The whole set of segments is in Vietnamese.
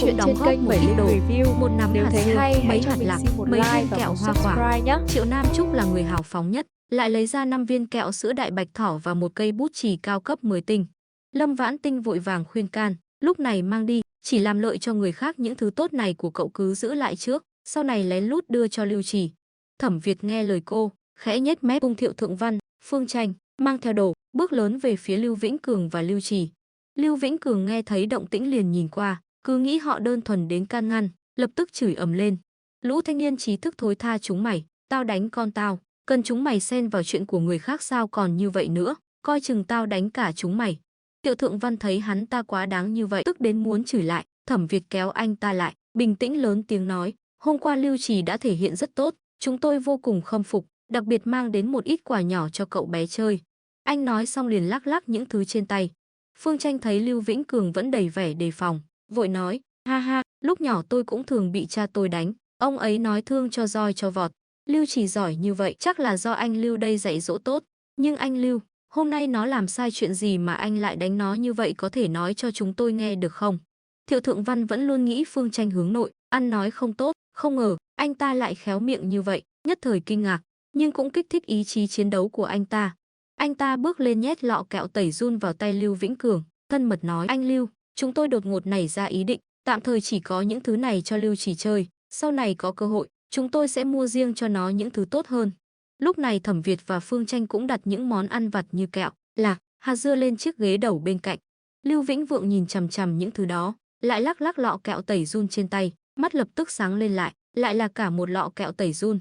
cũng đóng góp một ít đồ, một nắm Nếu hạt thấy dưa, hay, mấy hãy cho hạt mình lạc, xin một mấy like viên và kẹo một hoa quả. subscribe nhé. Triệu Nam Trúc là người hào phóng nhất, lại lấy ra 5 viên kẹo sữa đại bạch thỏ và một cây bút chì cao cấp 10 tinh. Lâm Vãn Tinh vội vàng khuyên can, lúc này mang đi, chỉ làm lợi cho người khác, những thứ tốt này của cậu cứ giữ lại trước, sau này lén lút đưa cho Lưu Trì. Thẩm Việt nghe lời cô, khẽ nhếch mép. Cung Thiệu Thượng Văn, Phương Tranh mang theo đồ, bước lớn về phía Lưu Vĩnh Cường và Lưu Trì. Lưu Vĩnh Cường nghe thấy động tĩnh liền nhìn qua, cứ nghĩ họ đơn thuần đến can ngăn, lập tức chửi ầm lên. Lũ thanh niên trí thức thối tha chúng mày, tao đánh con tao, cần chúng mày xen vào chuyện của người khác sao còn như vậy nữa, coi chừng tao đánh cả chúng mày. Thiệu Thượng Văn thấy hắn ta quá đáng như vậy, tức đến muốn chửi lại. Thẩm Việt kéo anh ta lại, bình tĩnh lớn tiếng nói, hôm qua Lưu Trì đã thể hiện rất tốt, chúng tôi vô cùng khâm phục, đặc biệt mang đến một ít quà nhỏ cho cậu bé chơi. Anh nói xong liền lắc lắc những thứ trên tay. Phương Tranh thấy Lưu Vĩnh Cường vẫn đầy vẻ đề phòng, vội nói, ha ha, lúc nhỏ tôi cũng thường bị cha tôi đánh, ông ấy nói thương cho roi cho vọt. Lưu Trì giỏi như vậy chắc là do anh Lưu đây dạy dỗ tốt, nhưng anh Lưu, hôm nay nó làm sai chuyện gì mà anh lại đánh nó như vậy, có thể nói cho chúng tôi nghe được không? Thiệu Thượng Văn vẫn luôn nghĩ Phương Tranh hướng nội, ăn nói không tốt, không ngờ anh ta lại khéo miệng như vậy, nhất thời kinh ngạc, nhưng cũng kích thích ý chí chiến đấu của anh ta. Anh ta bước lên nhét lọ kẹo tẩy giun vào tay Lưu Vĩnh Cường, thân mật nói, anh Lưu, chúng tôi đột ngột nảy ra ý định, tạm thời chỉ có những thứ này cho Lưu Trì chơi, sau này có cơ hội, chúng tôi sẽ mua riêng cho nó những thứ tốt hơn. Lúc này Thẩm Việt và Phương Tranh cũng đặt những món ăn vặt như kẹo, lạc, hạt dưa lên chiếc ghế đầu bên cạnh. Lưu Vĩnh Vượng nhìn chằm chằm những thứ đó, lại lắc lắc lọ kẹo tẩy giun trên tay, mắt lập tức sáng lên lại là cả một lọ kẹo tẩy giun.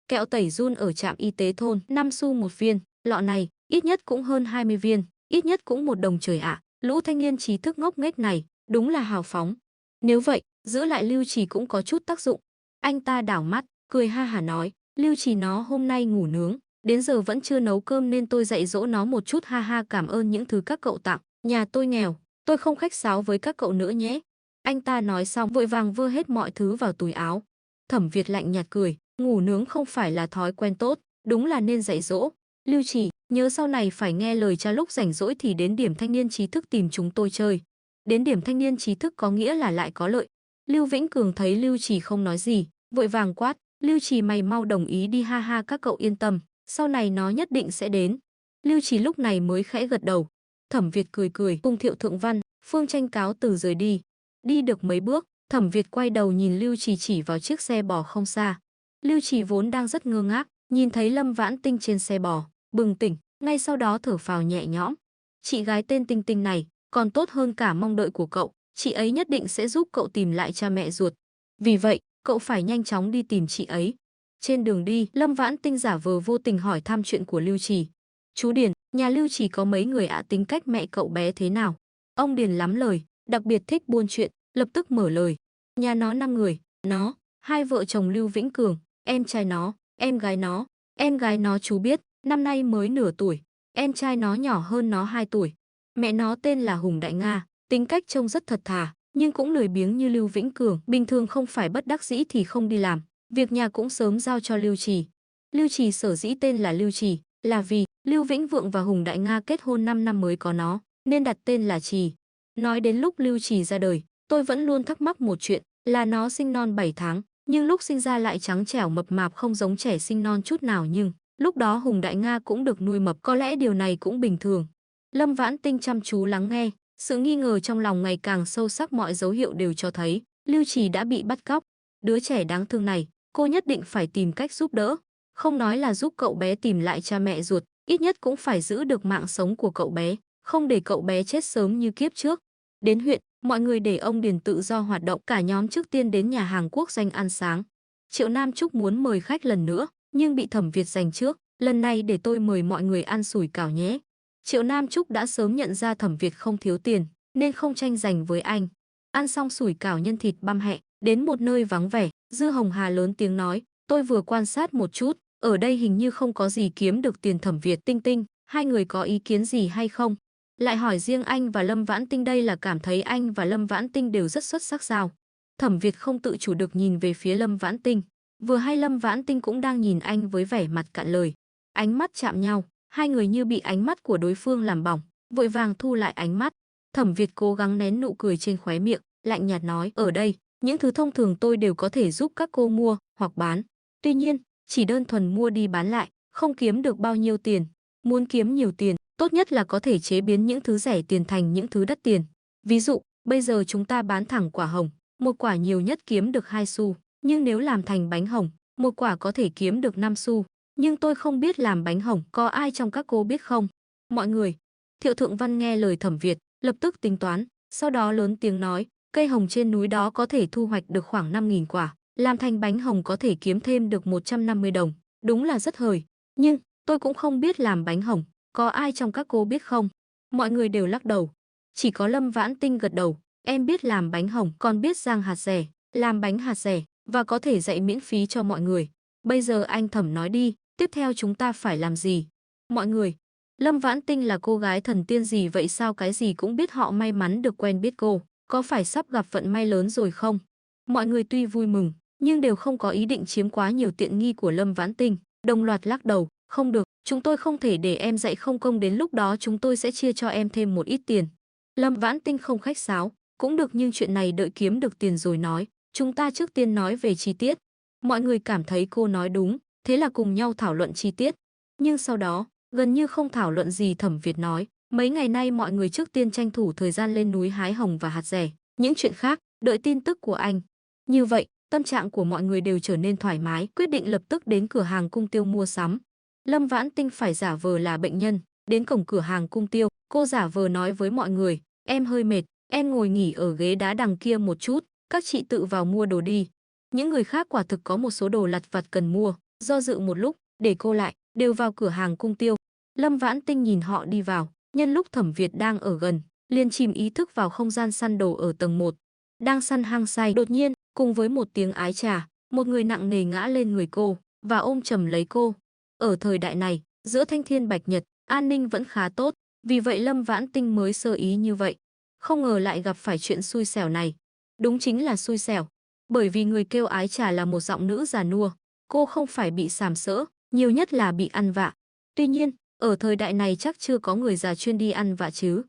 Kẹo tẩy giun ở trạm y tế thôn, 5 xu một viên, lọ này ít nhất cũng hơn 20 viên, ít nhất cũng 1 đồng trời ạ. Lũ thanh niên trí thức ngốc nghếch này, đúng là hào phóng. Nếu vậy, giữ lại Lưu Trì cũng có chút tác dụng. Anh ta đảo mắt, cười ha hả nói, Lưu Trì nó hôm nay ngủ nướng, đến giờ vẫn chưa nấu cơm nên tôi dạy dỗ nó một chút, ha ha, cảm ơn những thứ các cậu tặng, nhà tôi nghèo, tôi không khách sáo với các cậu nữa nhé. Anh ta nói xong vội vàng vơ hết mọi thứ vào túi áo. Thẩm Việt lạnh nhạt cười, ngủ nướng không phải là thói quen tốt, đúng là nên dạy dỗ. Lưu Trì, nhớ sau này phải nghe lời cha, lúc rảnh rỗi thì đến điểm thanh niên trí thức tìm chúng tôi chơi. Đến điểm thanh niên trí thức có nghĩa là lại có lợi. Lưu Vĩnh Cường thấy Lưu Trì không nói gì, vội vàng quát, Lưu Trì mày mau đồng ý đi, ha ha, các cậu yên tâm, sau này nó nhất định sẽ đến. Lưu Trì lúc này mới khẽ gật đầu. Thẩm Việt cười cười cùng Thiệu Thượng Văn, Phương Tranh cáo từ rời đi. Đi được mấy bước, Thẩm Việt quay đầu nhìn Lưu Trì chỉ vào chiếc xe bò không xa. Lưu Trì vốn đang rất ngơ ngác, nhìn thấy Lâm Vãn Tinh trên xe bò, bừng tỉnh, ngay sau đó thở phào nhẹ nhõm. Chị gái tên Tinh Tinh này còn tốt hơn cả mong đợi của cậu, chị ấy nhất định sẽ giúp cậu tìm lại cha mẹ ruột. Vì vậy, cậu phải nhanh chóng đi tìm chị ấy. Trên đường đi, Lâm Vãn Tinh giả vờ vô tình hỏi thăm chuyện của Lưu Trì. Chú Điền, nhà Lưu Trì có mấy người ạ, tính cách mẹ cậu bé thế nào? Ông Điền lắm lời, đặc biệt thích buôn chuyện, lập tức mở lời. Nhà nó 5 người, nó, hai vợ chồng Lưu Vĩnh Cường, em trai nó, em gái nó. Em gái nó chú biết, năm nay mới nửa tuổi, em trai nó nhỏ hơn nó 2 tuổi. Mẹ nó tên là Hùng Đại Nga, tính cách trông rất thật thà, nhưng cũng lười biếng như Lưu Vĩnh Cường, bình thường không phải bất đắc dĩ thì không đi làm, việc nhà cũng sớm giao cho Lưu Trì. Lưu Trì sở dĩ tên là Lưu Trì, là vì Lưu Vĩnh Vượng và Hùng Đại Nga kết hôn 5 năm mới có nó, nên đặt tên là Trì. Nói đến lúc Lưu Trì ra đời, tôi vẫn luôn thắc mắc một chuyện, là nó sinh non 7 tháng, nhưng lúc sinh ra lại trắng trẻo mập mạp, không giống trẻ sinh non chút nào, nhưng lúc đó Hùng Đại Nga cũng được nuôi mập, có lẽ điều này cũng bình thường. Lâm Vãn Tinh chăm chú lắng nghe, sự nghi ngờ trong lòng ngày càng sâu sắc, mọi dấu hiệu đều cho thấy Lưu Trì đã bị bắt cóc. Đứa trẻ đáng thương này, cô nhất định phải tìm cách giúp đỡ, không nói là giúp cậu bé tìm lại cha mẹ ruột, ít nhất cũng phải giữ được mạng sống của cậu bé, không để cậu bé chết sớm như kiếp trước. Đến huyện, mọi người để ông Điền tự do hoạt động, cả nhóm trước tiên đến nhà hàng quốc doanh ăn sáng. Triệu Nam Trúc muốn mời khách lần nữa, nhưng bị Thẩm Việt giành trước, lần này để tôi mời mọi người ăn sủi cảo nhé. Triệu Nam Trúc đã sớm nhận ra Thẩm Việt không thiếu tiền, nên không tranh giành với anh. Ăn xong sủi cảo nhân thịt băm hẹ, đến một nơi vắng vẻ, Dư Hồng Hà lớn tiếng nói, tôi vừa quan sát một chút, ở đây hình như không có gì kiếm được tiền. Thẩm Việt, Tinh Tinh, hai người có ý kiến gì hay không? Lại hỏi riêng anh và Lâm Vãn Tinh, đây là cảm thấy anh và Lâm Vãn Tinh đều rất xuất sắc sao? Thẩm Việt không tự chủ được nhìn về phía Lâm Vãn Tinh, vừa hay Lâm Vãn Tinh cũng đang nhìn anh với vẻ mặt cạn lời. Ánh mắt chạm nhau, hai người như bị ánh mắt của đối phương làm bỏng, vội vàng thu lại ánh mắt. Thẩm Việt cố gắng nén nụ cười trên khóe miệng, lạnh nhạt nói, ở đây, những thứ thông thường tôi đều có thể giúp các cô mua hoặc bán. Tuy nhiên, chỉ đơn thuần mua đi bán lại, không kiếm được bao nhiêu tiền. Muốn kiếm nhiều tiền, tốt nhất là có thể chế biến những thứ rẻ tiền thành những thứ đắt tiền. Ví dụ, bây giờ chúng ta bán thẳng quả hồng, một quả nhiều nhất kiếm được 2 xu, nhưng nếu làm thành bánh hồng, một quả có thể kiếm được 5 xu. Nhưng tôi không biết làm bánh hồng, có ai trong các cô biết không? Mọi người. Thiệu Thượng Văn nghe lời Thẩm Việt, lập tức tính toán, sau đó lớn tiếng nói, cây hồng trên núi đó có thể thu hoạch được khoảng 5.000 quả, làm thành bánh hồng có thể kiếm thêm được 150 đồng, đúng là rất hời. Nhưng, tôi cũng không biết làm bánh hồng, có ai trong các cô biết không? Mọi người đều lắc đầu. Chỉ có Lâm Vãn Tinh gật đầu, em biết làm bánh hồng, còn biết rang hạt dẻ, làm bánh hạt dẻ, và có thể dạy miễn phí cho mọi người. Bây giờ anh Thẩm nói đi, tiếp theo chúng ta phải làm gì? Mọi người. Lâm Vãn Tinh là cô gái thần tiên gì vậy sao cái gì cũng biết, họ may mắn được quen biết cô, có phải sắp gặp vận may lớn rồi không? Mọi người tuy vui mừng, nhưng đều không có ý định chiếm quá nhiều tiện nghi của Lâm Vãn Tinh, đồng loạt lắc đầu, không được, chúng tôi không thể để em dạy không công, đến lúc đó chúng tôi sẽ chia cho em thêm một ít tiền. Lâm Vãn Tinh không khách sáo, cũng được nhưng chuyện này đợi kiếm được tiền rồi nói, chúng ta trước tiên nói về chi tiết. Mọi người cảm thấy cô nói đúng, thế là cùng nhau thảo luận chi tiết. Nhưng sau đó, gần như không thảo luận gì. Thẩm Việt nói, mấy ngày nay mọi người trước tiên tranh thủ thời gian lên núi hái hồng và hạt dẻ, những chuyện khác, đợi tin tức của anh. Như vậy, tâm trạng của mọi người đều trở nên thoải mái, quyết định lập tức đến cửa hàng Cung Tiêu mua sắm. Lâm Vãn Tinh phải giả vờ là bệnh nhân, đến cổng cửa hàng Cung Tiêu, cô giả vờ nói với mọi người, em hơi mệt, em ngồi nghỉ ở ghế đá đằng kia một chút, các chị tự vào mua đồ đi. Những người khác quả thực có một số đồ lặt vặt cần mua, do dự một lúc, để cô lại, đều vào cửa hàng Cung Tiêu. Lâm Vãn Tinh nhìn họ đi vào, nhân lúc Thẩm Việt đang ở gần, liền chìm ý thức vào không gian săn đồ ở tầng 1. Đang săn hăng say, đột nhiên, cùng với một tiếng ái chà, một người nặng nề ngã lên người cô và ôm chầm lấy cô. Ở thời đại này, giữa thanh thiên bạch nhật, an ninh vẫn khá tốt, vì vậy Lâm Vãn Tinh mới sơ ý như vậy. Không ngờ lại gặp phải chuyện xui xẻo này. Đúng chính là xui xẻo, bởi vì người kêu ái trà là một giọng nữ già nua. Cô không phải bị sàm sỡ, nhiều nhất là bị ăn vạ. Tuy nhiên, ở thời đại này chắc chưa có người già chuyên đi ăn vạ chứ.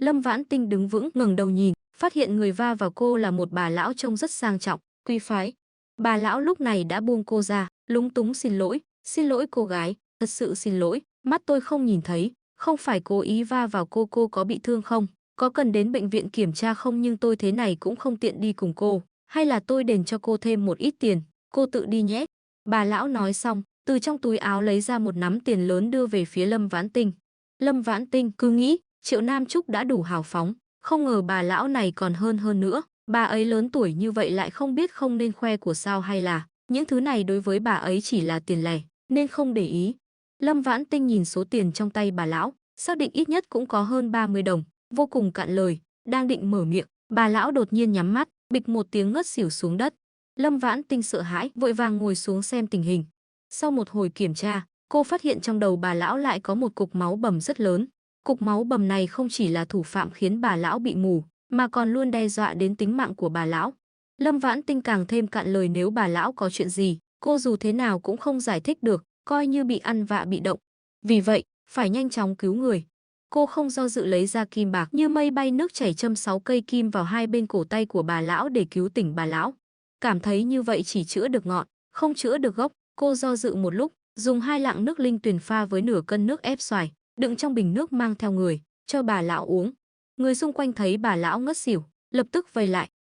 Lâm Vãn Tinh đứng vững, ngẩng đầu nhìn, phát hiện người va vào cô là một bà lão trông rất sang trọng, quý phái. Bà lão lúc này đã buông cô ra, lúng túng xin lỗi cô gái, thật sự xin lỗi, mắt tôi không nhìn thấy, không phải cố ý va vào cô có bị thương không? Có cần đến bệnh viện kiểm tra không, nhưng tôi thế này cũng không tiện đi cùng cô, hay là tôi đền cho cô thêm một ít tiền, cô tự đi nhé. Bà lão nói xong, từ trong túi áo lấy ra một nắm tiền lớn đưa về phía Lâm Vãn Tinh. Lâm Vãn Tinh cứ nghĩ Triệu Nam Trúc đã đủ hào phóng, không ngờ bà lão này còn hơn nữa. Bà ấy lớn tuổi như vậy lại không biết không nên khoe của sao, hay là những thứ này đối với bà ấy chỉ là tiền lẻ, nên không để ý. Lâm Vãn Tinh nhìn số tiền trong tay bà lão, xác định ít nhất cũng có hơn 30 đồng, vô cùng cạn lời, đang định mở miệng, bà lão đột nhiên nhắm mắt, bịch một tiếng ngất xỉu xuống đất. Lâm Vãn Tinh sợ hãi, vội vàng ngồi xuống xem tình hình. Sau một hồi kiểm tra, cô phát hiện trong đầu bà lão lại có một cục máu bầm rất lớn. Cục máu bầm này không chỉ là thủ phạm khiến bà lão bị mù, mà còn luôn đe dọa đến tính mạng của bà lão. Lâm Vãn Tinh càng thêm cạn lời, nếu bà lão có chuyện gì, cô dù thế nào cũng không giải thích được, coi như bị ăn vạ bị động. Vì vậy, phải nhanh chóng cứu người. Cô không do dự lấy ra kim bạc như mây bay nước chảy, châm 6 cây kim vào hai bên cổ tay của bà lão để cứu tỉnh bà lão. Cảm thấy như vậy chỉ chữa được ngọn, không chữa được gốc, cô do dự một lúc, dùng 2 lạng nước linh tuyền pha với nửa cân nước ép xoài, đựng trong bình nước mang theo người, cho bà lão uống. Người xung quanh thấy bà lão ngất xỉu, lập tức vây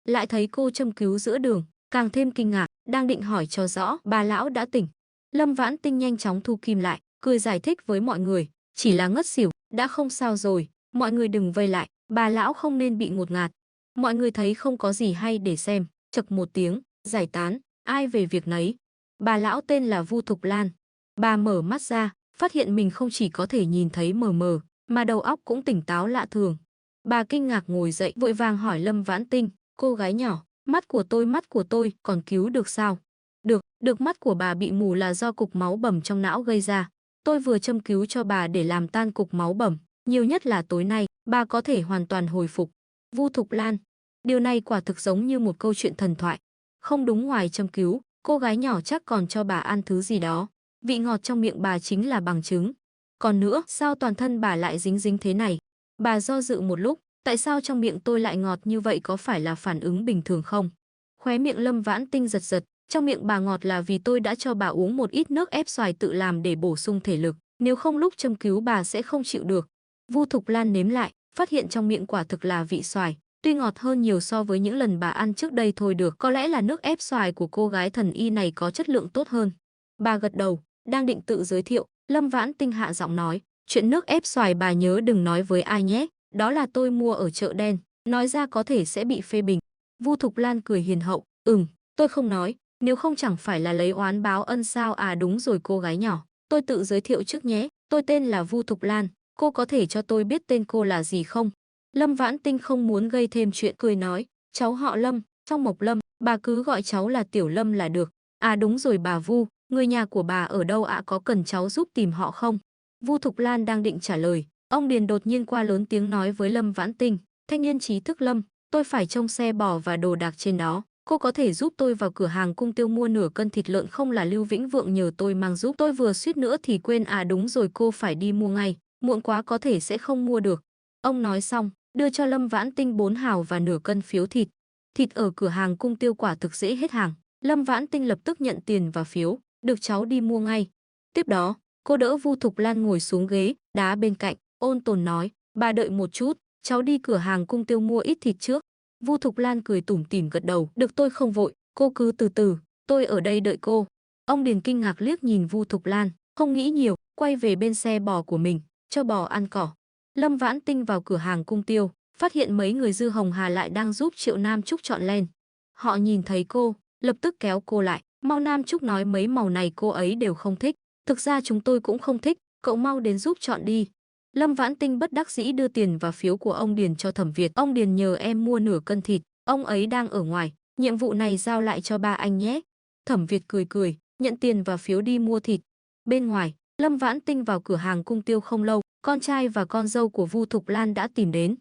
lại thấy cô châm cứu giữa đường, càng thêm kinh ngạc, đang định hỏi cho rõ, bà lão đã tỉnh. Lâm Vãn Tinh nhanh chóng thu kim lại, cười giải thích với mọi người, chỉ là ngất xỉu, đã không sao rồi, mọi người đừng vây lại, bà lão không nên bị ngột ngạt. Mọi người thấy không có gì hay để xem, chậc một tiếng, giải tán, ai về việc nấy. Bà lão tên là Vu Thục Lan. Bà mở mắt ra, phát hiện mình không chỉ có thể nhìn thấy mờ mờ, mà đầu óc cũng tỉnh táo lạ thường. Bà kinh ngạc ngồi dậy, vội vàng hỏi Lâm Vãn Tinh, cô gái nhỏ, mắt của tôi còn cứu được sao? Được, mắt của bà bị mù là do cục máu bầm trong não gây ra. Tôi vừa châm cứu cho bà để làm tan cục máu bầm, nhiều nhất là tối nay, bà có thể hoàn toàn hồi phục. Vu Thục Lan, điều này quả thực giống như một câu chuyện thần thoại. Không đúng, ngoài châm cứu, cô gái nhỏ chắc còn cho bà ăn thứ gì đó. Vị ngọt trong miệng bà chính là bằng chứng. Còn nữa, sao toàn thân bà lại dính dính thế này? Bà do dự một lúc, Tại sao trong miệng tôi lại ngọt như vậy, có phải là phản ứng bình thường không? Khóe miệng Lâm Vãn Tinh giật giật, trong miệng bà ngọt là vì tôi đã cho bà uống một ít nước ép xoài tự làm để bổ sung thể lực, nếu không lúc châm cứu bà sẽ không chịu được. Vu Thục Lan nếm lại, phát hiện trong miệng quả thực là vị xoài, tuy ngọt hơn nhiều so với những lần bà ăn trước đây thôi được, có lẽ là nước ép xoài của cô gái thần y này có chất lượng tốt hơn. Bà gật đầu, đang định tự giới thiệu, Lâm Vãn Tinh hạ giọng nói, chuyện nước ép xoài bà nhớ đừng nói với ai nhé, đó là tôi mua ở chợ đen, nói ra có thể sẽ bị phê bình. Vu Thục Lan cười hiền hậu, tôi không nói, nếu không chẳng phải là lấy oán báo ân sao à. Đúng rồi cô gái nhỏ, tôi tự giới thiệu trước nhé, tôi tên là Vu Thục Lan, cô có thể cho tôi biết tên cô là gì không? Lâm Vãn Tinh không muốn gây thêm chuyện, cười nói, cháu họ Lâm, trong Mộc Lâm, bà cứ gọi cháu là Tiểu Lâm là được. À đúng rồi bà Vu, người nhà của bà ở đâu ạ, có cần cháu giúp tìm họ không? Vu Thục Lan đang định trả lời, ông Điền đột nhiên qua lớn tiếng nói với Lâm Vãn Tinh, thanh niên trí thức Lâm, tôi phải trông xe bò và đồ đạc trên đó. Cô có thể giúp tôi vào cửa hàng Cung Tiêu mua nửa cân thịt lợn không, là Lưu Vĩnh Vượng nhờ tôi mang giúp, tôi vừa suýt nữa thì quên. À đúng rồi, cô phải đi mua ngay, muộn quá có thể sẽ không mua được. Ông nói xong, đưa cho Lâm Vãn Tinh 4 hào và nửa cân phiếu thịt. Thịt ở cửa hàng Cung Tiêu quả thực dễ hết hàng. Lâm Vãn Tinh lập tức nhận tiền và phiếu, được cháu đi mua ngay. Tiếp đó, cô đỡ Vu Thục Lan ngồi xuống ghế đá bên cạnh, ôn tồn nói, bà đợi một chút, cháu đi cửa hàng Cung Tiêu mua ít thịt trước. Vu Thục Lan cười tủm tỉm gật đầu, được, tôi không vội, cô cứ từ từ, tôi ở đây đợi cô. Ông Điền kinh ngạc liếc nhìn Vu Thục Lan, không nghĩ nhiều, quay về bên xe bò của mình, cho bò ăn cỏ. Lâm Vãn Tinh vào cửa hàng Cung Tiêu, phát hiện mấy người Dư Hồng Hà lại đang giúp Triệu Nam Trúc chọn len. Họ nhìn thấy cô, lập tức kéo cô lại, mau, Nam Trúc nói mấy màu này cô ấy đều không thích. Thực ra chúng tôi cũng không thích, cậu mau đến giúp chọn đi. Lâm Vãn Tinh bất đắc dĩ đưa tiền và phiếu của ông Điền cho Thẩm Việt. Ông Điền nhờ em mua nửa cân thịt, ông ấy đang ở ngoài, nhiệm vụ này giao lại cho ba anh nhé. Thẩm Việt cười cười, nhận tiền và phiếu đi mua thịt. Bên ngoài, Lâm Vãn Tinh vào cửa hàng Cung Tiêu không lâu, con trai và con dâu của Vu Thục Lan đã tìm đến.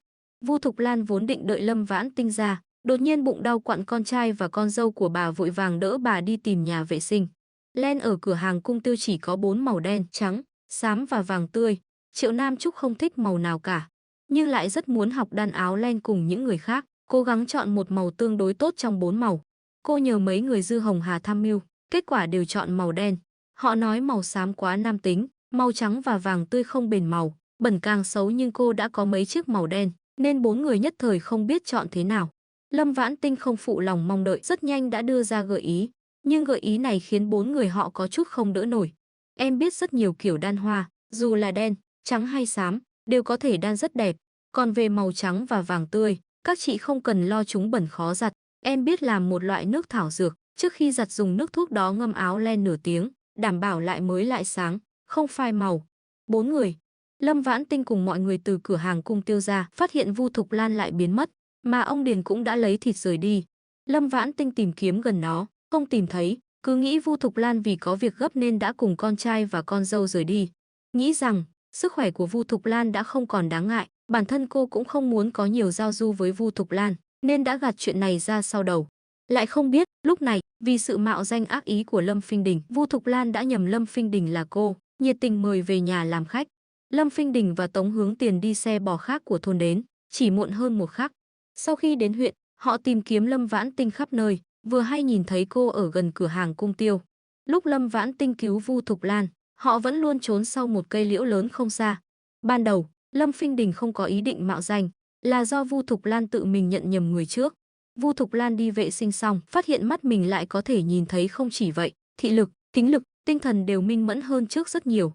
Vu Thục Lan vốn định đợi Lâm Vãn Tinh ra, đột nhiên bụng đau quặn, con trai và con dâu của bà vội vàng đỡ bà đi tìm nhà vệ sinh. Len ở cửa hàng Cung Tiêu chỉ có 4 màu: đen, trắng, xám và vàng tươi. Triệu Nam Trúc không thích màu nào cả, nhưng lại rất muốn học đan áo len cùng những người khác, cố gắng chọn một màu tương đối tốt trong 4 màu. Cô nhờ mấy người Dư Hồng Hà tham mưu, kết quả đều chọn màu đen. Họ nói màu xám quá nam tính, màu trắng và vàng tươi không bền màu, bẩn càng xấu, nhưng cô đã có mấy chiếc màu đen, nên 4 người nhất thời không biết chọn thế nào. Lâm Vãn Tinh không phụ lòng mong đợi, rất nhanh đã đưa ra gợi ý, nhưng gợi ý này khiến 4 người họ có chút không đỡ nổi. Em biết rất nhiều kiểu đan hoa, dù là đen, trắng hay xám, đều có thể đan rất đẹp. Còn về màu trắng và vàng tươi, các chị không cần lo chúng bẩn khó giặt. Em biết làm một loại nước thảo dược, trước khi giặt dùng nước thuốc đó ngâm áo len nửa tiếng, đảm bảo lại mới lại sáng, không phai màu. 4 người. Lâm Vãn Tinh cùng mọi người từ cửa hàng Cung Tiêu ra, phát hiện Vu Thục Lan lại biến mất, mà ông Điền cũng đã lấy thịt rời đi. Lâm Vãn Tinh tìm kiếm gần đó, không tìm thấy, cứ nghĩ Vu Thục Lan vì có việc gấp nên đã cùng con trai và con dâu rời đi. Nghĩ rằng sức khỏe của Vu Thục Lan đã không còn đáng ngại, bản thân cô cũng không muốn có nhiều giao du với Vu Thục Lan, nên đã gạt chuyện này ra sau đầu. Lại không biết, lúc này, vì sự mạo danh ác ý của Lâm Phinh Đình, Vu Thục Lan đã nhầm Lâm Phinh Đình là cô, nhiệt tình mời về nhà làm khách. Lâm Phinh Đình và Tống Hướng Tiền đi xe bò khác của thôn đến, chỉ muộn hơn một khắc. Sau khi đến huyện, họ tìm kiếm Lâm Vãn Tinh khắp nơi, vừa hay nhìn thấy cô ở gần cửa hàng Cung Tiêu. Lúc Lâm Vãn Tinh cứu Vu Thục Lan, họ vẫn luôn trốn sau một cây liễu lớn không xa. Ban đầu, Lâm Phinh Đình không có ý định mạo danh, là do Vu Thục Lan tự mình nhận nhầm người trước. Vu Thục Lan đi vệ sinh xong, phát hiện mắt mình lại có thể nhìn thấy, không chỉ vậy, thị lực, thính lực, tinh thần đều minh mẫn hơn trước rất nhiều.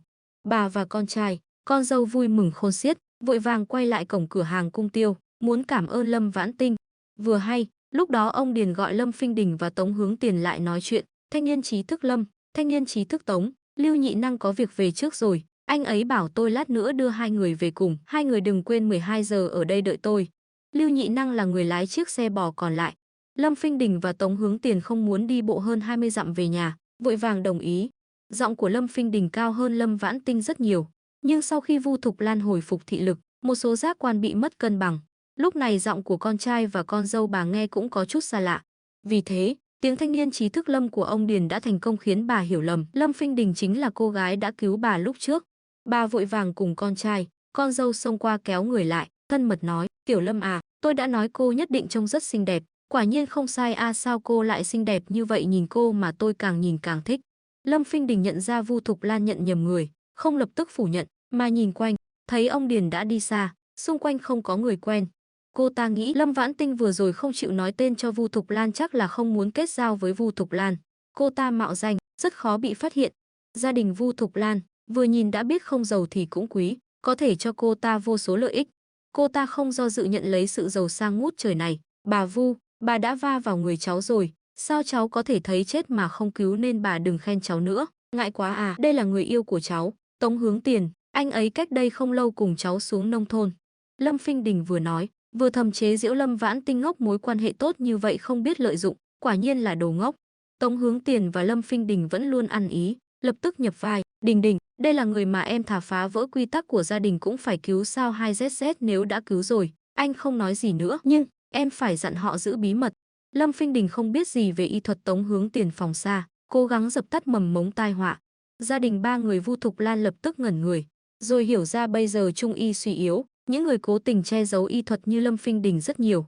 Bà và con trai, con dâu vui mừng khôn xiết, vội vàng quay lại cổng cửa hàng Cung Tiêu, muốn cảm ơn Lâm Vãn Tinh. Vừa hay, lúc đó ông Điền gọi Lâm Phinh Đình và Tống Hướng Tiền lại nói chuyện, thanh niên trí thức Lâm, thanh niên trí thức Tống, Lưu Nhị Năng có việc về trước rồi, anh ấy bảo tôi lát nữa đưa hai người về cùng, hai người đừng quên 12 giờ ở đây đợi tôi. Lưu Nhị Năng là người lái chiếc xe bò còn lại. Lâm Phinh Đình và Tống Hướng Tiền không muốn đi bộ hơn 20 dặm về nhà, vội vàng đồng ý. Giọng của Lâm Phinh Đình cao hơn Lâm Vãn Tinh rất nhiều, nhưng sau khi Vu Thục Lan hồi phục thị lực, một số giác quan bị mất cân bằng. Lúc này giọng của con trai và con dâu bà nghe cũng có chút xa lạ. Vì thế, tiếng thanh niên trí thức Lâm của ông Điền đã thành công khiến bà hiểu lầm Lâm Phinh Đình chính là cô gái đã cứu bà lúc trước. Bà vội vàng cùng con trai, con dâu xông qua kéo người lại, thân mật nói, Tiểu Lâm à, tôi đã nói cô nhất định trông rất xinh đẹp, quả nhiên không sai a, sao cô lại xinh đẹp như vậy, nhìn cô mà tôi càng nhìn càng thích. Lâm Phinh Đình nhận ra Vu Thục Lan nhận nhầm người, không lập tức phủ nhận, mà nhìn quanh, thấy ông Điền đã đi xa, xung quanh không có người quen. Cô ta nghĩ Lâm Vãn Tinh vừa rồi không chịu nói tên cho Vu Thục Lan chắc là không muốn kết giao với Vu Thục Lan. Cô ta mạo danh, rất khó bị phát hiện. Gia đình Vu Thục Lan, vừa nhìn đã biết không giàu thì cũng quý, có thể cho cô ta vô số lợi ích. Cô ta không do dự nhận lấy sự giàu sang ngút trời này. Bà Vu, bà đã va vào người cháu rồi, sao cháu có thể thấy chết mà không cứu, nên bà đừng khen cháu nữa. Ngại quá à, đây là người yêu của cháu, Tống Hướng Tiền, anh ấy cách đây không lâu cùng cháu xuống nông thôn. Lâm Phinh Đình vừa nói, vừa thầm chế giễu Lâm Vãn Tinh ngốc, mối quan hệ tốt như vậy không biết lợi dụng, quả nhiên là đồ ngốc. Tống Hướng Tiền và Lâm Phinh Đình vẫn luôn ăn ý, lập tức nhập vai, Đình Đình, đây là người mà em thà phá vỡ quy tắc của gia đình cũng phải cứu, sao 2ZZ nếu đã cứu rồi, anh không nói gì nữa, nhưng em phải dặn họ giữ bí mật. Lâm Phinh Đình không biết gì về y thuật, Tống Hướng Tiền phòng xa, cố gắng dập tắt mầm mống tai họa. Gia đình ba người Vu Thục Lan lập tức ngẩn người, rồi hiểu ra bây giờ trung y suy yếu, những người cố tình che giấu y thuật như Lâm Phinh Đình rất nhiều.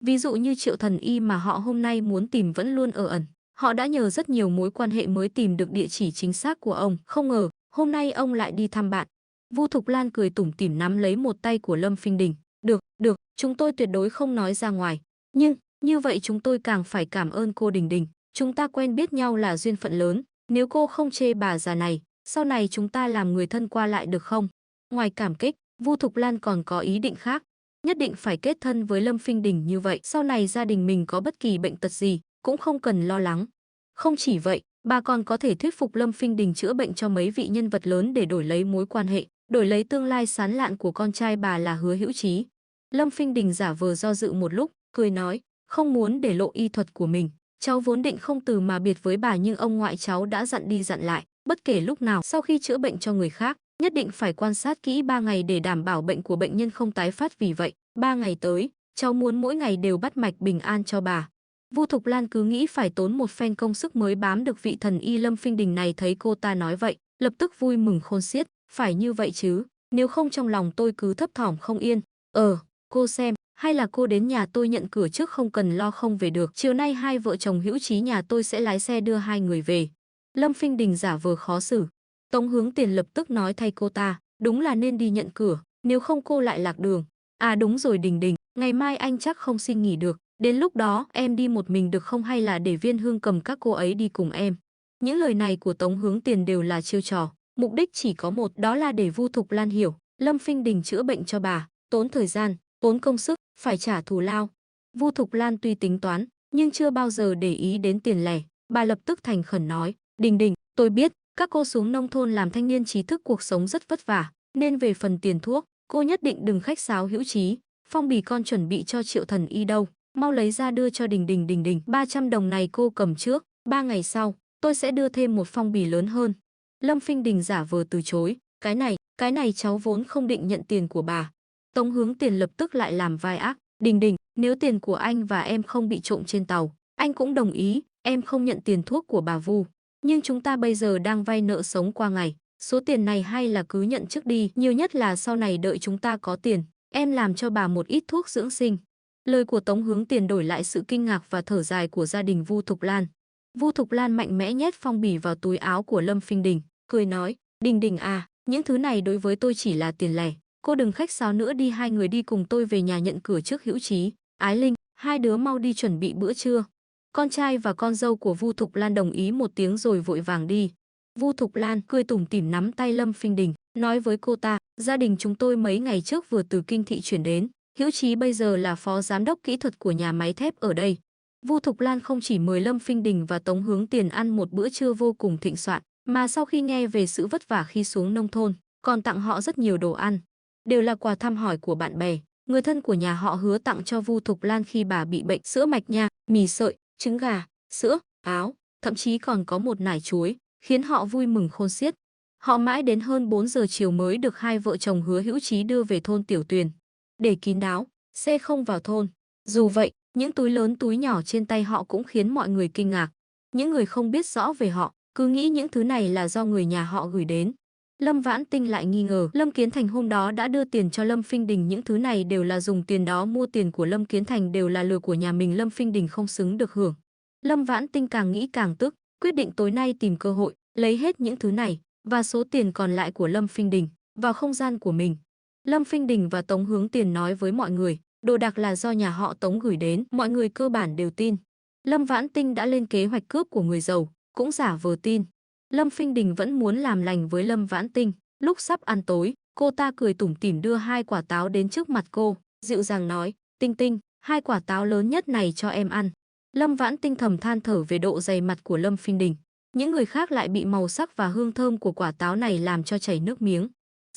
Ví dụ như Triệu Thần Y mà họ hôm nay muốn tìm vẫn luôn ở ẩn. Họ đã nhờ rất nhiều mối quan hệ mới tìm được địa chỉ chính xác của ông, không ngờ hôm nay ông lại đi thăm bạn. Vu Thục Lan cười tủm tỉm nắm lấy một tay của Lâm Phinh Đình. Được, chúng tôi tuyệt đối không nói ra ngoài. Nhưng, như vậy chúng tôi càng phải cảm ơn cô Đình Đình. Chúng ta quen biết nhau là duyên phận lớn. Nếu cô không chê bà già này, sau này chúng ta làm người thân qua lại được không? Ngoài cảm kích, Vu Thục Lan còn có ý định khác. Nhất định phải kết thân với Lâm Phinh Đình, như vậy sau này gia đình mình có bất kỳ bệnh tật gì cũng không cần lo lắng. Không chỉ vậy, bà còn có thể thuyết phục Lâm Phinh Đình chữa bệnh cho mấy vị nhân vật lớn để đổi lấy mối quan hệ, đổi lấy tương lai sáng lạn của con trai bà là Hứa Hữu Chí. Lâm Phinh Đình giả vờ do dự một lúc, cười nói, không muốn để lộ y thuật của mình. Cháu vốn định không từ mà biệt với bà, nhưng ông ngoại cháu đã dặn đi dặn lại, bất kể lúc nào sau khi chữa bệnh cho người khác, nhất định phải quan sát kỹ 3 ngày để đảm bảo bệnh của bệnh nhân không tái phát. Vì vậy, 3 ngày tới, cháu muốn mỗi ngày đều bắt mạch bình an cho bà. Vu Thục Lan cứ nghĩ phải tốn một phen công sức mới bám được vị thần y Lâm Phinh Đình này, thấy cô ta nói vậy, lập tức vui mừng khôn xiết, phải như vậy chứ, nếu không trong lòng tôi cứ thấp thỏm không yên. Cô xem, hay là cô đến nhà tôi nhận cửa trước, không cần lo không về được, chiều nay hai vợ chồng Hữu Chí nhà tôi sẽ lái xe đưa hai người về. Lâm Phinh Đình giả vờ khó xử. Tống Hướng Tiền lập tức nói thay cô ta, đúng là nên đi nhận cửa, nếu không cô lại lạc đường. À đúng rồi Đình Đình, ngày mai anh chắc không xin nghỉ được, đến lúc đó em đi một mình được không, hay là để Viên Hương cầm các cô ấy đi cùng em. Những lời này của Tống Hướng Tiền đều là chiêu trò, mục đích chỉ có một, đó là để Vu Thục Lan hiểu Lâm Phinh Đình chữa bệnh cho bà, tốn thời gian, tốn công sức, phải trả thù lao. Vu Thục Lan tuy tính toán, nhưng chưa bao giờ để ý đến tiền lẻ, bà lập tức thành khẩn nói, Đình Đình, tôi biết, các cô xuống nông thôn làm thanh niên trí thức cuộc sống rất vất vả, nên về phần tiền thuốc, cô nhất định đừng khách sáo Hữu Chí. Phong bì con chuẩn bị cho Triệu Thần Y đâu, mau lấy ra đưa cho Đình Đình. Đình Đình, 300 đồng này cô cầm trước, 3 ngày sau, tôi sẽ đưa thêm một phong bì lớn hơn. Lâm Phinh Đình giả vờ từ chối, cái này cháu vốn không định nhận tiền của bà. Tống Hướng Tiền lập tức lại làm vai ác, Đình Đình, nếu tiền của anh và em không bị trộm trên tàu, anh cũng đồng ý, em không nhận tiền thuốc của bà Vu. Nhưng chúng ta bây giờ đang vay nợ sống qua ngày, số tiền này hay là cứ nhận trước đi, nhiều nhất là sau này đợi chúng ta có tiền, em làm cho bà một ít thuốc dưỡng sinh. Lời của Tống Hướng Tiền đổi lại sự kinh ngạc và thở dài của gia đình Vu Thục Lan. Vu Thục Lan mạnh mẽ nhét phong bì vào túi áo của Lâm Phinh Đình, cười nói, Đình Đình à, những thứ này đối với tôi chỉ là tiền lẻ, cô đừng khách sáo nữa đi, hai người đi cùng tôi về nhà nhận cửa trước Hữu Chí, Ái Linh, hai đứa mau đi chuẩn bị bữa trưa. Con trai và con dâu của Vu Thục Lan đồng ý một tiếng rồi vội vàng đi. Vu Thục Lan cười tủm tỉm nắm tay Lâm Phinh Đình, nói với cô ta, gia đình chúng tôi mấy ngày trước vừa từ Kinh Thị chuyển đến, Hữu Chí bây giờ là phó giám đốc kỹ thuật của nhà máy thép ở đây. Vu Thục Lan không chỉ mời Lâm Phinh Đình và Tống Hướng Tiền ăn một bữa trưa vô cùng thịnh soạn, mà sau khi nghe về sự vất vả khi xuống nông thôn, còn tặng họ rất nhiều đồ ăn, đều là quà thăm hỏi của bạn bè, người thân của nhà họ Hứa tặng cho Vu Thục Lan khi bà bị bệnh, sữa mạch nha, mì sợi, trứng gà, sữa, áo, thậm chí còn có một nải chuối, khiến họ vui mừng khôn xiết. Họ mãi đến hơn 4 giờ chiều mới được hai vợ chồng Hứa Hữu Chí đưa về thôn Tiểu Tuyền. Để kín đáo, xe không vào thôn. Dù vậy, những túi lớn túi nhỏ trên tay họ cũng khiến mọi người kinh ngạc. Những người không biết rõ về họ, cứ nghĩ những thứ này là do người nhà họ gửi đến. Lâm Vãn Tinh lại nghi ngờ Lâm Kiến Thành hôm đó đã đưa tiền cho Lâm Phinh Đình, những thứ này đều là dùng tiền đó mua tiền của Lâm Kiến Thành, đều là lừa của nhà mình, Lâm Phinh Đình không xứng được hưởng. Lâm Vãn Tinh càng nghĩ càng tức, quyết định tối nay tìm cơ hội lấy hết những thứ này và số tiền còn lại của Lâm Phinh Đình vào không gian của mình. Lâm Phinh Đình và Tống Hướng Tiền nói với mọi người, đồ đạc là do nhà họ Tống gửi đến, mọi người cơ bản đều tin. Lâm Vãn Tinh đã lên kế hoạch cướp của người giàu, cũng giả vờ tin. Lâm Phinh Đình vẫn muốn làm lành với Lâm Vãn Tinh. Lúc sắp ăn tối, cô ta cười tủm tỉm đưa 2 quả táo đến trước mặt cô, dịu dàng nói, Tinh Tinh, 2 quả táo lớn nhất này cho em ăn. Lâm Vãn Tinh thầm than thở về độ dày mặt của Lâm Phinh Đình. Những người khác lại bị màu sắc và hương thơm của quả táo này làm cho chảy nước miếng.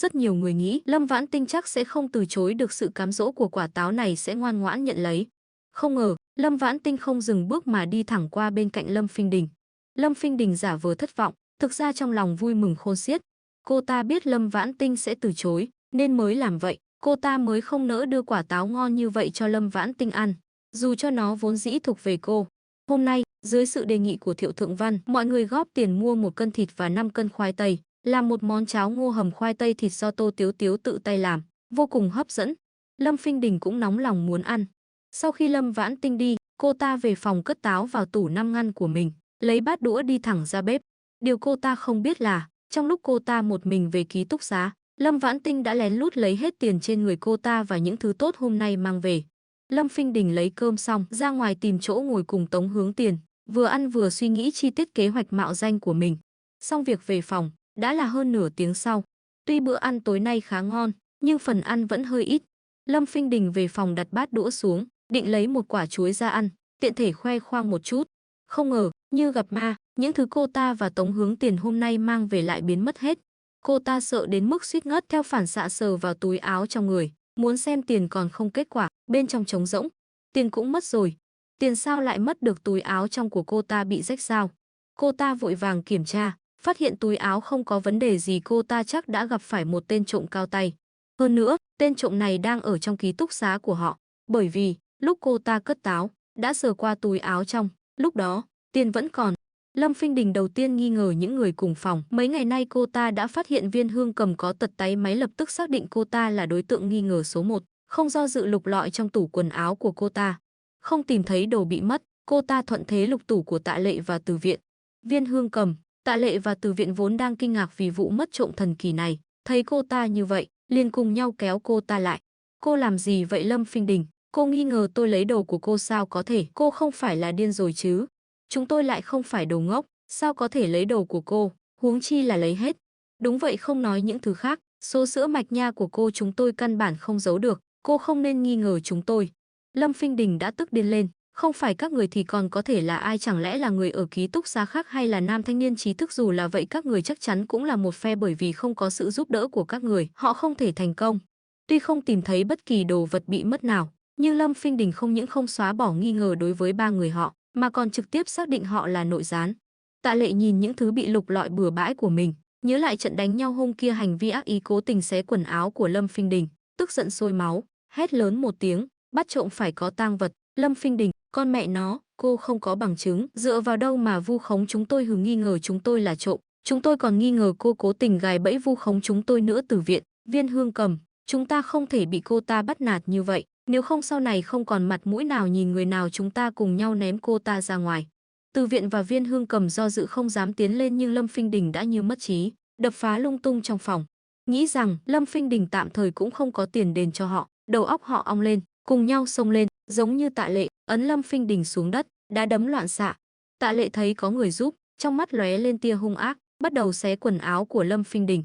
Rất nhiều người nghĩ Lâm Vãn Tinh chắc sẽ không từ chối được sự cám dỗ của quả táo này, sẽ ngoan ngoãn nhận lấy. Không ngờ, Lâm Vãn Tinh không dừng bước mà đi thẳng qua bên cạnh Lâm Phinh Đình. Lâm Phinh Đình giả vờ thất vọng, thực ra trong lòng vui mừng khôn xiết. Cô ta biết Lâm Vãn Tinh sẽ từ chối, nên mới làm vậy. Cô ta mới không nỡ đưa quả táo ngon như vậy cho Lâm Vãn Tinh ăn, dù cho nó vốn dĩ thuộc về cô. Hôm nay, dưới sự đề nghị của Thiệu Thượng Văn, mọi người góp tiền mua 1 cân thịt và 5 cân khoai tây, làm một món cháo ngô hầm khoai tây thịt do Tô Tiếu Tiếu tự tay làm, vô cùng hấp dẫn. Lâm Phinh Đình cũng nóng lòng muốn ăn. Sau khi Lâm Vãn Tinh đi, cô ta về phòng cất táo vào tủ 5 ngăn của mình, lấy bát đũa đi thẳng ra bếp. Điều cô ta không biết là, trong lúc cô ta một mình về ký túc xá, Lâm Vãn Tinh đã lén lút lấy hết tiền trên người cô ta và những thứ tốt hôm nay mang về. Lâm Phinh Đình lấy cơm xong, ra ngoài tìm chỗ ngồi cùng Tống Hướng Tiền, vừa ăn vừa suy nghĩ chi tiết kế hoạch mạo danh của mình. Xong việc về phòng, đã là hơn nửa tiếng sau. Tuy bữa ăn tối nay khá ngon, nhưng phần ăn vẫn hơi ít. Lâm Phinh Đình về phòng đặt bát đũa xuống, định lấy một quả chuối ra ăn, tiện thể khoe khoang một chút. Không ngờ, như gặp ma, những thứ cô ta và Tống Hướng Tiền hôm nay mang về lại biến mất hết. Cô ta sợ đến mức suýt ngất, theo phản xạ sờ vào túi áo trong người, muốn xem tiền, còn không, kết quả bên trong trống rỗng. Tiền cũng mất rồi. Tiền sao lại mất được, túi áo trong của cô ta bị rách sao? Cô ta vội vàng kiểm tra, phát hiện túi áo không có vấn đề gì. Cô ta chắc đã gặp phải một tên trộm cao tay. Hơn nữa, tên trộm này đang ở trong ký túc xá của họ, bởi vì lúc cô ta cất táo, đã sờ qua túi áo trong, lúc đó tiền vẫn còn. Lâm Phinh Đình đầu tiên nghi ngờ những người cùng phòng. Mấy ngày nay cô ta đã phát hiện Viên Hương Cầm có tật táy máy, lập tức xác định cô ta là đối tượng nghi ngờ số 1, không do dự lục lọi trong tủ quần áo của cô ta. Không tìm thấy đồ bị mất, cô ta thuận thế lục tủ của Tạ Lệ và Từ Viện. Viên Hương Cầm, Tạ Lệ và Từ Viện vốn đang kinh ngạc vì vụ mất trộm thần kỳ này, thấy cô ta như vậy, liền cùng nhau kéo cô ta lại. Cô làm gì vậy Lâm Phinh Đình? Cô nghi ngờ tôi lấy đồ của cô, sao có thể? Cô không phải là điên rồi chứ? Chúng tôi lại không phải đồ ngốc, sao có thể lấy đồ của cô, huống chi là lấy hết. Đúng vậy, không nói những thứ khác, số sữa mạch nha của cô chúng tôi căn bản không giấu được, cô không nên nghi ngờ chúng tôi. Lâm Phinh Đình đã tức điên lên, không phải các người thì còn có thể là ai? Chẳng lẽ là người ở ký túc xá khác hay là nam thanh niên trí thức? Dù là vậy các người chắc chắn cũng là một phe, bởi vì không có sự giúp đỡ của các người, họ không thể thành công. Tuy không tìm thấy bất kỳ đồ vật bị mất nào, nhưng Lâm Phinh Đình không những không xóa bỏ nghi ngờ đối với 3 người họ, mà còn trực tiếp xác định họ là nội gián. Tạ Lệ nhìn những thứ bị lục lọi bừa bãi của mình, nhớ lại trận đánh nhau hôm kia, hành vi ác ý cố tình xé quần áo của Lâm Phinh Đình, tức giận sôi máu, hét lớn một tiếng, bắt trộm phải có tang vật. Lâm Phinh Đình, con mẹ nó, cô không có bằng chứng, dựa vào đâu mà vu khống chúng tôi? Nghi ngờ chúng tôi là trộm, chúng tôi còn nghi ngờ cô cố tình gài bẫy vu khống chúng tôi nữa. Từ Viện, Viên Hương Cầm, chúng ta không thể bị cô ta bắt nạt như vậy, nếu không sau này không còn mặt mũi nào nhìn người nào, chúng ta cùng nhau ném cô ta ra ngoài. Từ Viện và Viên Hương Cầm do dự không dám tiến lên, nhưng Lâm Phinh Đình đã như mất trí, đập phá lung tung trong phòng. Nghĩ rằng Lâm Phinh Đình tạm thời cũng không có tiền đền cho họ, đầu óc họ ong lên, cùng nhau xông lên, giống như Tạ Lệ, ấn Lâm Phinh Đình xuống đất, đá đấm loạn xạ. Tạ Lệ thấy có người giúp, trong mắt lóe lên tia hung ác, bắt đầu xé quần áo của Lâm Phinh Đình.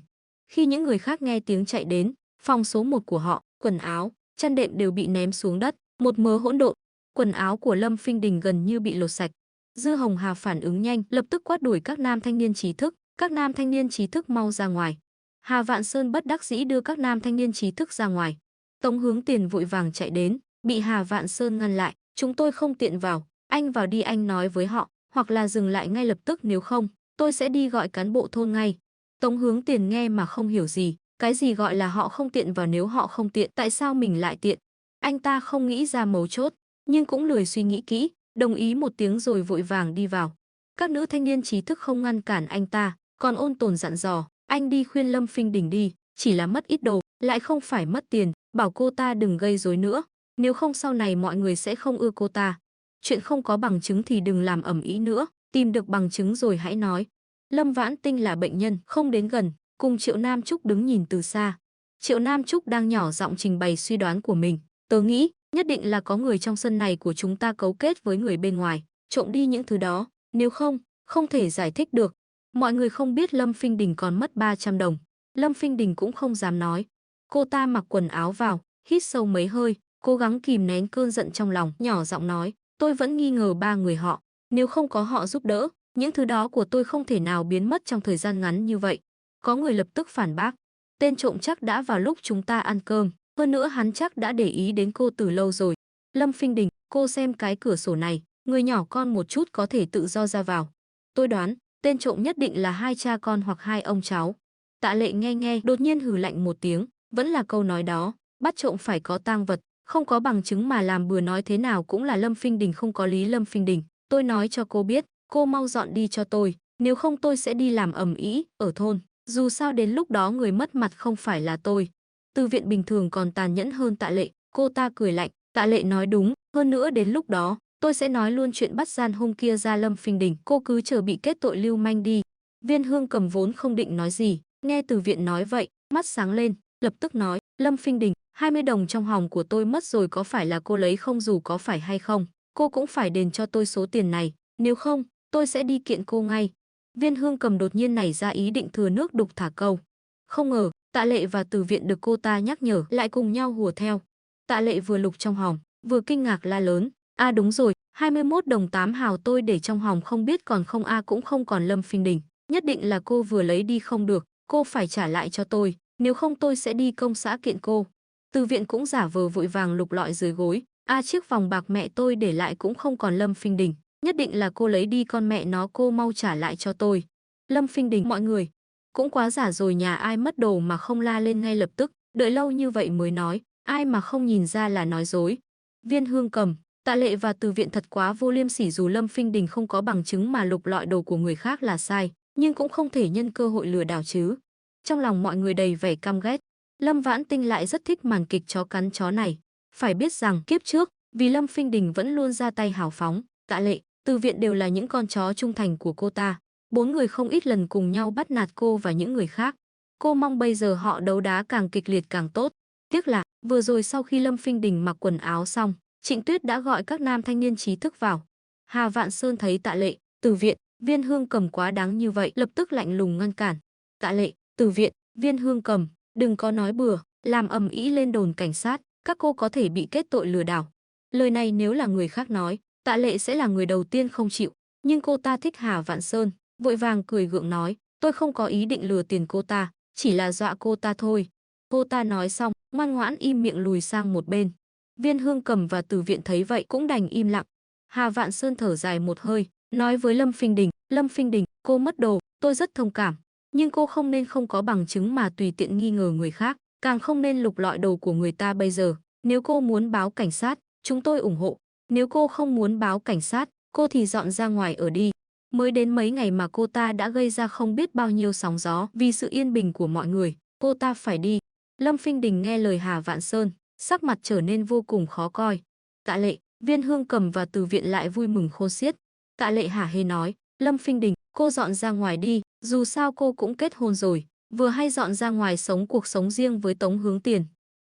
Khi những người khác nghe tiếng chạy đến, phòng số 1 của họ, quần áo, chăn đệm đều bị ném xuống đất, một mớ hỗn độn. Quần áo của Lâm Phinh Đình gần như bị lột sạch. Dư Hồng Hà phản ứng nhanh, lập tức quát đuổi các nam thanh niên trí thức, các nam thanh niên trí thức mau ra ngoài. Hà Vạn Sơn bất đắc dĩ đưa các nam thanh niên trí thức ra ngoài. Tống Hướng Tiền vội vàng chạy đến, bị Hà Vạn Sơn ngăn lại, chúng tôi không tiện vào, anh vào đi, anh nói với họ, hoặc là dừng lại ngay lập tức, nếu không, tôi sẽ đi gọi cán bộ thôn ngay. Tống Hướng Tiền nghe mà không hiểu gì, cái gì gọi là họ không tiện vào? Nếu họ không tiện, tại sao mình lại tiện? Anh ta không nghĩ ra mấu chốt, nhưng cũng lười suy nghĩ kỹ, đồng ý một tiếng rồi vội vàng đi vào. Các nữ thanh niên trí thức không ngăn cản anh ta, còn ôn tồn dặn dò, Anh đi khuyên Lâm Phinh Đình đi, chỉ là mất ít đồ, lại không phải mất tiền, bảo cô ta đừng gây rối nữa, nếu không sau này mọi người sẽ không ưa cô ta. Chuyện không có bằng chứng thì đừng làm ầm ĩ nữa, tìm được bằng chứng rồi hãy nói. Lâm Vãn Tinh là bệnh nhân, không đến gần, cùng Triệu Nam Trúc đứng nhìn từ xa. Triệu Nam Trúc đang nhỏ giọng trình bày suy đoán của mình. Tớ nghĩ, nhất định là có người trong sân này của chúng ta cấu kết với người bên ngoài, trộm đi những thứ đó, nếu không, không thể giải thích được. Mọi người không biết Lâm Phinh Đình còn mất 300 đồng. Lâm Phinh Đình cũng không dám nói. Cô ta mặc quần áo vào, hít sâu mấy hơi, cố gắng kìm nén cơn giận trong lòng, nhỏ giọng nói, tôi vẫn nghi ngờ ba người họ, nếu không có họ giúp đỡ, những thứ đó của tôi không thể nào biến mất trong thời gian ngắn như vậy. Có người lập tức phản bác, tên trộm chắc đã vào lúc chúng ta ăn cơm, hơn nữa hắn chắc đã để ý đến cô từ lâu rồi. Lâm Phinh Đình, cô xem cái cửa sổ này, người nhỏ con một chút có thể tự do ra vào. Tôi đoán, tên trộm nhất định là hai cha con hoặc hai ông cháu. Tạ Lệ nghe đột nhiên hừ lạnh một tiếng, vẫn là câu nói đó, bắt trộm phải có tang vật, không có bằng chứng mà làm bừa nói thế nào cũng là Lâm Phinh Đình không có lý. Lâm Phinh Đình, tôi nói cho cô biết, cô mau dọn đi cho tôi, nếu không tôi sẽ đi làm ầm ĩ ở thôn, dù sao đến lúc đó người mất mặt không phải là tôi. Từ Viện bình thường còn tàn nhẫn hơn Tạ Lệ, cô ta cười lạnh, Tạ Lệ nói đúng, hơn nữa đến lúc đó, tôi sẽ nói luôn chuyện bắt gian hôm kia ra. Lâm Phinh Đình, cô cứ chờ bị kết tội lưu manh đi. Viên Hương Cầm vốn không định nói gì, nghe Từ Viện nói vậy, mắt sáng lên, lập tức nói, Lâm Phinh Đình, 20 đồng trong hòm của tôi mất rồi, có phải là cô lấy không? Dù có phải hay không, cô cũng phải đền cho tôi số tiền này, nếu không, tôi sẽ đi kiện cô ngay. Viên Hương Cầm đột nhiên nảy ra ý định thừa nước đục thả câu. Không ngờ, Tạ Lệ và Từ Viện được cô ta nhắc nhở lại cùng nhau hùa theo. Tạ Lệ vừa lục trong hòm, vừa kinh ngạc la lớn, a đúng rồi, 21 đồng 8 hào tôi để trong hòm không biết còn không a cũng không còn. Lâm Phinh Đình, nhất định là cô vừa lấy đi không được, cô phải trả lại cho tôi, nếu không tôi sẽ đi công xã kiện cô. Từ Viện cũng giả vờ vội vàng lục lọi dưới gối, a chiếc vòng bạc mẹ tôi để lại cũng không còn. Lâm Phinh Đình, nhất định là cô lấy đi, con mẹ nó, cô mau trả lại cho tôi. Lâm Phinh Đình, mọi người cũng quá giả rồi, nhà ai mất đồ mà không la lên ngay lập tức, đợi lâu như vậy mới nói, ai mà không nhìn ra là nói dối. Viên Hương Cầm, Tạ Lệ và Từ Viện thật quá vô liêm sỉ, dù Lâm Phinh Đình không có bằng chứng mà lục lọi đồ của người khác là sai, nhưng cũng không thể nhân cơ hội lừa đảo chứ. Trong lòng mọi người đầy vẻ căm ghét. Lâm Vãn Tinh lại rất thích màn kịch chó cắn chó này. Phải biết rằng kiếp trước, vì Lâm Phinh Đình vẫn luôn ra tay hào phóng, Tạ Lệ, Từ Viện đều là những con chó trung thành của cô ta. 4 người không ít lần cùng nhau bắt nạt cô và những người khác. Cô mong bây giờ họ đấu đá càng kịch liệt càng tốt. Tiếc là, vừa rồi sau khi Lâm Phinh Đình mặc quần áo xong, Trịnh Tuyết đã gọi các nam thanh niên trí thức vào. Hà Vạn Sơn thấy Tạ Lệ, Từ Viện, Viên Hương Cầm quá đáng như vậy, lập tức lạnh lùng ngăn cản. Tạ Lệ, Từ Viện, Viên Hương Cầm, đừng có nói bừa, làm ầm ĩ lên đồn cảnh sát, các cô có thể bị kết tội lừa đảo. Lời này nếu là người khác nói, Tạ Lệ sẽ là người đầu tiên không chịu, nhưng cô ta thích Hà Vạn Sơn, vội vàng cười gượng nói, tôi không có ý định lừa tiền cô ta, chỉ là dọa cô ta thôi. Cô ta nói xong, ngoan ngoãn im miệng lùi sang một bên. Viên Hương Cầm và Từ Viện thấy vậy cũng đành im lặng. Hà Vạn Sơn thở dài một hơi, nói với Lâm Phinh Đình, Lâm Phinh Đình, cô mất đồ, tôi rất thông cảm, nhưng cô không nên không có bằng chứng mà tùy tiện nghi ngờ người khác, càng không nên lục lọi đồ của người ta bây giờ. Nếu cô muốn báo cảnh sát, chúng tôi ủng hộ. Nếu cô không muốn báo cảnh sát, cô thì dọn ra ngoài ở đi. Mới đến mấy ngày mà cô ta đã gây ra không biết bao nhiêu sóng gió vì sự yên bình của mọi người, cô ta phải đi. Lâm Phinh Đình nghe lời Hà Vạn Sơn, sắc mặt trở nên vô cùng khó coi. Tạ Lệ, Viên Hương Cầm và Từ Viện lại vui mừng khôn xiết. Tạ Lệ hả hê nói, Lâm Phinh Đình, cô dọn ra ngoài đi, dù sao cô cũng kết hôn rồi, vừa hay dọn ra ngoài sống cuộc sống riêng với Tống Hướng Tiền.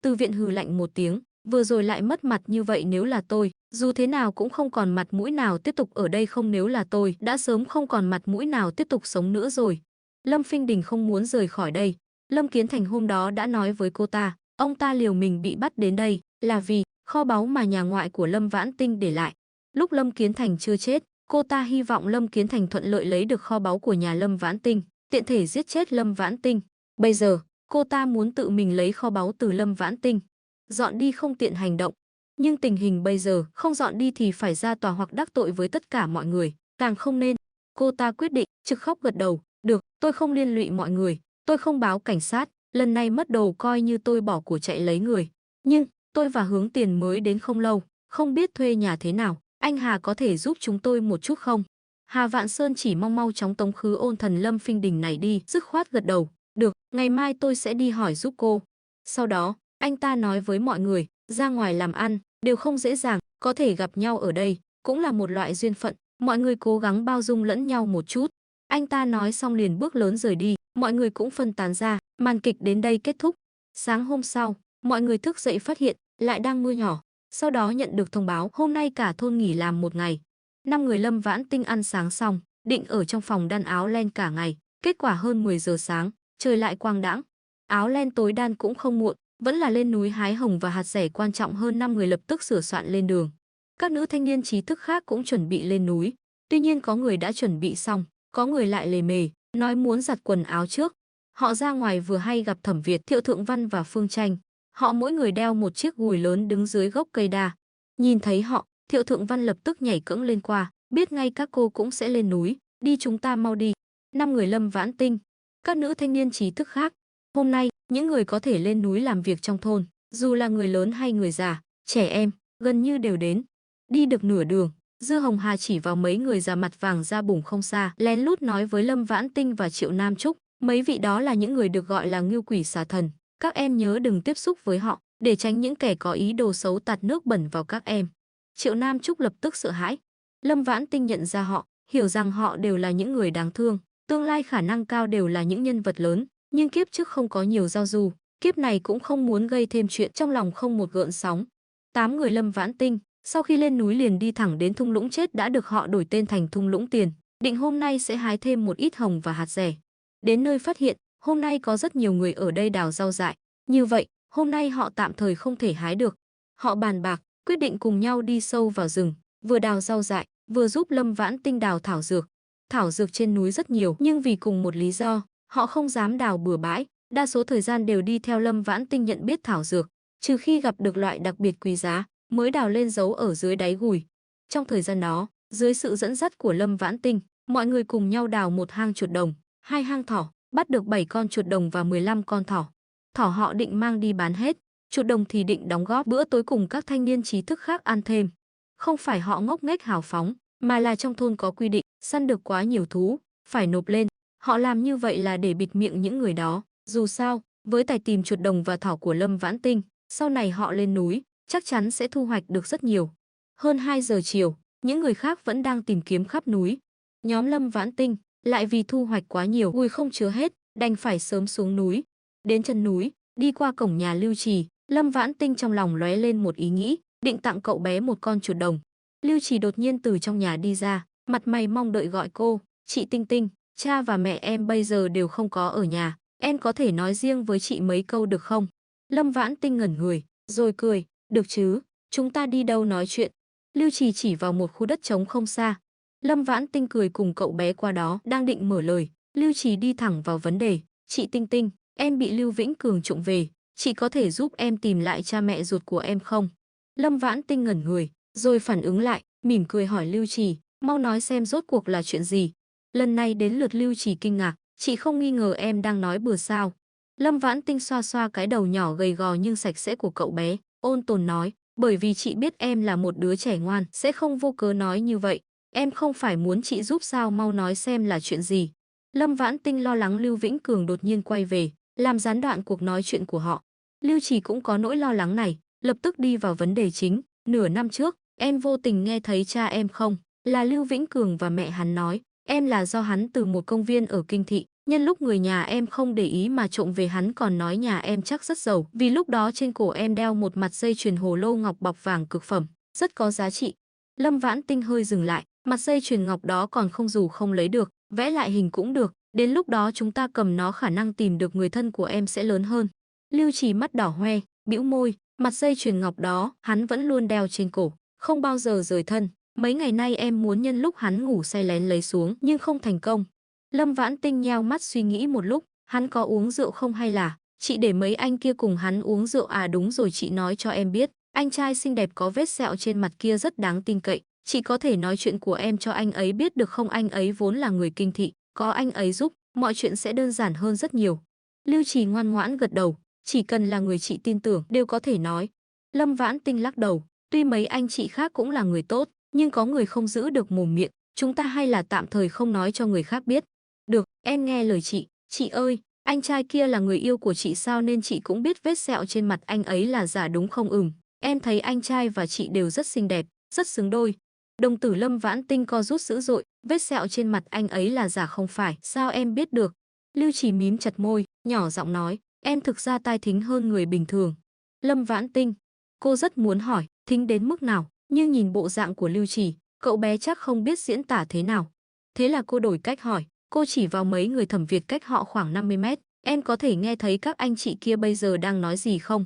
Từ Viện hừ lạnh một tiếng, vừa rồi lại mất mặt như vậy, nếu là tôi, dù thế nào cũng không còn mặt mũi nào tiếp tục ở đây, không, nếu là tôi, đã sớm không còn mặt mũi nào tiếp tục sống nữa rồi. Lâm Phinh Đình không muốn rời khỏi đây. Lâm Kiến Thành hôm đó đã nói với cô ta, ông ta liều mình bị bắt đến đây là vì kho báu mà nhà ngoại của Lâm Vãn Tinh để lại. Lúc Lâm Kiến Thành chưa chết, cô ta hy vọng Lâm Kiến Thành thuận lợi lấy được kho báu của nhà Lâm Vãn Tinh, tiện thể giết chết Lâm Vãn Tinh. Bây giờ, cô ta muốn tự mình lấy kho báu từ Lâm Vãn Tinh. Dọn đi không tiện hành động, nhưng tình hình bây giờ không dọn đi thì phải ra tòa hoặc đắc tội với tất cả mọi người, càng không nên. Cô ta quyết định, trực khóc gật đầu, được, tôi không liên lụy mọi người, tôi không báo cảnh sát, lần này mất đồ coi như tôi bỏ của chạy lấy người. Nhưng, tôi và Hướng Tiền mới đến không lâu, không biết thuê nhà thế nào, anh Hà có thể giúp chúng tôi một chút không? Hà Vạn Sơn chỉ mong mau chóng tống khứ ôn thần Lâm Phinh Đình này đi, dứt khoát gật đầu, Được, ngày mai tôi sẽ đi hỏi giúp cô. Sau đó, anh ta nói với mọi người, ra ngoài làm ăn, đều không dễ dàng, có thể gặp nhau ở đây, cũng là một loại duyên phận, mọi người cố gắng bao dung lẫn nhau một chút. Anh ta nói xong liền bước lớn rời đi, mọi người cũng phân tán ra, màn kịch đến đây kết thúc. Sáng hôm sau, mọi người thức dậy phát hiện, lại đang mưa nhỏ. Sau đó nhận được thông báo hôm nay cả thôn nghỉ làm một ngày. 5 người Lâm Vãn Tinh ăn sáng xong, định ở trong phòng đan áo len cả ngày. Kết quả hơn 10 giờ sáng, trời lại quang đãng. Áo len tối đan cũng không muộn, vẫn là lên núi hái hồng và hạt dẻ quan trọng hơn. 5 người lập tức sửa soạn lên đường. Các nữ thanh niên trí thức khác cũng chuẩn bị lên núi. Tuy nhiên có người đã chuẩn bị xong, có người lại lề mề, nói muốn giặt quần áo trước. Họ ra ngoài vừa hay gặp Thẩm Việt, Thiệu Thượng Văn và Phương Tranh. Họ mỗi người đeo một chiếc gùi lớn đứng dưới gốc cây đa. Nhìn thấy họ, Thiệu Thượng Văn lập tức nhảy cẫng lên qua, biết ngay các cô cũng sẽ lên núi, đi chúng ta mau đi. 5 người Lâm Vãn Tinh, các nữ thanh niên trí thức khác. Hôm nay, những người có thể lên núi làm việc trong thôn, dù là người lớn hay người già, trẻ em, gần như đều đến. Đi được nửa đường, Dư Hồng Hà chỉ vào mấy người già mặt vàng da bủng không xa, lén lút nói với Lâm Vãn Tinh và Triệu Nam Trúc, mấy vị đó là những người được gọi là ngưu quỷ xà thần, các em nhớ đừng tiếp xúc với họ, để tránh những kẻ có ý đồ xấu tạt nước bẩn vào các em. Triệu Nam Trúc lập tức sợ hãi. Lâm Vãn Tinh nhận ra họ, hiểu rằng họ đều là những người đáng thương, tương lai khả năng cao đều là những nhân vật lớn, nhưng kiếp trước không có nhiều giao du, kiếp này cũng không muốn gây thêm chuyện, trong lòng không một gợn sóng. 8 người Lâm Vãn Tinh sau khi lên núi liền đi thẳng đến thung lũng chết đã được họ đổi tên thành thung lũng tiền, định hôm nay sẽ hái thêm một ít hồng và hạt dẻ. Đến nơi phát hiện, hôm nay có rất nhiều người ở đây đào rau dại, như vậy, hôm nay họ tạm thời không thể hái được. Họ bàn bạc, quyết định cùng nhau đi sâu vào rừng, vừa đào rau dại, vừa giúp Lâm Vãn Tinh đào thảo dược. Thảo dược trên núi rất nhiều, nhưng vì cùng một lý do, họ không dám đào bừa bãi, đa số thời gian đều đi theo Lâm Vãn Tinh nhận biết thảo dược, trừ khi gặp được loại đặc biệt quý giá, mới đào lên giấu ở dưới đáy gùi. Trong thời gian đó, dưới sự dẫn dắt của Lâm Vãn Tinh, mọi người cùng nhau đào một hang chuột đồng, 2 hang thỏ, bắt được 7 con chuột đồng và 15 con thỏ. Thỏ họ định mang đi bán hết, chuột đồng thì định đóng góp bữa tối cùng các thanh niên trí thức khác ăn thêm. Không phải họ ngốc nghếch hào phóng, mà là trong thôn có quy định, săn được quá nhiều thú, phải nộp lên. Họ làm như vậy là để bịt miệng những người đó. Dù sao, với tài tìm chuột đồng và thỏ của Lâm Vãn Tinh, sau này họ lên núi, chắc chắn sẽ thu hoạch được rất nhiều. Hơn 2 giờ chiều, những người khác vẫn đang tìm kiếm khắp núi. Nhóm Lâm Vãn Tinh lại vì thu hoạch quá nhiều, gùi không chứa hết, đành phải sớm xuống núi. Đến chân núi, đi qua cổng nhà Lưu Trì, Lâm Vãn Tinh trong lòng lóe lên một ý nghĩ, định tặng cậu bé một con chuột đồng. Lưu Trì đột nhiên từ trong nhà đi ra, mặt mày mong đợi gọi cô, "Chị Tinh Tinh, cha và mẹ em bây giờ đều không có ở nhà, em có thể nói riêng với chị mấy câu được không?" Lâm Vãn Tinh ngẩn người, rồi cười, "Được chứ, chúng ta đi đâu nói chuyện?" Lưu Trì chỉ vào một khu đất trống không xa. Lâm Vãn Tinh cười cùng cậu bé qua đó, đang định mở lời, Lưu Trì đi thẳng vào vấn đề, "Chị Tinh Tinh, em bị Lưu Vĩnh Cường trộm về, chị có thể giúp em tìm lại cha mẹ ruột của em không?" Lâm Vãn Tinh ngẩn người, rồi phản ứng lại, mỉm cười hỏi Lưu Trì, "Mau nói xem rốt cuộc là chuyện gì?" Lần này đến lượt Lưu Trì kinh ngạc, "Chị không nghi ngờ em đang nói bừa sao?" Lâm Vãn Tinh xoa xoa cái đầu nhỏ gầy gò nhưng sạch sẽ của cậu bé, ôn tồn nói, "Bởi vì chị biết em là một đứa trẻ ngoan, sẽ không vô cớ nói như vậy. Em không phải muốn chị giúp sao, mau nói xem là chuyện gì." Lâm Vãn Tinh lo lắng Lưu Vĩnh Cường đột nhiên quay về, làm gián đoạn cuộc nói chuyện của họ. Lưu Trì cũng có nỗi lo lắng này, lập tức đi vào vấn đề chính. "Nửa năm trước, em vô tình nghe thấy cha em không? Là Lưu Vĩnh Cường và mẹ hắn nói, em là do hắn từ một công viên ở Kinh Thị, nhân lúc người nhà em không để ý mà trộm về, hắn còn nói nhà em chắc rất giàu, vì lúc đó trên cổ em đeo một mặt dây chuyền hồ lô ngọc bọc vàng cực phẩm, rất có giá trị." Lâm Vãn Tinh hơi dừng lại, "Mặt dây chuyền ngọc đó còn không, dù không lấy được, vẽ lại hình cũng được, đến lúc đó chúng ta cầm nó khả năng tìm được người thân của em sẽ lớn hơn." Lưu Trì mắt đỏ hoe, bĩu môi, "Mặt dây chuyền ngọc đó, hắn vẫn luôn đeo trên cổ, không bao giờ rời thân. Mấy ngày nay em muốn nhân lúc hắn ngủ say lén lấy xuống, nhưng không thành công." Lâm Vãn Tinh nheo mắt suy nghĩ một lúc, "Hắn có uống rượu không hay là chị để mấy anh kia cùng hắn uống rượu à?" "Đúng rồi, chị nói cho em biết, anh trai xinh đẹp có vết sẹo trên mặt kia rất đáng tin cậy, chị có thể nói chuyện của em cho anh ấy biết được không? Anh ấy vốn là người Kinh Thị, có anh ấy giúp, mọi chuyện sẽ đơn giản hơn rất nhiều." Lưu Trì ngoan ngoãn gật đầu, "Chỉ cần là người chị tin tưởng đều có thể nói." Lâm Vãn Tinh lắc đầu, "Tuy mấy anh chị khác cũng là người tốt, nhưng có người không giữ được mồm miệng, chúng ta hay là tạm thời không nói cho người khác biết." "Được, em nghe lời chị ơi, Anh trai kia là người yêu của chị sao nên chị cũng biết vết sẹo trên mặt anh ấy là giả đúng không? Em thấy anh trai và chị đều rất xinh đẹp, rất xứng đôi. Đồng tử Lâm Vãn Tinh co rút dữ dội, vết sẹo trên mặt anh ấy là giả không phải, sao em biết được? Lưu Chỉ mím chặt môi, nhỏ giọng nói, em thực ra tai thính hơn người bình thường. Lâm Vãn Tinh, cô rất muốn hỏi, thính đến mức nào, nhưng nhìn bộ dạng của Lưu Chỉ, cậu bé chắc không biết diễn tả thế nào. Thế là cô đổi cách hỏi, cô chỉ vào mấy người Thẩm Việt cách họ khoảng 50 mét, em có thể nghe thấy các anh chị kia bây giờ đang nói gì không?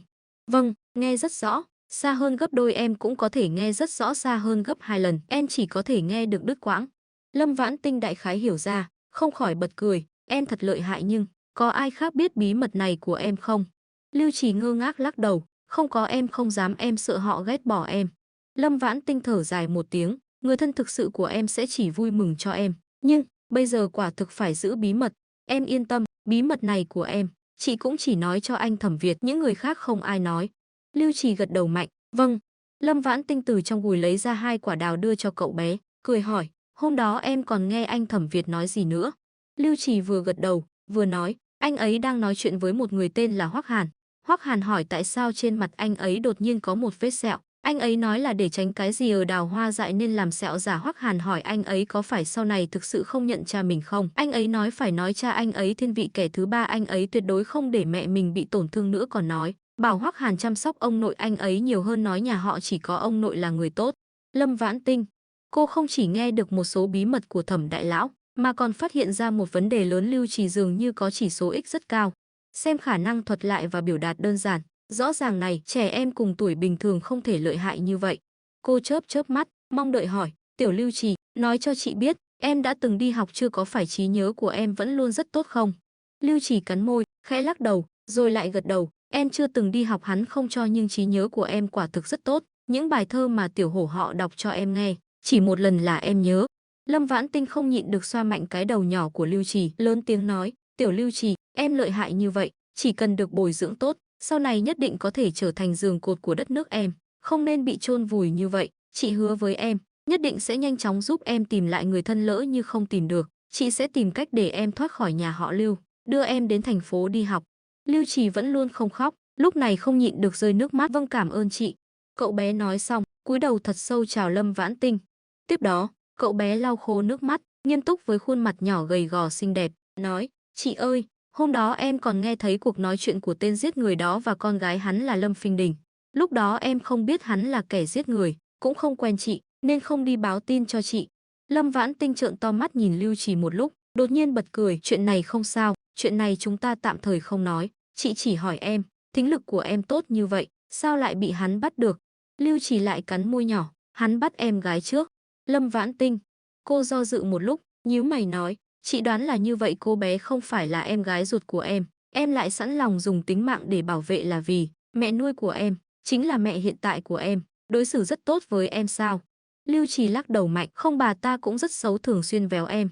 Vâng, nghe rất rõ, xa hơn gấp đôi, em cũng có thể nghe rất rõ, xa hơn gấp 2 lần, em chỉ có thể nghe được đứt quãng. Lâm Vãn Tinh đại khái hiểu ra, không khỏi bật cười, em thật lợi hại nhưng có ai khác biết bí mật này của em không? Lưu Chỉ ngơ ngác lắc đầu, không có, em không dám, em sợ họ ghét bỏ em. Lâm Vãn Tinh thở dài một tiếng, người thân thực sự của em sẽ chỉ vui mừng cho em, nhưng bây giờ quả thực phải giữ bí mật. Em yên tâm, bí mật này của em, chị cũng chỉ nói cho anh Thẩm Việt, những người khác không ai nói. Lưu Chỉ gật đầu mạnh, vâng. Lâm Vãn Tinh từ trong gùi lấy ra 2 quả đào đưa cho cậu bé, cười hỏi, hôm đó em còn nghe anh Thẩm Việt nói gì nữa? Lưu Chỉ vừa gật đầu, vừa nói, anh ấy đang nói chuyện với một người tên là Hoắc Hàn. Hoắc Hàn hỏi tại sao trên mặt anh ấy đột nhiên có một vết sẹo. Anh ấy nói là để tránh cái gì ở đào hoa dại nên làm sẹo giả. Hoắc Hàn hỏi anh ấy có phải sau này thực sự không nhận cha mình không? Anh ấy nói phải nói cha anh ấy thiên vị kẻ thứ ba, anh ấy tuyệt đối không để mẹ mình bị tổn thương nữa, còn nói bảo Hoắc Hàn chăm sóc ông nội anh ấy nhiều hơn, nói nhà họ chỉ có ông nội là người tốt. Lâm Vãn Tinh, cô không chỉ nghe được một số bí mật của Thẩm đại lão, mà còn phát hiện ra một vấn đề lớn, Lưu Trì dường như có chỉ số X rất cao. Xem khả năng thuật lại và biểu đạt đơn giản, rõ ràng này, trẻ em cùng tuổi bình thường không thể lợi hại như vậy. Cô chớp chớp mắt, mong đợi hỏi, tiểu Lưu Trì, nói cho chị biết, em đã từng đi học chưa, có phải trí nhớ của em vẫn luôn rất tốt không? Lưu Trì cắn môi, khẽ lắc đầu, rồi lại gật đầu, em chưa từng đi học hắn không cho, nhưng trí nhớ của em quả thực rất tốt. Những bài thơ mà tiểu hổ họ đọc cho em nghe, chỉ một lần là em nhớ. Lâm Vãn Tinh không nhịn được xoa mạnh cái đầu nhỏ của Lưu Trì, lớn tiếng nói, tiểu Lưu Trì, em lợi hại như vậy, chỉ cần được bồi dưỡng tốt, sau này nhất định có thể trở thành giường cột của đất nước em, không nên bị chôn vùi như vậy. Chị hứa với em, nhất định sẽ nhanh chóng giúp em tìm lại người thân, lỡ như không tìm được, chị sẽ tìm cách để em thoát khỏi nhà họ Lưu, đưa em đến thành phố đi học. Lưu Trì vẫn luôn không khóc, lúc này không nhịn được rơi nước mắt. Vâng, cảm ơn chị. Cậu bé nói xong, cúi đầu thật sâu chào Lâm Vãn Tinh. Tiếp đó, cậu bé lau khô nước mắt, nghiêm túc với khuôn mặt nhỏ gầy gò xinh đẹp, nói, chị ơi, hôm đó em còn nghe thấy cuộc nói chuyện của tên giết người đó và con gái hắn là Lâm Phinh Đình. Lúc đó em không biết hắn là kẻ giết người, cũng không quen chị, nên không đi báo tin cho chị. Lâm Vãn Tinh trợn to mắt nhìn Lưu Trì một lúc, đột nhiên bật cười, chuyện này không sao, chuyện này chúng ta tạm thời không nói, chị chỉ hỏi em, thính lực của em tốt như vậy, sao lại bị hắn bắt được? Lưu Trì lại cắn môi nhỏ, hắn bắt em gái trước. Lâm Vãn Tinh, cô do dự một lúc, nhíu mày nói, chị đoán là như vậy, cô bé không phải là em gái ruột của em lại sẵn lòng dùng tính mạng để bảo vệ là vì mẹ nuôi của em, chính là mẹ hiện tại của em, đối xử rất tốt với em sao? Lưu Trì lắc đầu mạnh, không, bà ta cũng rất xấu, thường xuyên véo em.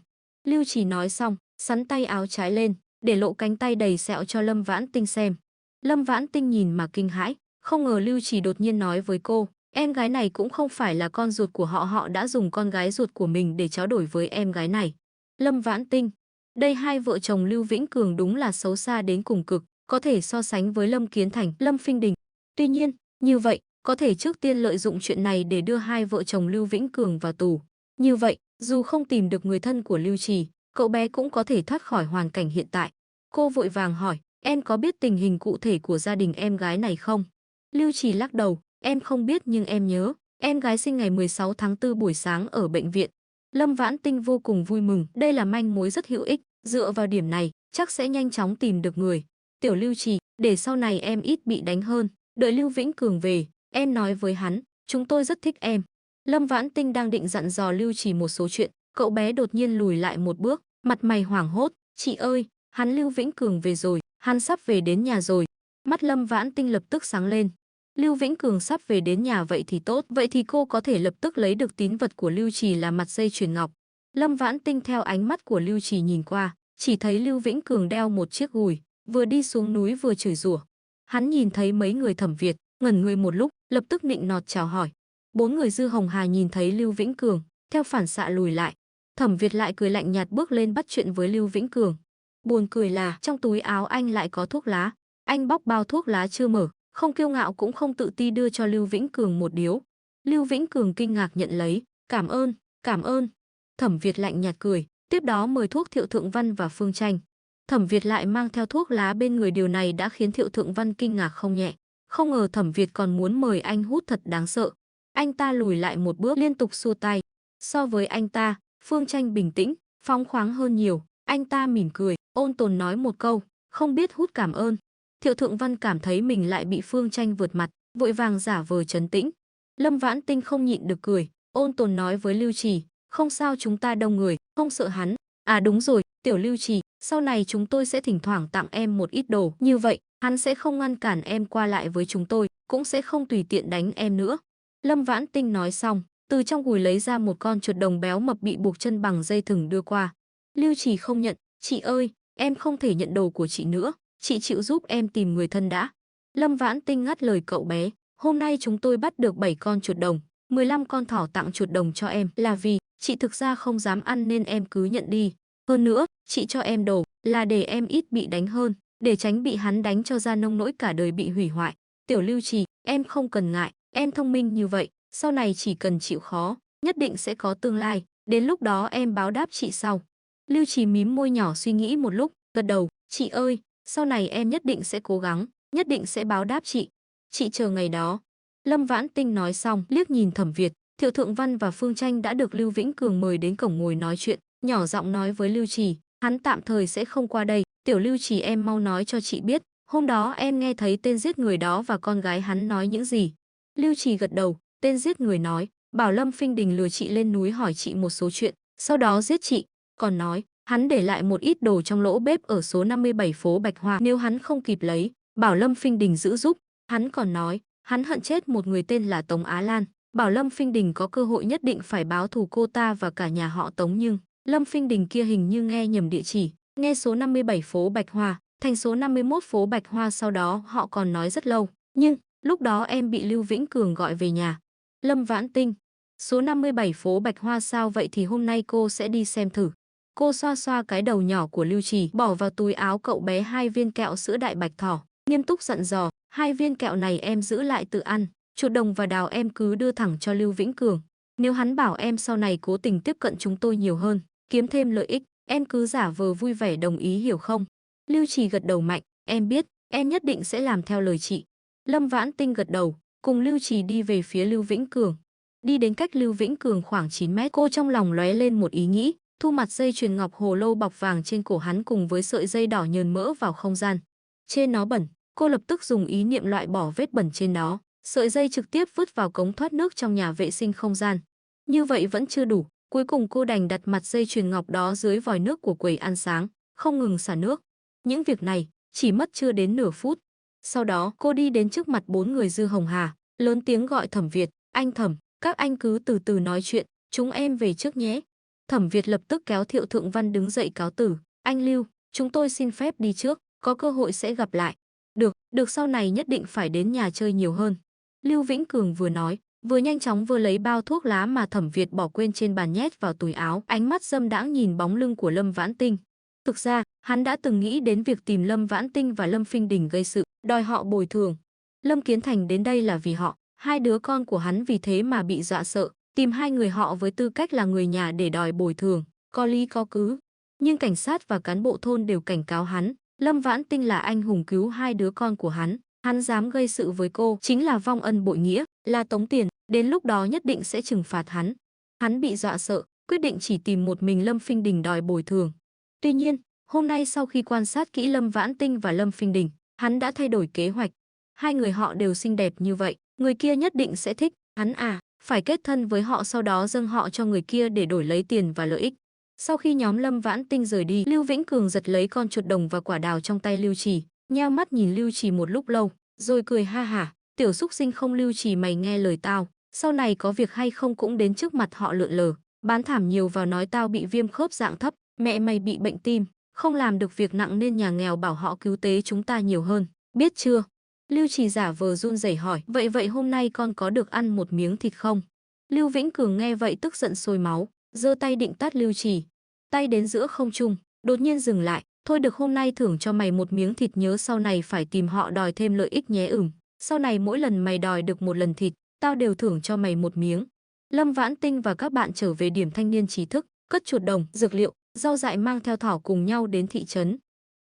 Lưu Trì nói xong, sắn tay áo trái lên, để lộ cánh tay đầy sẹo cho Lâm Vãn Tinh xem. Lâm Vãn Tinh nhìn mà kinh hãi, không ngờ Lưu Trì đột nhiên nói với cô, em gái này cũng không phải là con ruột của họ, họ đã dùng con gái ruột của mình để trao đổi với em gái này. Lâm Vãn Tinh, đây hai vợ chồng Lưu Vĩnh Cường đúng là xấu xa đến cùng cực, có thể so sánh với Lâm Kiến Thành, Lâm Phinh Đình. Tuy nhiên, như vậy, có thể trước tiên lợi dụng chuyện này để đưa hai vợ chồng Lưu Vĩnh Cường vào tù. Như vậy, dù không tìm được người thân của Lưu Trì, cậu bé cũng có thể thoát khỏi hoàn cảnh hiện tại. Cô vội vàng hỏi, em có biết tình hình cụ thể của gia đình em gái này không? Lưu Trì lắc đầu, em không biết nhưng em nhớ, em gái sinh ngày 16 tháng 4 buổi sáng ở bệnh viện. Lâm Vãn Tinh vô cùng vui mừng, đây là manh mối rất hữu ích, dựa vào điểm này, chắc sẽ nhanh chóng tìm được người. Tiểu Lưu Trì, để sau này em ít bị đánh hơn, đợi Lưu Vĩnh Cường về, em nói với hắn, chúng tôi rất thích em. Lâm Vãn Tinh đang định dặn dò Lưu Trì một số chuyện, cậu bé đột nhiên lùi lại một bước, mặt mày hoảng hốt, chị ơi, hắn Lưu Vĩnh Cường về rồi, hắn sắp về đến nhà rồi. Mắt Lâm Vãn Tinh lập tức sáng lên. Lưu Vĩnh Cường sắp về đến nhà, vậy thì tốt, vậy thì cô có thể lập tức lấy được tín vật của Lưu Trì là mặt dây chuyền ngọc. Lâm Vãn Tinh theo ánh mắt của Lưu Trì nhìn qua, chỉ thấy Lưu Vĩnh Cường đeo một chiếc gùi, vừa đi xuống núi vừa chửi rủa. Hắn nhìn thấy mấy người Thẩm Việt, ngẩn người một lúc, lập tức nịnh nọt chào hỏi. Bốn người Dư Hồng Hà nhìn thấy Lưu Vĩnh Cường, theo phản xạ lùi lại. Thẩm Việt lại cười lạnh nhạt bước lên bắt chuyện với Lưu Vĩnh Cường. Buồn cười là trong túi áo anh lại có thuốc lá. Anh bóc bao thuốc lá chưa mở, không kiêu ngạo cũng không tự ti đưa cho Lưu Vĩnh Cường một điếu. Lưu Vĩnh Cường kinh ngạc nhận lấy, cảm ơn, cảm ơn. Thẩm Việt lạnh nhạt cười, tiếp đó mời thuốc Thiệu Thượng Văn và Phương Tranh. Thẩm Việt lại mang theo thuốc lá bên người, điều này đã khiến Thiệu Thượng Văn kinh ngạc không nhẹ. Không ngờ Thẩm Việt còn muốn mời anh hút, thật đáng sợ. Anh ta lùi lại một bước liên tục xua tay. So với anh ta, Phương Tranh bình tĩnh, phóng khoáng hơn nhiều. Anh ta mỉm cười, ôn tồn nói một câu, không biết hút cảm ơn. Thiệu Thượng Văn cảm thấy mình lại bị Phương Tranh vượt mặt, vội vàng giả vờ trấn tĩnh. Lâm Vãn Tinh không nhịn được cười, ôn tồn nói với Lưu Trì, không sao, chúng ta đông người, không sợ hắn. À đúng rồi, tiểu Lưu Trì, sau này chúng tôi sẽ thỉnh thoảng tặng em một ít đồ, như vậy hắn sẽ không ngăn cản em qua lại với chúng tôi, cũng sẽ không tùy tiện đánh em nữa. Lâm Vãn Tinh nói xong, từ trong gùi lấy ra một con chuột đồng béo mập bị buộc chân bằng dây thừng đưa qua. Lưu Trì không nhận, chị ơi, em không thể nhận đồ của chị nữa, chị chịu giúp em tìm người thân đã. Lâm Vãn Tinh ngắt lời cậu bé, hôm nay chúng tôi bắt được 7 con chuột đồng, 15 con thỏ, tặng chuột đồng cho em là vì chị thực ra không dám ăn nên em cứ nhận đi. Hơn nữa, chị cho em đồ là để em ít bị đánh hơn, để tránh bị hắn đánh cho ra nông nỗi cả đời bị hủy hoại. Tiểu Lưu Trì, em không cần ngại, em thông minh như vậy, sau này chỉ cần chịu khó, nhất định sẽ có tương lai, đến lúc đó em báo đáp chị sau. Lưu Trì mím môi nhỏ suy nghĩ một lúc, gật đầu, chị ơi, sau này em nhất định sẽ cố gắng, nhất định sẽ báo đáp chị. Chị chờ ngày đó. Lâm Vãn Tinh nói xong, liếc nhìn Thẩm Việt, Thiệu Thượng Văn và Phương Tranh đã được Lưu Vĩnh Cường mời đến cổng ngồi nói chuyện, nhỏ giọng nói với Lưu Trì, hắn tạm thời sẽ không qua đây, tiểu Lưu Trì em mau nói cho chị biết, hôm đó em nghe thấy tên giết người đó và con gái hắn nói những gì. Lưu Trì gật đầu, tên giết người nói, bảo Lâm Phinh Đình lừa chị lên núi hỏi chị một số chuyện, sau đó giết chị, còn nói, hắn để lại một ít đồ trong lỗ bếp ở số 57 phố Bạch Hoa, nếu hắn không kịp lấy, bảo Lâm Phinh Đình giữ giúp. Hắn còn nói, hắn hận chết một người tên là Tống Á Lan, bảo Lâm Phinh Đình có cơ hội nhất định phải báo thù cô ta và cả nhà họ Tống, nhưng Lâm Phinh Đình kia hình như nghe nhầm địa chỉ, nghe số 57 phố Bạch Hoa thành số 51 phố Bạch Hoa, sau đó họ còn nói rất lâu, nhưng lúc đó em bị Lưu Vĩnh Cường gọi về nhà. Lâm Vãn Tinh, số 57 phố Bạch Hoa sao, vậy thì hôm nay cô sẽ đi xem thử. Cô xoa xoa cái đầu nhỏ của Lưu Trì, bỏ vào túi áo cậu bé 2 viên kẹo sữa đại bạch thỏ, nghiêm túc dặn dò, 2 viên kẹo này em giữ lại tự ăn, chuột đồng và đào em cứ đưa thẳng cho Lưu Vĩnh Cường. Nếu hắn bảo em sau này cố tình tiếp cận chúng tôi nhiều hơn, kiếm thêm lợi ích, em cứ giả vờ vui vẻ đồng ý, hiểu không? Lưu Trì gật đầu mạnh, em biết, em nhất định sẽ làm theo lời chị. Lâm Vãn Tinh gật đầu, cùng Lưu Trì đi về phía Lưu Vĩnh Cường. Đi đến cách Lưu Vĩnh Cường khoảng 9 mét, cô trong lòng lóe lên một ý nghĩ, thu mặt dây chuyền ngọc hồ lô bọc vàng trên cổ hắn cùng với sợi dây đỏ nhờn mỡ vào không gian. Trên nó bẩn, cô lập tức dùng ý niệm loại bỏ vết bẩn trên đó, sợi dây trực tiếp vứt vào cống thoát nước trong nhà vệ sinh không gian. Như vậy vẫn chưa đủ, cuối cùng cô đành đặt mặt dây chuyền ngọc đó dưới vòi nước của quầy ăn sáng, không ngừng xả nước. Những việc này chỉ mất chưa đến nửa phút. Sau đó cô đi đến trước mặt 4 người Dư Hồng Hà, lớn tiếng gọi Thẩm Việt, anh Thẩm, các anh cứ từ từ nói chuyện, chúng em về trước nhé. Thẩm Việt lập tức kéo Thiệu Thượng Văn đứng dậy cáo từ, anh Lưu, chúng tôi xin phép đi trước, có cơ hội sẽ gặp lại. Được sau này nhất định phải đến nhà chơi nhiều hơn. Lưu Vĩnh Cường vừa nói, vừa nhanh chóng vừa lấy bao thuốc lá mà Thẩm Việt bỏ quên trên bàn nhét vào túi áo, ánh mắt dâm đãng nhìn bóng lưng của Lâm Vãn Tinh. Thực ra, hắn đã từng nghĩ đến việc tìm Lâm Vãn Tinh và Lâm Phinh Đình gây sự, đòi họ bồi thường. Lâm Kiến Thành đến đây là vì họ, hai đứa con của hắn vì thế mà bị dọa sợ, tìm hai người họ với tư cách là người nhà để đòi bồi thường, có lý có cứ. Nhưng cảnh sát và cán bộ thôn đều cảnh cáo hắn, Lâm Vãn Tinh là anh hùng cứu hai đứa con của hắn dám gây sự với cô chính là vong ân bội nghĩa, là tống tiền, đến lúc đó nhất định sẽ trừng phạt hắn. Hắn bị dọa sợ, quyết định chỉ tìm một mình Lâm Phinh Đình đòi bồi thường. Tuy nhiên, hôm nay sau khi quan sát kỹ Lâm Vãn Tinh và Lâm Phinh Đình, hắn đã thay đổi kế hoạch. Hai người họ đều xinh đẹp như vậy, người kia nhất định sẽ thích, hắn phải kết thân với họ, sau đó dâng họ cho người kia để đổi lấy tiền và lợi ích. Sau khi nhóm Lâm Vãn Tinh rời đi, Lưu Vĩnh Cường giật lấy con chuột đồng và quả đào trong tay Lưu Trì, nheo mắt nhìn Lưu Trì một lúc lâu, rồi cười ha hả, tiểu xúc sinh không Lưu Trì, mày nghe lời tao, sau này có việc hay không cũng đến trước mặt họ lượn lờ, bán thảm nhiều vào nói tao bị viêm khớp dạng thấp, mẹ mày bị bệnh tim, không làm được việc nặng nên nhà nghèo bảo họ cứu tế chúng ta nhiều hơn, biết chưa? Lưu Trì giả vờ run rẩy hỏi, vậy hôm nay con có được ăn một miếng thịt không? Lưu Vĩnh Cường nghe vậy tức giận sôi máu, giơ tay định tát Lưu Trì. Tay đến giữa không trung, đột nhiên dừng lại, Thôi được, hôm nay thưởng cho mày một miếng thịt, nhớ sau này phải tìm họ đòi thêm lợi ích nhé. Sau này mỗi lần mày đòi được một lần thịt, tao đều thưởng cho mày một miếng. Lâm Vãn Tinh và các bạn trở về điểm thanh niên trí thức, cất chuột đồng, dược liệu, rau dại mang theo thỏ cùng nhau đến thị trấn.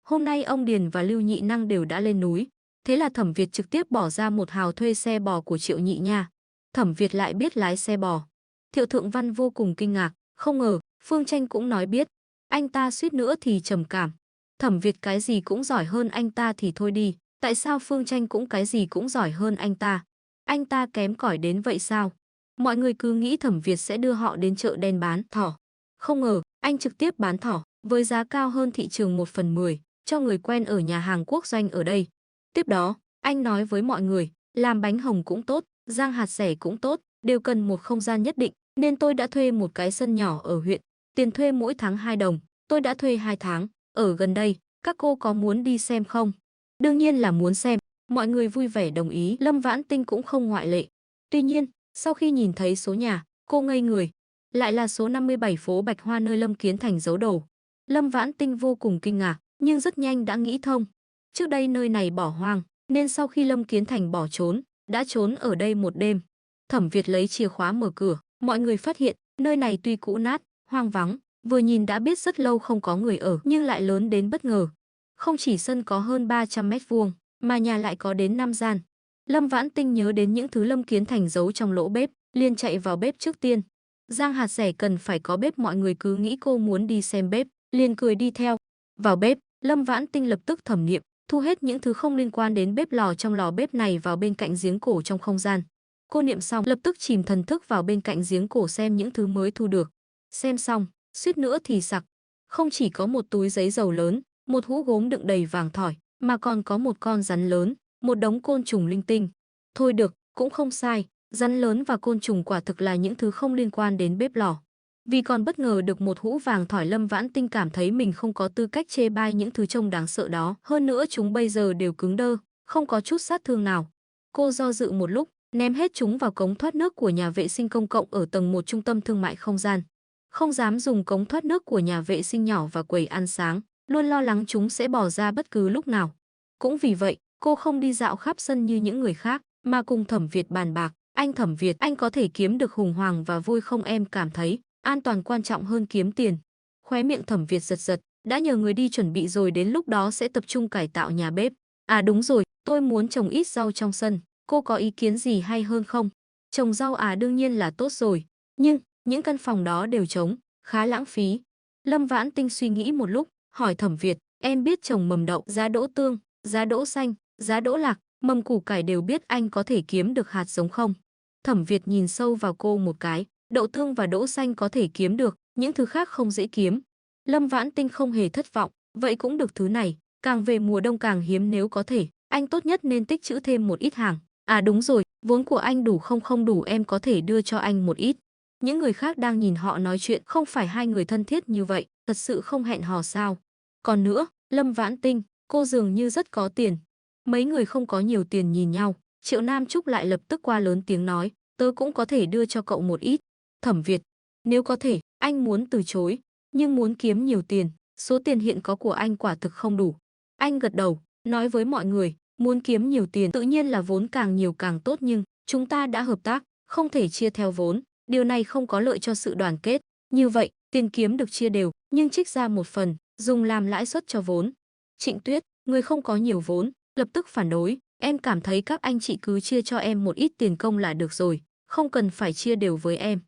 Hôm nay ông Điền và Lưu Nhị Năng đều đã lên núi. Thế là Thẩm Việt trực tiếp bỏ ra 1 hào thuê xe bò của Triệu Nhị Nha. Thẩm Việt lại biết lái xe bò. Thiệu Thượng Văn vô cùng kinh ngạc, không ngờ Phương Tranh cũng nói biết. Anh ta suýt nữa thì trầm cảm. Thẩm Việt cái gì cũng giỏi hơn anh ta thì thôi đi, tại sao Phương Tranh cũng cái gì cũng giỏi hơn anh ta? Anh ta kém cỏi đến vậy sao? Mọi người cứ nghĩ Thẩm Việt sẽ đưa họ đến chợ đen bán thỏ. Không ngờ, anh trực tiếp bán thỏ với giá cao hơn thị trường 1/10 cho người quen ở nhà hàng quốc doanh ở đây. Tiếp đó, anh nói với mọi người, làm bánh hồng cũng tốt, rang hạt dẻ cũng tốt, đều cần một không gian nhất định, nên tôi đã thuê một cái sân nhỏ ở huyện. Tiền thuê mỗi tháng 2 đồng, tôi đã thuê 2 tháng, ở gần đây, các cô có muốn đi xem không? Đương nhiên là muốn xem, mọi người vui vẻ đồng ý, Lâm Vãn Tinh cũng không ngoại lệ. Tuy nhiên, sau khi nhìn thấy số nhà, cô ngây người. Lại là số 57 phố Bạch Hoa nơi Lâm Kiến Thành giấu đồ. Lâm Vãn Tinh vô cùng kinh ngạc, nhưng rất nhanh đã nghĩ thông. Trước đây nơi này bỏ hoang, nên sau khi Lâm Kiến Thành bỏ trốn, đã trốn ở đây một đêm. Thẩm Việt lấy chìa khóa mở cửa, mọi người phát hiện nơi này tuy cũ nát, hoang vắng, vừa nhìn đã biết rất lâu không có người ở, nhưng lại lớn đến bất ngờ. Không chỉ sân có hơn 300 mét vuông, mà nhà lại có đến 5 gian. Lâm Vãn Tinh nhớ đến những thứ Lâm Kiến Thành giấu trong lỗ bếp, liền chạy vào bếp trước tiên. Rang hạt dẻ cần phải có bếp, mọi người cứ nghĩ cô muốn đi xem bếp, liền cười đi theo. Vào bếp, Lâm Vãn Tinh lập tức thẩm niệm, thu hết những thứ không liên quan đến bếp lò trong lò bếp này vào bên cạnh giếng cổ trong không gian. Cô niệm xong, lập tức chìm thần thức vào bên cạnh giếng cổ xem những thứ mới thu được. Xem xong, suýt nữa thì sặc. Không chỉ có một túi giấy dầu lớn, một hũ gốm đựng đầy vàng thỏi, mà còn có một con rắn lớn, một đống côn trùng linh tinh. Thôi được, cũng không sai, rắn lớn và côn trùng quả thực là những thứ không liên quan đến bếp lò. Vì còn bất ngờ được một hũ vàng thỏi, Lâm Vãn Tinh cảm thấy mình không có tư cách chê bai những thứ trông đáng sợ đó. Hơn nữa chúng bây giờ đều cứng đơ, không có chút sát thương nào. Cô do dự một lúc, ném hết chúng vào cống thoát nước của nhà vệ sinh công cộng ở tầng 1 trung tâm thương mại không gian. Không dám dùng cống thoát nước của nhà vệ sinh nhỏ và quầy ăn sáng, luôn lo lắng chúng sẽ bỏ ra bất cứ lúc nào. Cũng vì vậy, cô không đi dạo khắp sân như những người khác, mà cùng Thẩm Việt bàn bạc. Anh Thẩm Việt, anh có thể kiếm được hùng hoàng và vui không? Em cảm thấy an toàn quan trọng hơn kiếm tiền. Khóe miệng Thẩm Việt giật giật, đã nhờ người đi chuẩn bị rồi, đến lúc đó sẽ tập trung cải tạo nhà bếp. À đúng rồi, tôi muốn trồng ít rau trong sân, cô có ý kiến gì hay hơn không? Trồng rau à, đương nhiên là tốt rồi, nhưng những căn phòng đó đều trống, khá lãng phí. Lâm Vãn Tinh suy nghĩ một lúc, hỏi Thẩm Việt, em biết trồng mầm đậu, giá đỗ tương, giá đỗ xanh, giá đỗ lạc, mầm củ cải đều biết, anh có thể kiếm được hạt giống không? Thẩm Việt nhìn sâu vào cô một cái, đậu tương và đỗ xanh có thể kiếm được, những thứ khác không dễ kiếm. Lâm Vãn Tinh không hề thất vọng, vậy cũng được, thứ này, càng về mùa đông càng hiếm, nếu có thể, anh tốt nhất nên tích trữ thêm một ít hàng. À đúng rồi, vốn của anh đủ không? Không đủ, em có thể đưa cho anh một ít. Những người khác đang nhìn họ nói chuyện, không phải hai người thân thiết như vậy, thật sự không hẹn hò sao? Còn nữa, Lâm Vãn Tinh, cô dường như rất có tiền. Mấy người không có nhiều tiền nhìn nhau, Triệu Nam Trúc lại lập tức qua lớn tiếng nói, tớ cũng có thể đưa cho cậu một ít. Thẩm Việt, nếu có thể, anh muốn từ chối, nhưng muốn kiếm nhiều tiền, số tiền hiện có của anh quả thực không đủ. Anh gật đầu, nói với mọi người, muốn kiếm nhiều tiền tự nhiên là vốn càng nhiều càng tốt, nhưng chúng ta đã hợp tác, không thể chia theo vốn, điều này không có lợi cho sự đoàn kết. Như vậy, tiền kiếm được chia đều, nhưng trích ra một phần, dùng làm lãi suất cho vốn. Trịnh Tuyết, người không có nhiều vốn, lập tức phản đối, em cảm thấy các anh chị cứ chia cho em một ít tiền công là được rồi, không cần phải chia đều với em.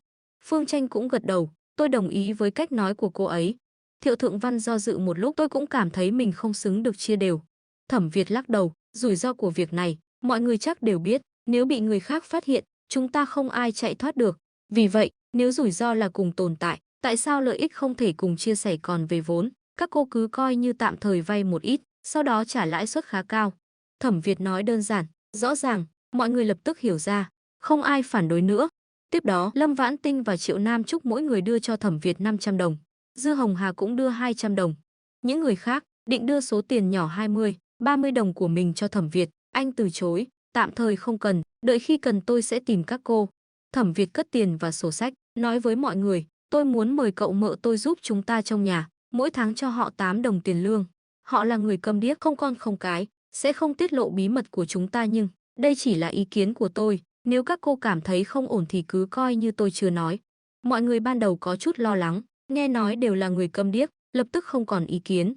Phương Tranh cũng gật đầu, tôi đồng ý với cách nói của cô ấy. Thiệu Thượng Văn do dự một lúc, tôi cũng cảm thấy mình không xứng được chia đều. Thẩm Việt lắc đầu, rủi ro của việc này, mọi người chắc đều biết, nếu bị người khác phát hiện, chúng ta không ai chạy thoát được. Vì vậy, nếu rủi ro là cùng tồn tại, tại sao lợi ích không thể cùng chia sẻ? Còn về vốn, các cô cứ coi như tạm thời vay một ít, sau đó trả lãi suất khá cao. Thẩm Việt nói đơn giản, rõ ràng, mọi người lập tức hiểu ra, không ai phản đối nữa. Tiếp đó, Lâm Vãn Tinh và Triệu Nam Trúc mỗi người đưa cho Thẩm Việt 500 đồng. Dư Hồng Hà cũng đưa 200 đồng. Những người khác định đưa số tiền nhỏ 20, 30 đồng của mình cho Thẩm Việt. Anh từ chối, tạm thời không cần, đợi khi cần tôi sẽ tìm các cô. Thẩm Việt cất tiền và sổ sách, nói với mọi người, tôi muốn mời cậu mợ tôi giúp chúng ta trong nhà, mỗi tháng cho họ 8 đồng tiền lương. Họ là người câm điếc không con không cái, sẽ không tiết lộ bí mật của chúng ta nhưng đây chỉ là ý kiến của tôi, nếu các cô cảm thấy không ổn thì cứ coi như tôi chưa nói. Mọi người ban đầu có chút lo lắng, nghe nói đều là người câm điếc, lập tức không còn ý kiến.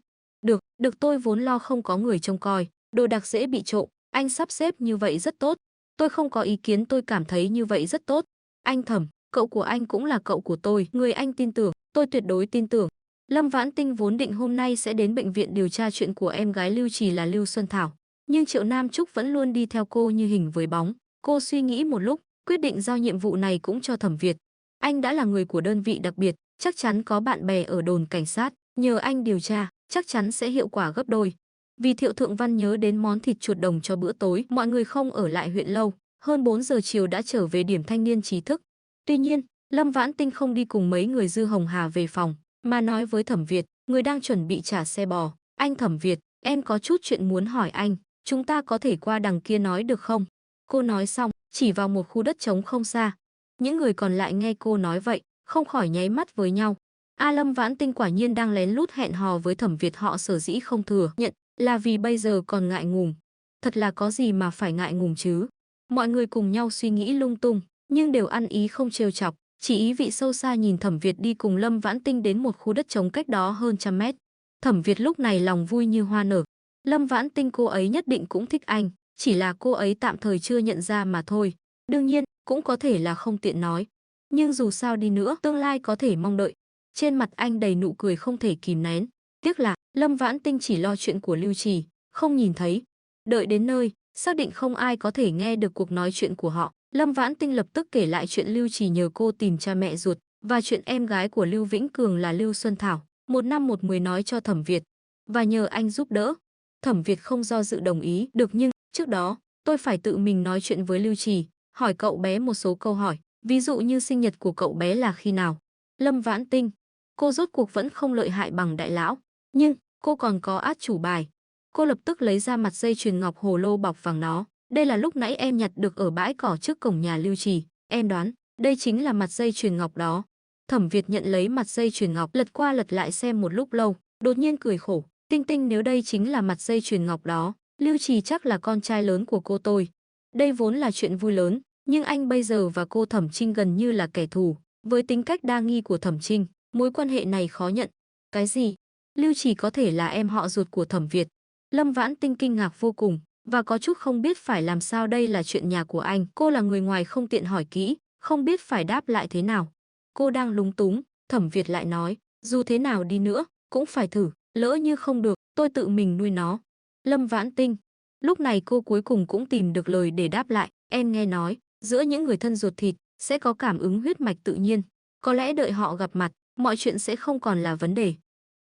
Được tôi vốn lo không có người trông coi, đồ đạc dễ bị trộm, anh sắp xếp như vậy rất tốt. Tôi không có ý kiến, tôi cảm thấy như vậy rất tốt. Anh Thẩm, cậu của anh cũng là cậu của tôi, người anh tin tưởng, tôi tuyệt đối tin tưởng. Lâm Vãn Tinh vốn định hôm nay sẽ đến bệnh viện điều tra chuyện của em gái Lưu Trì là Lưu Xuân Thảo, nhưng Triệu Nam Trúc vẫn luôn đi theo cô như hình với bóng. Cô suy nghĩ một lúc, quyết định giao nhiệm vụ này cũng cho Thẩm Việt. Anh đã là người của đơn vị đặc biệt, chắc chắn có bạn bè ở đồn cảnh sát, nhờ anh điều tra, chắc chắn sẽ hiệu quả gấp đôi. Vì Thiệu Thượng Văn nhớ đến món thịt chuột đồng cho bữa tối, mọi người không ở lại huyện lâu, hơn 4 giờ chiều đã trở về điểm thanh niên trí thức. Tuy nhiên, Lâm Vãn Tinh không đi cùng mấy người Dư Hồng Hà về phòng, mà nói với Thẩm Việt, người đang chuẩn bị trả xe bò. Anh Thẩm Việt, em có chút chuyện muốn hỏi anh, chúng ta có thể qua đằng kia nói được không? Cô nói xong, chỉ vào một khu đất trống không xa. Những người còn lại nghe cô nói vậy, không khỏi nháy mắt với nhau. Lâm Vãn Tinh quả nhiên đang lén lút hẹn hò với Thẩm Việt, họ sở dĩ không thừa nhận là vì bây giờ còn ngại ngùng. Thật là có gì mà phải ngại ngùng chứ? Mọi người cùng nhau suy nghĩ lung tung, nhưng đều ăn ý không trêu chọc, chỉ ý vị sâu xa nhìn Thẩm Việt đi cùng Lâm Vãn Tinh đến một khu đất trống cách đó hơn 100 mét. Thẩm Việt lúc này lòng vui như hoa nở. Lâm Vãn Tinh cô ấy nhất định cũng thích anh, chỉ là cô ấy tạm thời chưa nhận ra mà thôi. Đương nhiên, cũng có thể là không tiện nói. Nhưng dù sao đi nữa, tương lai có thể mong đợi. Trên mặt anh đầy nụ cười không thể kìm nén. Tiếc là Lâm Vãn Tinh chỉ lo chuyện của Lưu Trì, không nhìn thấy. Đợi đến nơi, xác định không ai có thể nghe được cuộc nói chuyện của họ, Lâm Vãn Tinh lập tức kể lại chuyện Lưu Trì nhờ cô tìm cha mẹ ruột và chuyện em gái của Lưu Vĩnh Cường là Lưu Xuân Thảo, 1 năm 1 mười nói cho Thẩm Việt và nhờ anh giúp đỡ. Thẩm Việt không do dự đồng ý. Được, nhưng trước đó tôi phải tự mình nói chuyện với Lưu Trì, hỏi cậu bé một số câu hỏi, ví dụ như sinh nhật của cậu bé là khi nào. Lâm Vãn Tinh, cô rốt cuộc vẫn không lợi hại bằng đại lão, nhưng cô còn có át chủ bài. Cô lập tức lấy ra mặt dây chuyền ngọc hồ lô bọc vàng nó. Đây là lúc nãy em nhặt được ở bãi cỏ trước cổng nhà Lưu Trì, em đoán đây chính là mặt dây chuyền ngọc đó. Thẩm Việt nhận lấy mặt dây chuyền ngọc, lật qua lật lại xem một lúc lâu, đột nhiên cười khổ. Tinh Tinh, nếu đây chính là mặt dây chuyền ngọc đó, Lưu Trì chắc là con trai lớn của cô tôi. Đây vốn là chuyện vui lớn, nhưng anh bây giờ và cô Thẩm Trinh gần như là kẻ thù. Với tính cách đa nghi của Thẩm Trinh, mối quan hệ này khó nhận. Cái gì? Lưu Trì có thể là em họ ruột của Thẩm Việt? Lâm Vãn Tinh kinh ngạc vô cùng và có chút không biết phải làm sao, đây là chuyện nhà của anh. Cô là người ngoài không tiện hỏi kỹ, không biết phải đáp lại thế nào. Cô đang lúng túng, Thẩm Việt lại nói, dù thế nào đi nữa, cũng phải thử, lỡ như không được, tôi tự mình nuôi nó. Lâm Vãn Tinh, lúc này cô cuối cùng cũng tìm được lời để đáp lại, em nghe nói, giữa những người thân ruột thịt, sẽ có cảm ứng huyết mạch tự nhiên. Có lẽ đợi họ gặp mặt, mọi chuyện sẽ không còn là vấn đề.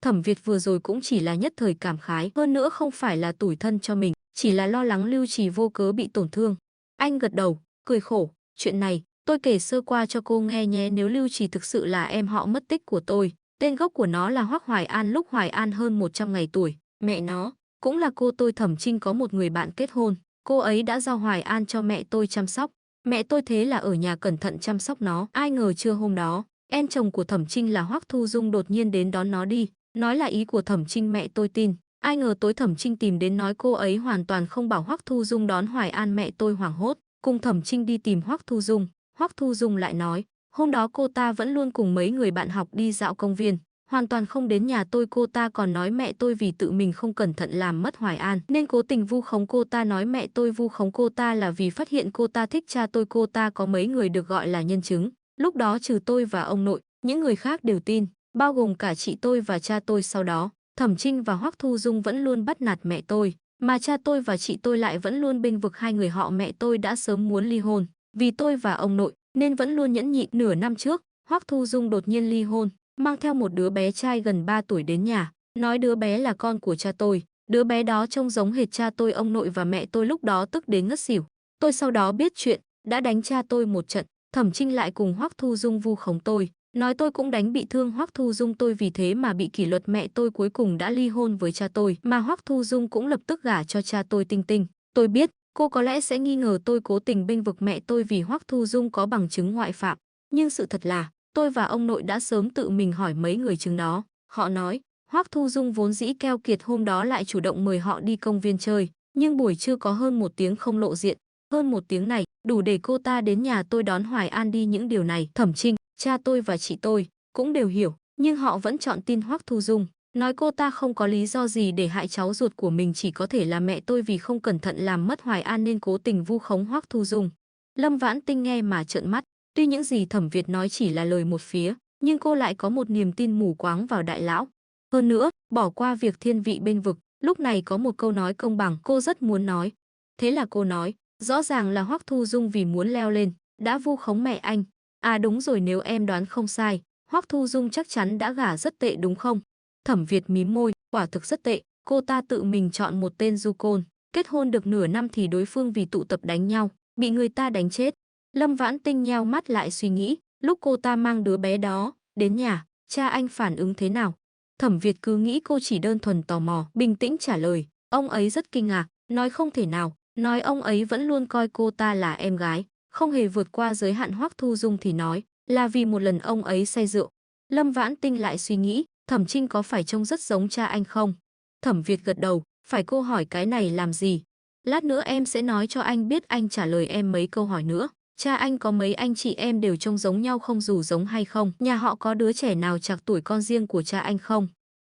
Thẩm Việt vừa rồi cũng chỉ là nhất thời cảm khái, hơn nữa không phải là tủi thân cho mình, chỉ là lo lắng Lưu Trì vô cớ bị tổn thương. Anh gật đầu, cười khổ, chuyện này, tôi kể sơ qua cho cô nghe nhé. Nếu Lưu Trì thực sự là em họ mất tích của tôi, tên gốc của nó là Hoắc Hoài An, lúc Hoài An hơn 100 ngày tuổi. Mẹ nó, cũng là cô tôi Thẩm Trinh có một người bạn kết hôn, cô ấy đã giao Hoài An cho mẹ tôi chăm sóc. Mẹ tôi thế là ở nhà cẩn thận chăm sóc nó. Ai ngờ trưa hôm đó, em chồng của Thẩm Trinh là Hoắc Thu Dung đột nhiên đến đón nó đi. Nói là ý của Thẩm Trinh, mẹ tôi tin. Ai ngờ tối Thẩm Trinh tìm đến nói cô ấy hoàn toàn không bảo Hoắc Thu Dung đón Hoài An, mẹ tôi hoảng hốt, cùng Thẩm Trinh đi tìm Hoắc Thu Dung. Hoắc Thu Dung lại nói, hôm đó cô ta vẫn luôn cùng mấy người bạn học đi dạo công viên, hoàn toàn không đến nhà tôi. Cô ta còn nói mẹ tôi vì tự mình không cẩn thận làm mất Hoài An nên cố tình vu khống cô ta, nói mẹ tôi vu khống cô ta là vì phát hiện cô ta thích cha tôi. Cô ta có mấy người được gọi là nhân chứng, lúc đó trừ tôi và ông nội, những người khác đều tin, bao gồm cả chị tôi và cha tôi. Sau đó, Thẩm Trinh và Hoắc Thu Dung vẫn luôn bắt nạt mẹ tôi, mà cha tôi và chị tôi lại vẫn luôn bênh vực hai người họ. Mẹ tôi đã sớm muốn ly hôn, vì tôi và ông nội nên vẫn luôn nhẫn nhịn. Nửa năm trước, Hoắc Thu Dung đột nhiên ly hôn, mang theo một đứa bé trai gần 3 tuổi đến nhà, nói đứa bé là con của cha tôi. Đứa bé đó trông giống hệt cha tôi. Ông nội và mẹ tôi lúc đó tức đến ngất xỉu. Tôi sau đó biết chuyện, đã đánh cha tôi một trận. Thẩm Trinh lại cùng Hoắc Thu Dung vu khống tôi, nói tôi cũng đánh bị thương Hoắc Thu Dung, tôi vì thế mà bị kỷ luật. Mẹ tôi cuối cùng đã ly hôn với cha tôi, mà Hoắc Thu Dung cũng lập tức gả cho cha tôi. Tinh Tinh, tôi biết cô có lẽ sẽ nghi ngờ tôi cố tình bênh vực mẹ tôi vì Hoắc Thu Dung có bằng chứng ngoại phạm, nhưng sự thật là tôi và ông nội đã sớm tự mình hỏi mấy người chứng đó. Họ nói Hoắc Thu Dung vốn dĩ keo kiệt hôm đó lại chủ động mời họ đi công viên chơi, nhưng buổi trưa có hơn 1 tiếng không lộ diện. Hơn 1 tiếng này, đủ để cô ta đến nhà tôi đón Hoài An đi. Những điều này, Thẩm Trinh, cha tôi và chị tôi cũng đều hiểu, nhưng họ vẫn chọn tin Hoắc Thu Dung, nói cô ta không có lý do gì để hại cháu ruột của mình, chỉ có thể là mẹ tôi vì không cẩn thận làm mất Hoài An nên cố tình vu khống Hoắc Thu Dung. Lâm Vãn Tinh nghe mà trợn mắt, tuy những gì Thẩm Việt nói chỉ là lời một phía, nhưng cô lại có một niềm tin mù quáng vào đại lão. Hơn nữa, bỏ qua việc thiên vị bên vực, lúc này có một câu nói công bằng cô rất muốn nói. Thế là cô nói, rõ ràng là Hoắc Thu Dung vì muốn leo lên, đã vu khống mẹ anh. À đúng rồi, nếu em đoán không sai, Hoắc Thu Dung chắc chắn đã gả rất tệ đúng không? Thẩm Việt mím môi, quả thực rất tệ, cô ta tự mình chọn một tên du côn, kết hôn được nửa năm thì đối phương vì tụ tập đánh nhau, bị người ta đánh chết. Lâm Vãn Tinh nheo mắt lại suy nghĩ, lúc cô ta mang đứa bé đó đến nhà, cha anh phản ứng thế nào? Thẩm Việt cứ nghĩ cô chỉ đơn thuần tò mò, bình tĩnh trả lời, ông ấy rất kinh ngạc, nói không thể nào, nói ông ấy vẫn luôn coi cô ta là em gái, không hề vượt qua giới hạn. Hoắc Thu Dung thì nói, là vì một lần ông ấy say rượu. Lâm Vãn Tinh lại suy nghĩ, Thẩm Trinh có phải trông rất giống cha anh không? Thẩm Việt gật đầu, phải, cô hỏi cái này làm gì? Lát nữa em sẽ nói cho anh biết, anh trả lời em mấy câu hỏi nữa. Cha anh có mấy anh chị em đều trông giống nhau không, dù giống hay không? Nhà họ có đứa trẻ nào trạc tuổi con riêng của cha anh không?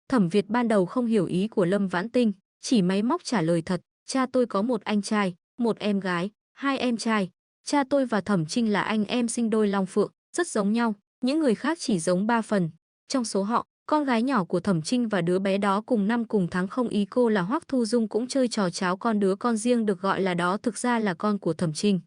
Thẩm Việt ban đầu không hiểu ý của Lâm Vãn Tinh, chỉ máy móc trả lời thật, cha tôi có một anh trai, một em gái, hai em trai. Cha tôi và Thẩm Trinh là anh em sinh đôi long phượng, rất giống nhau, những người khác chỉ giống 3 phần. Trong số họ, con gái nhỏ của Thẩm Trinh và đứa bé đó cùng năm cùng tháng không, ý cô là Hoắc Thu Dung cũng chơi trò cháo con, đứa con riêng được gọi là đó thực ra là con của Thẩm Trinh.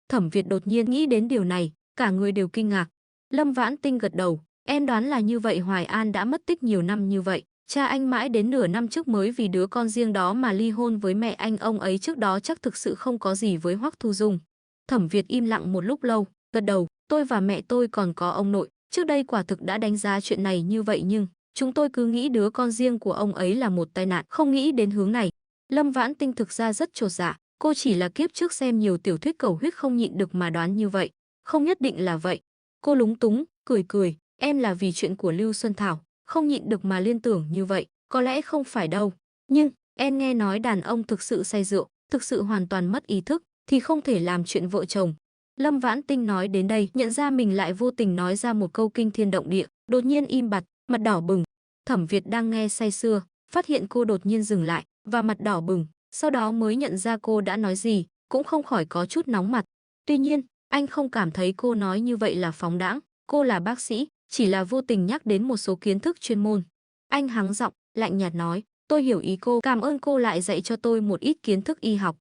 Thẩm Việt đột nhiên nghĩ đến điều này, cả người đều kinh ngạc. Lâm Vãn Tinh gật đầu, em đoán là như vậy. Hoài An đã mất tích nhiều năm như vậy, cha anh mãi đến nửa năm trước mới vì đứa con riêng đó mà ly hôn với mẹ anh, ông ấy trước đó chắc thực sự không có gì với Hoắc Thu Dung. Thẩm Việt im lặng một lúc lâu, gật đầu, tôi và mẹ tôi còn có ông nội, trước đây quả thực đã đánh giá chuyện này như vậy, nhưng chúng tôi cứ nghĩ đứa con riêng của ông ấy là một tai nạn, không nghĩ đến hướng này. Lâm Vãn Tinh thực ra rất chột dạ, cô chỉ là kiếp trước xem nhiều tiểu thuyết cầu huyết không nhịn được mà đoán như vậy, không nhất định là vậy. Cô lúng túng, cười cười, em là vì chuyện của Lưu Xuân Thảo, không nhịn được mà liên tưởng như vậy, có lẽ không phải đâu. Nhưng, em nghe nói đàn ông thực sự say rượu, thực sự hoàn toàn mất ý thức, thì không thể làm chuyện vợ chồng. Lâm Vãn Tinh nói đến đây, nhận ra mình lại vô tình nói ra một câu kinh thiên động địa, đột nhiên im bặt, mặt đỏ bừng. Thẩm Việt đang nghe say sưa, phát hiện cô đột nhiên dừng lại, và mặt đỏ bừng, sau đó mới nhận ra cô đã nói gì, cũng không khỏi có chút nóng mặt. Tuy nhiên, anh không cảm thấy cô nói như vậy là phóng đãng, cô là bác sĩ, chỉ là vô tình nhắc đến một số kiến thức chuyên môn. Anh hắng giọng, lạnh nhạt nói, tôi hiểu ý cô, cảm ơn cô lại dạy cho tôi một ít kiến thức y học.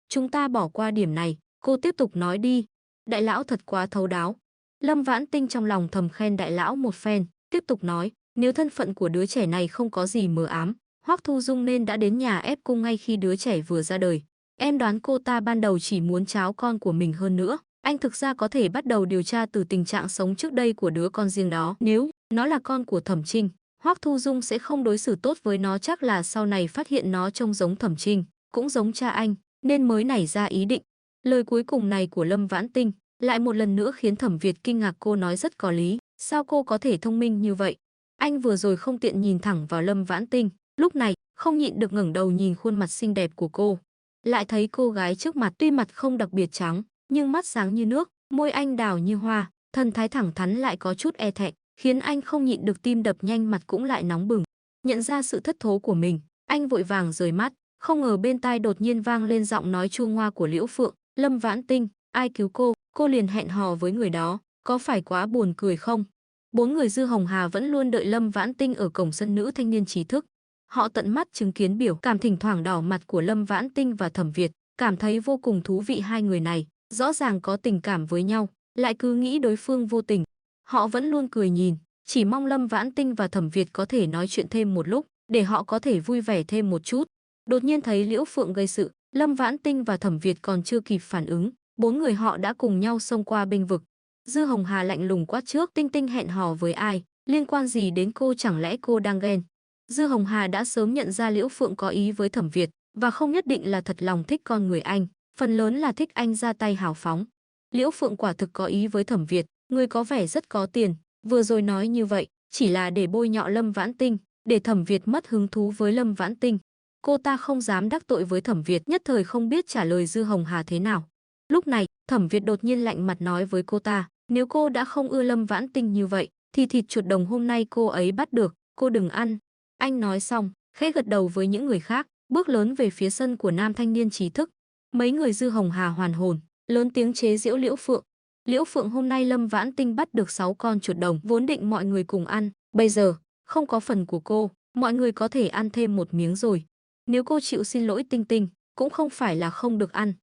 Chúng ta bỏ qua điểm này, cô tiếp tục nói đi. Đại lão thật quá thấu đáo. Lâm Vãn Tinh trong lòng thầm khen đại lão một phen, tiếp tục nói, nếu thân phận của đứa trẻ này không có gì mờ ám, Hoắc Thu Dung nên đã đến nhà ép cung ngay khi đứa trẻ vừa ra đời. Em đoán cô ta ban đầu chỉ muốn cháo con của mình, hơn nữa, anh thực ra có thể bắt đầu điều tra từ tình trạng sống trước đây của đứa con riêng đó. Nếu nó là con của Thẩm Trinh, Hoắc Thu Dung sẽ không đối xử tốt với nó, chắc là sau này phát hiện nó trông giống Thẩm Trinh, cũng giống cha anh, nên mới nảy ra ý định. Lời cuối cùng này của Lâm Vãn Tinh lại một lần nữa khiến Thẩm Việt kinh ngạc, cô nói rất có lý, sao cô có thể thông minh như vậy? Anh vừa rồi không tiện nhìn thẳng vào Lâm Vãn Tinh, lúc này không nhịn được ngẩng đầu nhìn khuôn mặt xinh đẹp của cô. Lại thấy cô gái trước mặt tuy mặt không đặc biệt trắng, nhưng mắt sáng như nước, môi anh đào như hoa, thần thái thẳng thắn lại có chút e thẹn, khiến anh không nhịn được tim đập nhanh, mặt cũng lại nóng bừng. Nhận ra sự thất thố của mình, anh vội vàng rời mắt, không ngờ bên tai đột nhiên vang lên giọng nói chua ngoa của Liễu Phượng, Lâm Vãn Tinh, ai cứu cô liền hẹn hò với người đó, có phải quá buồn cười không? 4 người Dư Hồng Hà vẫn luôn đợi Lâm Vãn Tinh ở cổng sân nữ thanh niên trí thức. Họ tận mắt chứng kiến biểu cảm thỉnh thoảng đỏ mặt của Lâm Vãn Tinh và Thẩm Việt, cảm thấy vô cùng thú vị. Hai người này rõ ràng có tình cảm với nhau, lại cứ nghĩ đối phương vô tình. Họ vẫn luôn cười nhìn, chỉ mong Lâm Vãn Tinh và Thẩm Việt có thể nói chuyện thêm một lúc, để họ có thể vui vẻ thêm một chút. Đột nhiên thấy Liễu Phượng gây sự, Lâm Vãn Tinh và Thẩm Việt còn chưa kịp phản ứng, 4 người họ đã cùng nhau xông qua bênh vực. Dư Hồng Hà lạnh lùng quát trước, Tinh Tinh hẹn hò với ai, liên quan gì đến cô, chẳng lẽ cô đang ghen? Dư Hồng Hà đã sớm nhận ra Liễu Phượng có ý với Thẩm Việt, và không nhất định là thật lòng thích con người anh, phần lớn là thích anh ra tay hào phóng. Liễu Phượng quả thực có ý với Thẩm Việt, người có vẻ rất có tiền, vừa rồi nói như vậy chỉ là để bôi nhọ Lâm Vãn Tinh, để Thẩm Việt mất hứng thú với Lâm Vãn Tinh. Cô ta không dám đắc tội với Thẩm Việt, nhất thời không biết trả lời Dư Hồng Hà thế nào. Lúc này, Thẩm Việt đột nhiên lạnh mặt nói với cô ta, nếu cô đã không ưa Lâm Vãn Tinh như vậy, thì thịt chuột đồng hôm nay cô ấy bắt được, cô đừng ăn. Anh nói xong, khẽ gật đầu với những người khác, bước lớn về phía sân của nam thanh niên trí thức. Mấy người Dư Hồng Hà hoàn hồn, lớn tiếng chế giễu Liễu Phượng. Liễu Phượng, hôm nay Lâm Vãn Tinh bắt được 6 con chuột đồng, vốn định mọi người cùng ăn, bây giờ không có phần của cô, mọi người có thể ăn thêm một miếng rồi. Nếu cô chịu xin lỗi Tinh Tinh, cũng không phải là không được ăn.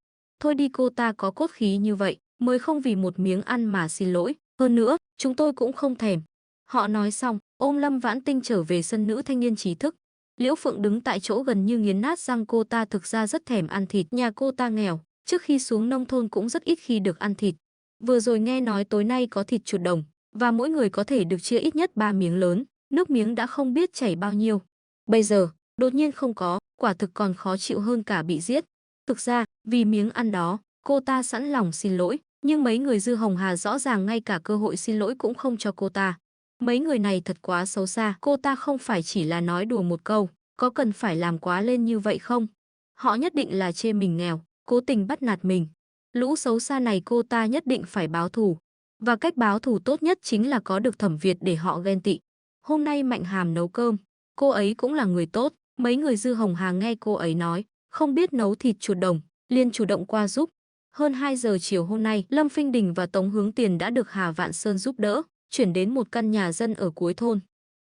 Thôi đi, cô ta có cốt khí như vậy, mới không vì một miếng ăn mà xin lỗi. Hơn nữa, chúng tôi cũng không thèm. Họ nói xong, ôm Lâm Vãn Tinh trở về sân nữ thanh niên trí thức. Liễu Phượng đứng tại chỗ gần như nghiến nát răng, cô ta thực ra rất thèm ăn thịt. Nhà cô ta nghèo, trước khi xuống nông thôn cũng rất ít khi được ăn thịt. Vừa rồi nghe nói tối nay có thịt chuột đồng, và mỗi người có thể được chia ít nhất 3 miếng lớn, nước miếng đã không biết chảy bao nhiêu. Bây giờ, đột nhiên không có, quả thực còn khó chịu hơn cả bị giết. Thực ra, vì miếng ăn đó, cô ta sẵn lòng xin lỗi, nhưng mấy người Dư Hồng Hà rõ ràng ngay cả cơ hội xin lỗi cũng không cho cô ta. Mấy người này thật quá xấu xa, cô ta không phải chỉ là nói đùa một câu, có cần phải làm quá lên như vậy không? Họ nhất định là chê mình nghèo, cố tình bắt nạt mình. Lũ xấu xa này cô ta nhất định phải báo thù. Và cách báo thù tốt nhất chính là có được Thẩm Việt để họ ghen tị. Hôm nay Mạnh Hàm nấu cơm, cô ấy cũng là người tốt. Mấy người Dư Hồng Hà nghe cô ấy nói, không biết nấu thịt chuột đồng, liền chủ động qua giúp. Hơn 2 giờ chiều hôm nay, Lâm Phinh Đình và Tống Hướng Tiền đã được Hà Vạn Sơn giúp đỡ, chuyển đến một căn nhà dân ở cuối thôn.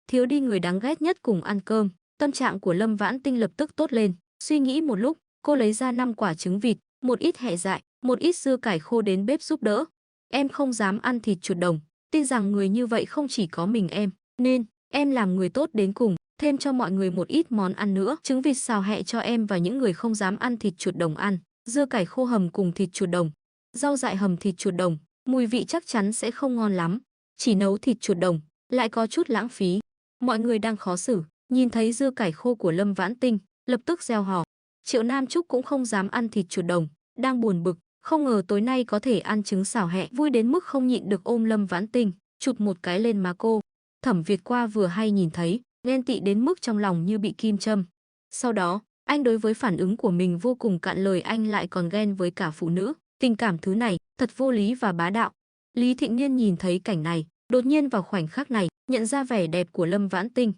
Thiếu đi người đáng ghét nhất cùng ăn cơm, tâm trạng của Lâm Vãn Tinh lập tức tốt lên. Suy nghĩ một lúc, cô lấy ra 5 quả trứng vịt, một ít hẹ dại, một ít dưa cải khô đến bếp giúp đỡ. Em không dám ăn thịt chuột đồng, tin rằng người như vậy không chỉ có mình em, nên em làm người tốt đến cùng, thêm cho mọi người một ít món ăn nữa. Trứng vịt xào hẹ cho em và những người không dám ăn thịt chuột đồng ăn, dưa cải khô hầm cùng thịt chuột đồng, rau dại hầm thịt chuột đồng, mùi vị chắc chắn sẽ không ngon lắm. Chỉ nấu thịt chuột đồng, lại có chút lãng phí. Mọi người đang khó xử, nhìn thấy dưa cải khô của Lâm Vãn Tinh, lập tức reo hò. Triệu Nam Trúc cũng không dám ăn thịt chuột đồng, đang buồn bực, không ngờ tối nay có thể ăn trứng xào hẹ, vui đến mức không nhịn được ôm Lâm Vãn Tinh, chụp một cái lên má cô. Thẩm Việt qua vừa hay nhìn thấy, ghen tị đến mức trong lòng như bị kim châm. Sau đó, anh đối với phản ứng của mình vô cùng cạn lời, anh lại còn ghen với cả phụ nữ. Tình cảm thứ này, thật vô lý và bá đạo. Lý Thịnh Niên nhìn thấy cảnh này, đột nhiên vào khoảnh khắc này, nhận ra vẻ đẹp của Lâm Vãn Tinh.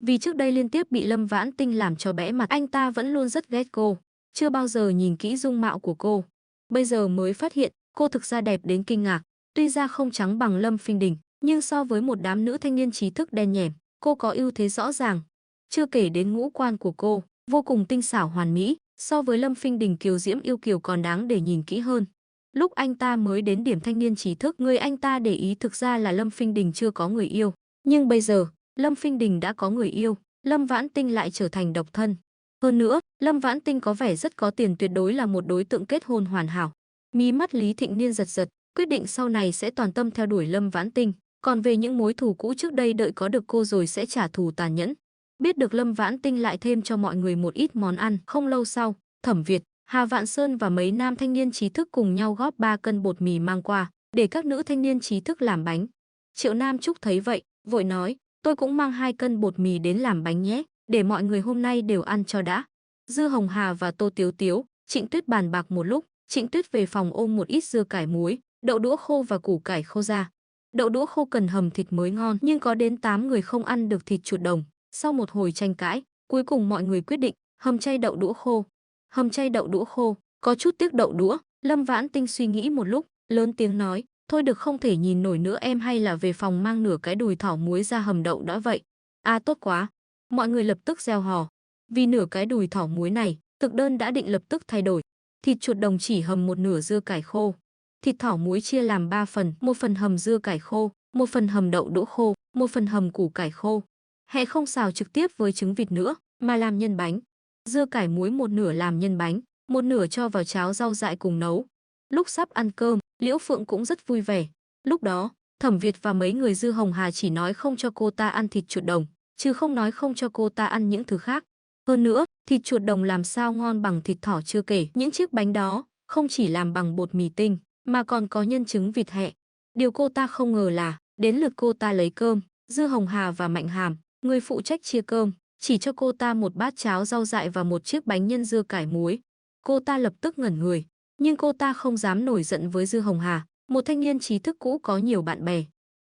Vì trước đây liên tiếp bị Lâm Vãn Tinh làm cho bẽ mặt, anh ta vẫn luôn rất ghét cô, chưa bao giờ nhìn kỹ dung mạo của cô. Bây giờ mới phát hiện, cô thực ra đẹp đến kinh ngạc. Tuy ra không trắng bằng Lâm Phinh Đình, nhưng so với một đám nữ thanh niên trí thức đen nhẻm, cô có ưu thế rõ ràng. Chưa kể đến ngũ quan của cô, vô cùng tinh xảo hoàn mỹ, so với Lâm Phinh Đình kiều diễm yêu kiều còn đáng để nhìn kỹ hơn. Lúc anh ta mới đến điểm thanh niên trí thức, người anh ta để ý thực ra là Lâm Phinh Đình chưa có người yêu. Nhưng bây giờ, Lâm Phinh Đình đã có người yêu, Lâm Vãn Tinh lại trở thành độc thân. Hơn nữa, Lâm Vãn Tinh có vẻ rất có tiền, tuyệt đối là một đối tượng kết hôn hoàn hảo. Mí mắt Lý Thịnh Niên giật giật, quyết định sau này sẽ toàn tâm theo đuổi Lâm Vãn Tinh. Còn về những mối thù cũ trước đây, đợi có được cô rồi sẽ trả thù tàn nhẫn. Biết được Lâm Vãn Tinh lại thêm cho mọi người một ít món ăn. Không lâu sau, Thẩm Việt, Hà Vạn Sơn và mấy nam thanh niên trí thức cùng nhau góp 3 cân bột mì mang qua, để các nữ thanh niên trí thức làm bánh. Triệu Nam Trúc thấy vậy, vội nói, tôi cũng mang 2 cân bột mì đến làm bánh nhé, để mọi người hôm nay đều ăn cho đã. Dư Hồng Hà và Tô Tiếu Tiếu, Trịnh Tuyết bàn bạc một lúc, Trịnh Tuyết về phòng ôm một ít dưa cải muối, đậu đũa khô và củ cải khô ra. Đậu đũa khô cần hầm thịt mới ngon, nhưng có đến 8 người không ăn được thịt chuột đồng. Sau một hồi tranh cãi, cuối cùng mọi người quyết định hầm chay đậu đũa khô. Hầm chay đậu đũa khô, có chút tiếc đậu đũa. Lâm Vãn Tinh suy nghĩ một lúc, lớn tiếng nói, thôi được, không thể nhìn nổi nữa em, hay là về phòng mang nửa cái đùi thỏ muối ra hầm đậu đã vậy. À tốt quá. Mọi người lập tức reo hò. Vì nửa cái đùi thỏ muối này, thực đơn đã định lập tức thay đổi. Thịt chuột đồng chỉ hầm một nửa dưa cải khô. Thịt thỏ muối chia làm 3 phần, một phần hầm dưa cải khô, một phần hầm đậu đũa khô, một phần hầm củ cải khô. Hẹ không xào trực tiếp với trứng vịt nữa, mà làm nhân bánh. Dưa cải muối một nửa làm nhân bánh, một nửa cho vào cháo rau dại cùng nấu. Lúc sắp ăn cơm, Liễu Phượng cũng rất vui vẻ. Lúc đó, Thẩm Việt và mấy người Dư Hồng Hà chỉ nói không cho cô ta ăn thịt chuột đồng, chứ không nói không cho cô ta ăn những thứ khác. Hơn nữa, thịt chuột đồng làm sao ngon bằng thịt thỏ chưa kể, những chiếc bánh đó không chỉ làm bằng bột mì tinh, mà còn có nhân trứng vịt hẹ. Điều cô ta không ngờ là, đến lượt cô ta lấy cơm, Dư Hồng Hà và Mạnh Hàm, người phụ trách chia cơm, chỉ cho cô ta một bát cháo rau dại và một chiếc bánh nhân dưa cải muối. Cô ta lập tức ngẩn người, nhưng cô ta không dám nổi giận với Dư Hồng Hà, một thanh niên trí thức cũ có nhiều bạn bè.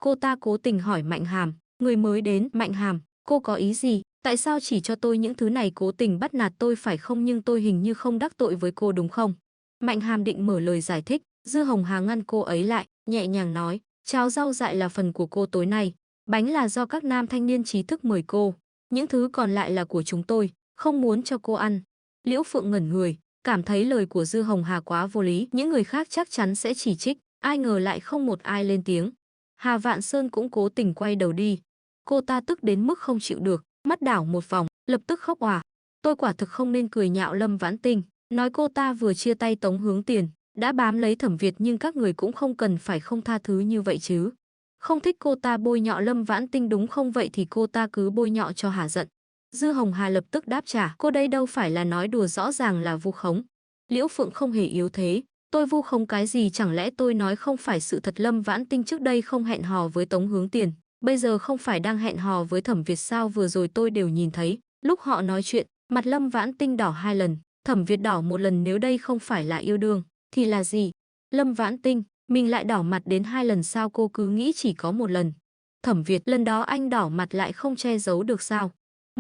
Cô ta cố tình hỏi Mạnh Hàm, người mới đến. Mạnh Hàm, cô có ý gì? Tại sao chỉ cho tôi những thứ này, cố tình bắt nạt tôi phải không? Nhưng tôi hình như không đắc tội với cô đúng không? Mạnh Hàm định mở lời giải thích, Dư Hồng Hà ngăn cô ấy lại, nhẹ nhàng nói, cháo rau dại là phần của cô tối nay, bánh là do các nam thanh niên trí thức mời cô, những thứ còn lại là của chúng tôi, không muốn cho cô ăn. Liễu Phượng ngẩn người, cảm thấy lời của Dư Hồng Hà quá vô lý, những người khác chắc chắn sẽ chỉ trích, ai ngờ lại không một ai lên tiếng. Hà Vạn Sơn cũng cố tình quay đầu đi. Cô ta tức đến mức không chịu được, mắt đảo một vòng, lập tức khóc òa. Tôi quả thực không nên cười nhạo Lâm Vãn Tinh, nói cô ta vừa chia tay Tống Hướng Tiền, đã bám lấy Thẩm Việt, nhưng các người cũng không cần phải không tha thứ như vậy chứ. Không thích cô ta bôi nhọ Lâm Vãn Tinh đúng không? Vậy thì cô ta cứ bôi nhọ cho hả giận. Dư Hồng Hà lập tức đáp trả, cô đây đâu phải là nói đùa, rõ ràng là vu khống. Liễu Phượng không hề yếu thế, tôi vu khống cái gì, chẳng lẽ tôi nói không phải sự thật? Lâm Vãn Tinh trước đây không hẹn hò với Tống Hướng Tiền, bây giờ không phải đang hẹn hò với Thẩm Việt sao? Vừa rồi tôi đều nhìn thấy, lúc họ nói chuyện, mặt Lâm Vãn Tinh đỏ 2 lần, Thẩm Việt đỏ 1 lần, nếu đây không phải là yêu đương, thì là gì? Lâm Vãn Tinh, mình lại đỏ mặt đến 2 lần sao? Cô cứ nghĩ chỉ có 1 lần. Thẩm Việt, lần đó anh đỏ mặt lại không che giấu được sao?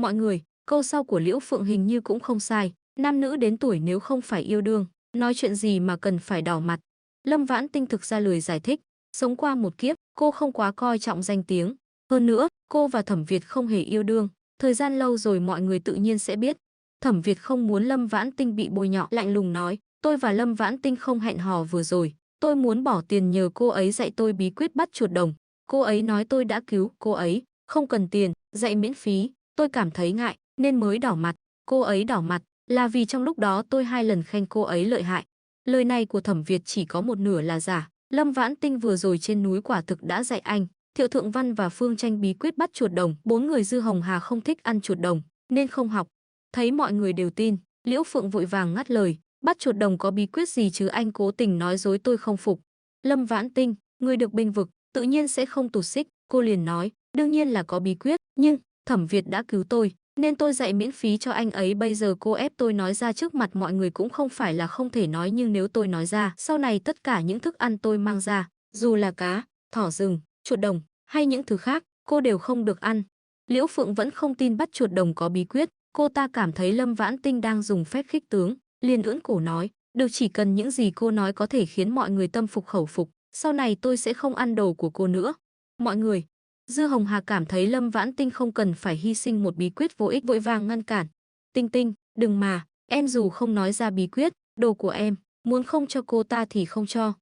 Mọi người, câu sau của Liễu Phượng hình như cũng không sai, nam nữ đến tuổi nếu không phải yêu đương, nói chuyện gì mà cần phải đỏ mặt. Lâm Vãn Tinh thực ra lời giải thích, sống qua một kiếp, cô không quá coi trọng danh tiếng. Hơn nữa, cô và Thẩm Việt không hề yêu đương, thời gian lâu rồi mọi người tự nhiên sẽ biết. Thẩm Việt không muốn Lâm Vãn Tinh bị bôi nhọ, lạnh lùng nói, tôi và Lâm Vãn Tinh không hẹn hò vừa rồi, tôi muốn bỏ tiền nhờ cô ấy dạy tôi bí quyết bắt chuột đồng. Cô ấy nói tôi đã cứu cô ấy, không cần tiền, dạy miễn phí, tôi cảm thấy ngại nên mới đỏ mặt. Cô ấy đỏ mặt là vì trong lúc đó tôi 2 lần khen cô ấy lợi hại. Lời này của Thẩm Việt chỉ có một nửa là giả. Lâm Vãn Tinh vừa rồi trên núi quả thực đã dạy anh, Thiệu Thượng Văn và Phương Tranh bí quyết bắt chuột đồng. 4 người Dư Hồng Hà không thích ăn chuột đồng nên không học. Thấy mọi người đều tin, Liễu Phượng vội vàng ngắt lời, bắt chuột đồng có bí quyết gì chứ, anh cố tình nói dối, tôi không phục. Lâm Vãn Tinh, người được bênh vực, tự nhiên sẽ không tụt xích. Cô liền nói, đương nhiên là có bí quyết, nhưng Thẩm Việt đã cứu tôi, nên tôi dạy miễn phí cho anh ấy. Bây giờ cô ép tôi nói ra trước mặt mọi người cũng không phải là không thể nói, nhưng nếu tôi nói ra, sau này tất cả những thức ăn tôi mang ra, dù là cá, thỏ rừng, chuột đồng hay những thứ khác, cô đều không được ăn. Liễu Phượng vẫn không tin bắt chuột đồng có bí quyết, cô ta cảm thấy Lâm Vãn Tinh đang dùng phép khích tướng, liền ưỡn cổ nói, được, chỉ cần những gì cô nói có thể khiến mọi người tâm phục khẩu phục, sau này tôi sẽ không ăn đồ của cô nữa. Mọi người, Dư Hồng Hà cảm thấy Lâm Vãn Tinh không cần phải hy sinh một bí quyết vô ích, vội vàng ngăn cản. Tinh Tinh, đừng mà, em dù không nói ra bí quyết, đồ của em, muốn không cho cô ta thì không cho.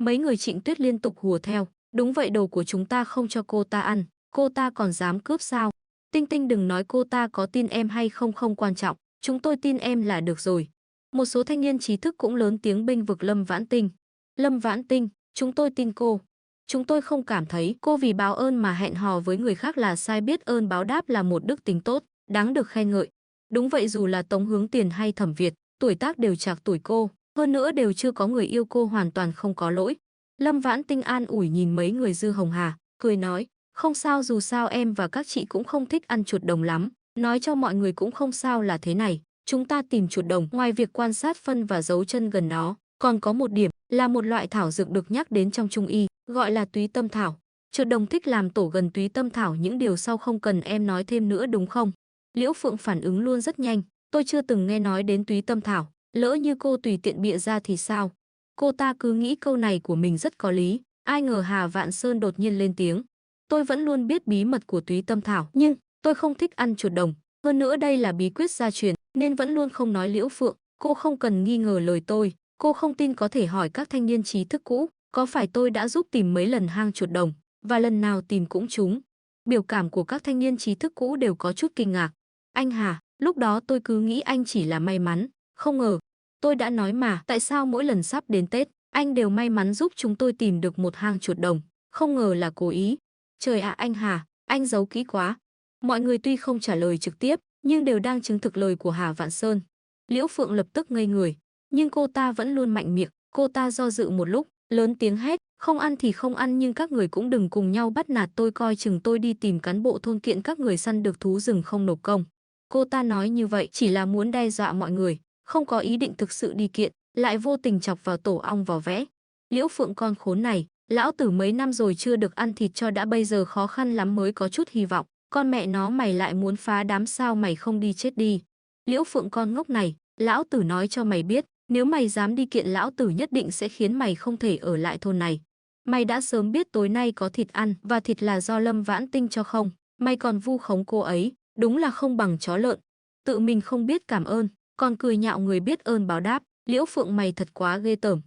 Mấy người Trịnh Tuyết liên tục hùa theo, đúng vậy, đồ của chúng ta không cho cô ta ăn, cô ta còn dám cướp sao? Tinh Tinh đừng nói, cô ta có tin em hay không không quan trọng, chúng tôi tin em là được rồi. Một số thanh niên trí thức cũng lớn tiếng bênh vực Lâm Vãn Tinh. Lâm Vãn Tinh, chúng tôi tin cô. Chúng tôi không cảm thấy cô vì báo ơn mà hẹn hò với người khác là sai, biết ơn báo đáp là một đức tính tốt, đáng được khen ngợi. Đúng vậy, dù là Tống Hướng Tiền hay Thẩm Việt, tuổi tác đều trạc tuổi cô, hơn nữa đều chưa có người yêu, cô hoàn toàn không có lỗi. Lâm Vãn Tinh an ủi nhìn mấy người Dư Hồng Hà, cười nói, không sao, dù sao em và các chị cũng không thích ăn chuột đồng lắm, nói cho mọi người cũng không sao. Là thế này, chúng ta tìm chuột đồng, ngoài việc quan sát phân và dấu chân gần nó, còn có một điểm là một loại thảo dược được nhắc đến trong Trung y, gọi là túy tâm thảo. Chuột đồng thích làm tổ gần túy tâm thảo, những điều sau không cần em nói thêm nữa đúng không? Liễu Phượng phản ứng luôn rất nhanh, tôi chưa từng nghe nói đến túy tâm thảo, lỡ như cô tùy tiện bịa ra thì sao? Cô ta cứ nghĩ câu này của mình rất có lý, ai ngờ Hà Vạn Sơn đột nhiên lên tiếng. Tôi vẫn luôn biết bí mật của túy tâm thảo, nhưng tôi không thích ăn chuột đồng, hơn nữa đây là bí quyết gia truyền nên vẫn luôn không nói. Liễu Phượng, cô không cần nghi ngờ lời tôi, cô không tin có thể hỏi các thanh niên trí thức cũ, có phải tôi đã giúp tìm mấy lần hang chuột đồng, và lần nào tìm cũng trúng. Biểu cảm của các thanh niên trí thức cũ đều có chút kinh ngạc. Anh Hà, lúc đó tôi cứ nghĩ anh chỉ là may mắn, không ngờ. Tôi đã nói mà, tại sao mỗi lần sắp đến Tết, anh đều may mắn giúp chúng tôi tìm được một hang chuột đồng, không ngờ là cố ý. Trời ạ, anh Hà, anh giấu kỹ quá. Mọi người tuy không trả lời trực tiếp, nhưng đều đang chứng thực lời của Hà Vạn Sơn. Liễu Phượng lập tức ngây người, nhưng cô ta vẫn luôn mạnh miệng, cô ta do dự một lúc, lớn tiếng hét, Không ăn thì không ăn nhưng các người cũng đừng cùng nhau bắt nạt tôi, coi chừng tôi đi tìm cán bộ thôn kiện các người săn được thú rừng không nộp công. Cô ta nói như vậy chỉ là muốn đe dọa mọi người, không có ý định thực sự đi kiện, lại vô tình chọc vào tổ ong vò vẽ. Liễu Phượng con khốn này, lão tử mấy năm rồi chưa được ăn thịt cho đã bây giờ khó khăn lắm mới có chút hy vọng, con mẹ nó mày lại muốn phá đám sao mày không đi chết đi. Liễu Phượng con ngốc này, lão tử nói cho mày biết, nếu mày dám đi kiện lão tử nhất định sẽ khiến mày không thể ở lại thôn này. Mày đã sớm biết tối nay có thịt ăn và thịt là do Lâm Vãn Tinh cho không, mày còn vu khống cô ấy, đúng là không bằng chó lợn. Tự mình không biết cảm ơn, còn cười nhạo người biết ơn báo đáp, Liễu Phượng mày thật quá ghê tởm.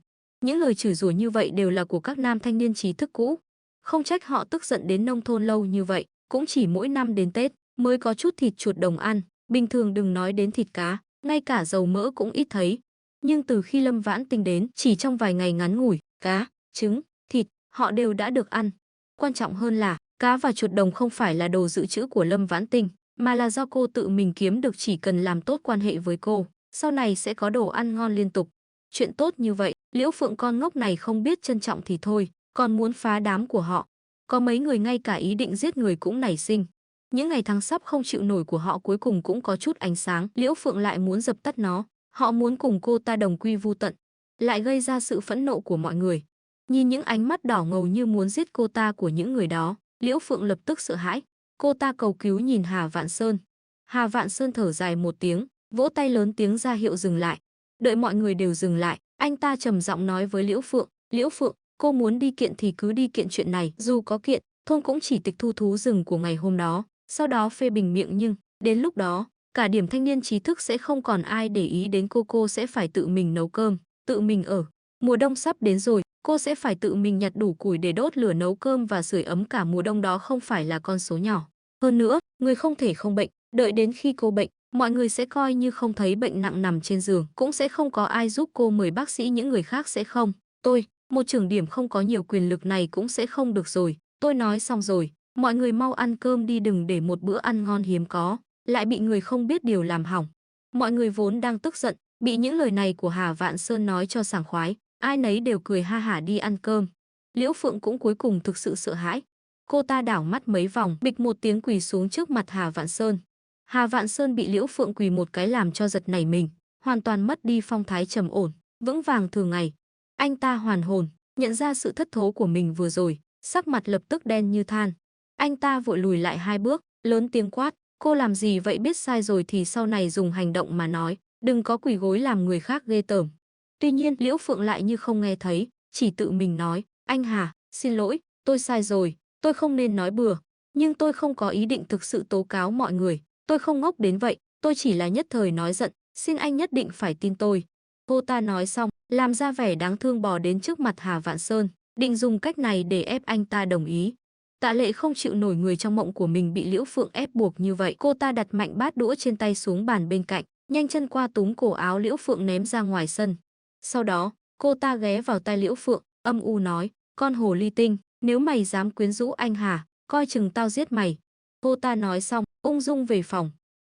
Những lời chửi rủa như vậy đều là của các nam thanh niên trí thức cũ. Không trách họ tức giận đến nông thôn lâu như vậy, cũng chỉ mỗi năm đến Tết mới có chút thịt chuột đồng ăn, bình thường đừng nói đến thịt cá, ngay cả dầu mỡ cũng ít thấy. Nhưng từ khi Lâm Vãn Tinh đến, chỉ trong vài ngày ngắn ngủi, cá, trứng, thịt, họ đều đã được ăn. Quan trọng hơn là, cá và chuột đồng không phải là đồ dự trữ của Lâm Vãn Tinh, mà là do cô tự mình kiếm được, chỉ cần làm tốt quan hệ với cô, sau này sẽ có đồ ăn ngon liên tục. Chuyện tốt như vậy, Liễu Phượng con ngốc này không biết trân trọng thì thôi, còn muốn phá đám của họ. Có mấy người ngay cả ý định giết người cũng nảy sinh. Những ngày tháng sắp không chịu nổi của họ cuối cùng cũng có chút ánh sáng, Liễu Phượng lại muốn dập tắt nó, họ muốn cùng cô ta đồng quy vu tận, lại gây ra sự phẫn nộ của mọi người. Nhìn những ánh mắt đỏ ngầu như muốn giết cô ta của những người đó, Liễu Phượng lập tức sợ hãi. Cô ta cầu cứu nhìn Hà Vạn Sơn. Hà Vạn Sơn thở dài một tiếng, vỗ tay lớn tiếng ra hiệu dừng lại. Đợi mọi người đều dừng lại, anh ta trầm giọng nói với Liễu Phượng, Liễu Phượng, cô muốn đi kiện thì cứ đi kiện chuyện này, dù có kiện, thôn cũng chỉ tịch thu thú rừng của ngày hôm đó, sau đó phê bình miệng nhưng, đến lúc đó, cả điểm thanh niên trí thức sẽ không còn ai để ý đến cô sẽ phải tự mình nấu cơm, tự mình ở. Mùa đông sắp đến rồi, cô sẽ phải tự mình nhặt đủ củi để đốt lửa nấu cơm và sưởi ấm cả mùa đông, đó không phải là con số nhỏ. Hơn nữa, người không thể không bệnh, đợi đến khi cô bệnh, mọi người sẽ coi như không thấy bệnh nặng nằm trên giường, cũng sẽ không có ai giúp cô mời bác sĩ, những người khác sẽ không. Tôi, một trưởng điểm không có nhiều quyền lực này cũng sẽ không được rồi. Tôi nói xong rồi, mọi người mau ăn cơm đi, đừng để một bữa ăn ngon hiếm có lại bị người không biết điều làm hỏng. Mọi người vốn đang tức giận, bị những lời này của Hà Vạn Sơn nói cho sảng khoái, ai nấy đều cười ha hả đi ăn cơm. Liễu Phượng cũng cuối cùng thực sự sợ hãi. Cô ta đảo mắt mấy vòng, bịch một tiếng quỳ xuống trước mặt Hà Vạn Sơn. Hà Vạn Sơn bị Liễu Phượng quỳ một cái làm cho giật nảy mình, hoàn toàn mất đi phong thái trầm ổn, vững vàng thường ngày. Anh ta hoàn hồn, nhận ra sự thất thố của mình vừa rồi, sắc mặt lập tức đen như than. Anh ta vội lùi lại 2 bước, lớn tiếng quát, cô làm gì vậy, biết sai rồi thì sau này dùng hành động mà nói, đừng có quỳ gối làm người khác ghê tởm. Tuy nhiên Liễu Phượng lại như không nghe thấy, chỉ tự mình nói, anh Hà, xin lỗi, tôi sai rồi, tôi không nên nói bừa, nhưng tôi không có ý định thực sự tố cáo mọi người, tôi không ngốc đến vậy, tôi chỉ là nhất thời nói giận, xin anh nhất định phải tin tôi. Cô ta nói xong, làm ra vẻ đáng thương bò đến trước mặt Hà Vạn Sơn, định dùng cách này để ép anh ta đồng ý. Tạ Lệ không chịu nổi người trong mộng của mình bị Liễu Phượng ép buộc như vậy, cô ta đặt mạnh bát đũa trên tay xuống bàn bên cạnh, nhanh chân qua túm cổ áo Liễu Phượng ném ra ngoài sân. Sau đó, cô ta ghé vào tai Liễu Phượng, âm u nói, con hồ ly tinh, nếu mày dám quyến rũ anh Hà, coi chừng tao giết mày. Cô ta nói xong, ung dung về phòng.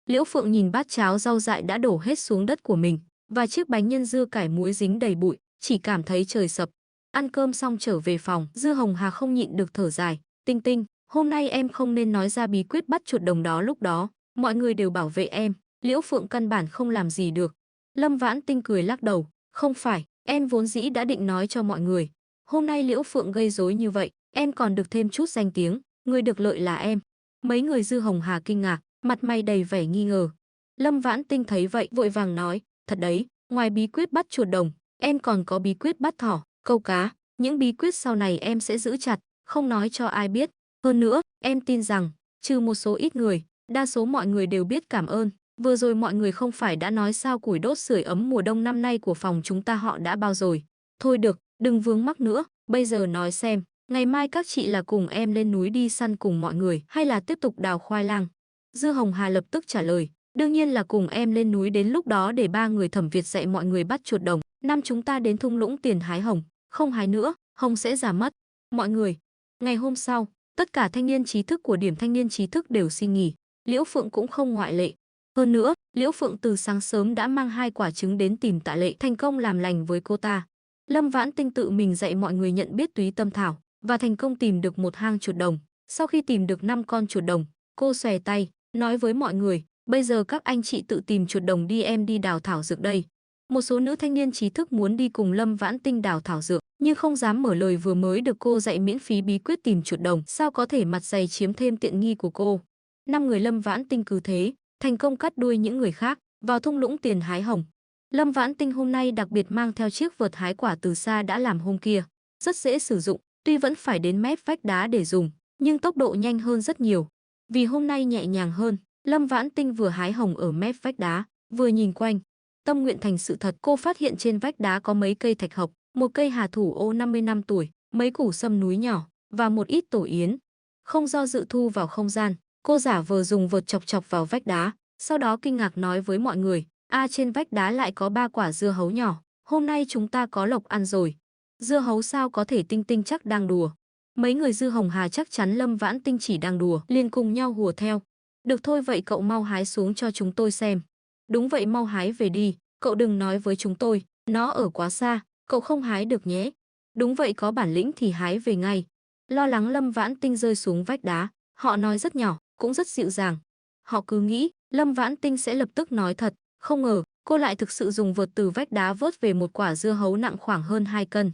Liễu Phượng nhìn bát cháo rau dại đã đổ hết xuống đất của mình, và chiếc bánh nhân dưa cải muối dính đầy bụi, chỉ cảm thấy trời sập. Ăn cơm xong trở về phòng, Dư Hồng Hà không nhịn được thở dài, Tinh Tinh, hôm nay em không nên nói ra bí quyết bắt chuột đồng đó, lúc đó, mọi người đều bảo vệ em, Liễu Phượng căn bản không làm gì được. Lâm Vãn Tinh cười lắc đầu, không phải, em vốn dĩ đã định nói cho mọi người. Hôm nay Liễu Phượng gây rối như vậy, em còn được thêm chút danh tiếng, người được lợi là em. Mấy người Dư Hồng Hà kinh ngạc, mặt mày đầy vẻ nghi ngờ. Lâm Vãn Tinh thấy vậy vội vàng nói, thật đấy, ngoài bí quyết bắt chuột đồng, em còn có bí quyết bắt thỏ, câu cá, những bí quyết sau này em sẽ giữ chặt, không nói cho ai biết. Hơn nữa, em tin rằng, trừ một số ít người, đa số mọi người đều biết cảm ơn. Vừa rồi mọi người không phải đã nói sao củi đốt sưởi ấm mùa đông năm nay của phòng chúng ta họ đã bao rồi. Thôi được, đừng vướng mắc nữa, bây giờ nói xem, ngày mai các chị là cùng em lên núi đi săn cùng mọi người hay là tiếp tục đào khoai lang? Dư Hồng Hà lập tức trả lời, đương nhiên là cùng em lên núi, đến lúc đó để ba người Thẩm Việt dạy mọi người bắt chuột đồng. Năm chúng ta đến thung lũng tiền hái hồng, không hái nữa, hồng sẽ già mất. Mọi người. Ngày hôm sau, tất cả thanh niên trí thức của điểm thanh niên trí thức đều xin nghỉ, Liễu Phượng cũng không ngoại lệ. Hơn nữa, Liễu Phượng từ sáng sớm đã mang 2 quả trứng đến tìm Tạ Lệ, thành công làm lành với cô ta. Lâm Vãn Tinh tự mình dạy mọi người nhận biết túy tâm thảo và thành công tìm được một hang chuột đồng. Sau khi tìm được 5 con chuột đồng, cô xòe tay, nói với mọi người, bây giờ các anh chị tự tìm chuột đồng đi, em đi đào thảo dược đây. Một số nữ thanh niên trí thức muốn đi cùng Lâm Vãn Tinh đào thảo dược, nhưng không dám mở lời, vừa mới được cô dạy miễn phí bí quyết tìm chuột đồng, sao có thể mặt dày chiếm thêm tiện nghi của cô. 5 người Lâm Vãn Tinh cứ thế, thành công cắt đuôi những người khác, vào thung lũng tiền hái hồng. Lâm Vãn Tinh hôm nay đặc biệt mang theo chiếc vợt hái quả từ xa đã làm hôm kia, rất dễ sử dụng, tuy vẫn phải đến mép vách đá để dùng, nhưng tốc độ nhanh hơn rất nhiều. Vì hôm nay nhẹ nhàng hơn, Lâm Vãn Tinh vừa hái hồng ở mép vách đá, vừa nhìn quanh. Tâm nguyện thành sự thật, cô phát hiện trên vách đá có mấy cây thạch hộc, một cây hà thủ ô 50 năm tuổi, mấy củ sâm núi nhỏ và một ít tổ yến. Không do dự thu vào không gian, cô giả vờ dùng vợt chọc chọc vào vách đá, sau đó kinh ngạc nói với mọi người, trên vách đá lại có 3 quả dưa hấu nhỏ, hôm nay chúng ta có lộc ăn rồi. Dưa hấu sao có thể, Tinh Tinh chắc đang đùa. Mấy người Dư Hồng Hà chắc chắn Lâm Vãn Tinh chỉ đang đùa, liền cùng nhau hùa theo. Được thôi, vậy cậu mau hái xuống cho chúng tôi xem. Đúng vậy, mau hái về đi, cậu đừng nói với chúng tôi, nó ở quá xa, cậu không hái được nhé. Đúng vậy, có bản lĩnh thì hái về ngay. Lo lắng Lâm Vãn Tinh rơi xuống vách đá, họ nói rất nhỏ, cũng rất dịu dàng. Họ cứ nghĩ Lâm Vãn Tinh sẽ lập tức nói thật, không ngờ cô lại thực sự dùng vợt từ vách đá vớt về một quả dưa hấu nặng khoảng hơn 2 cân.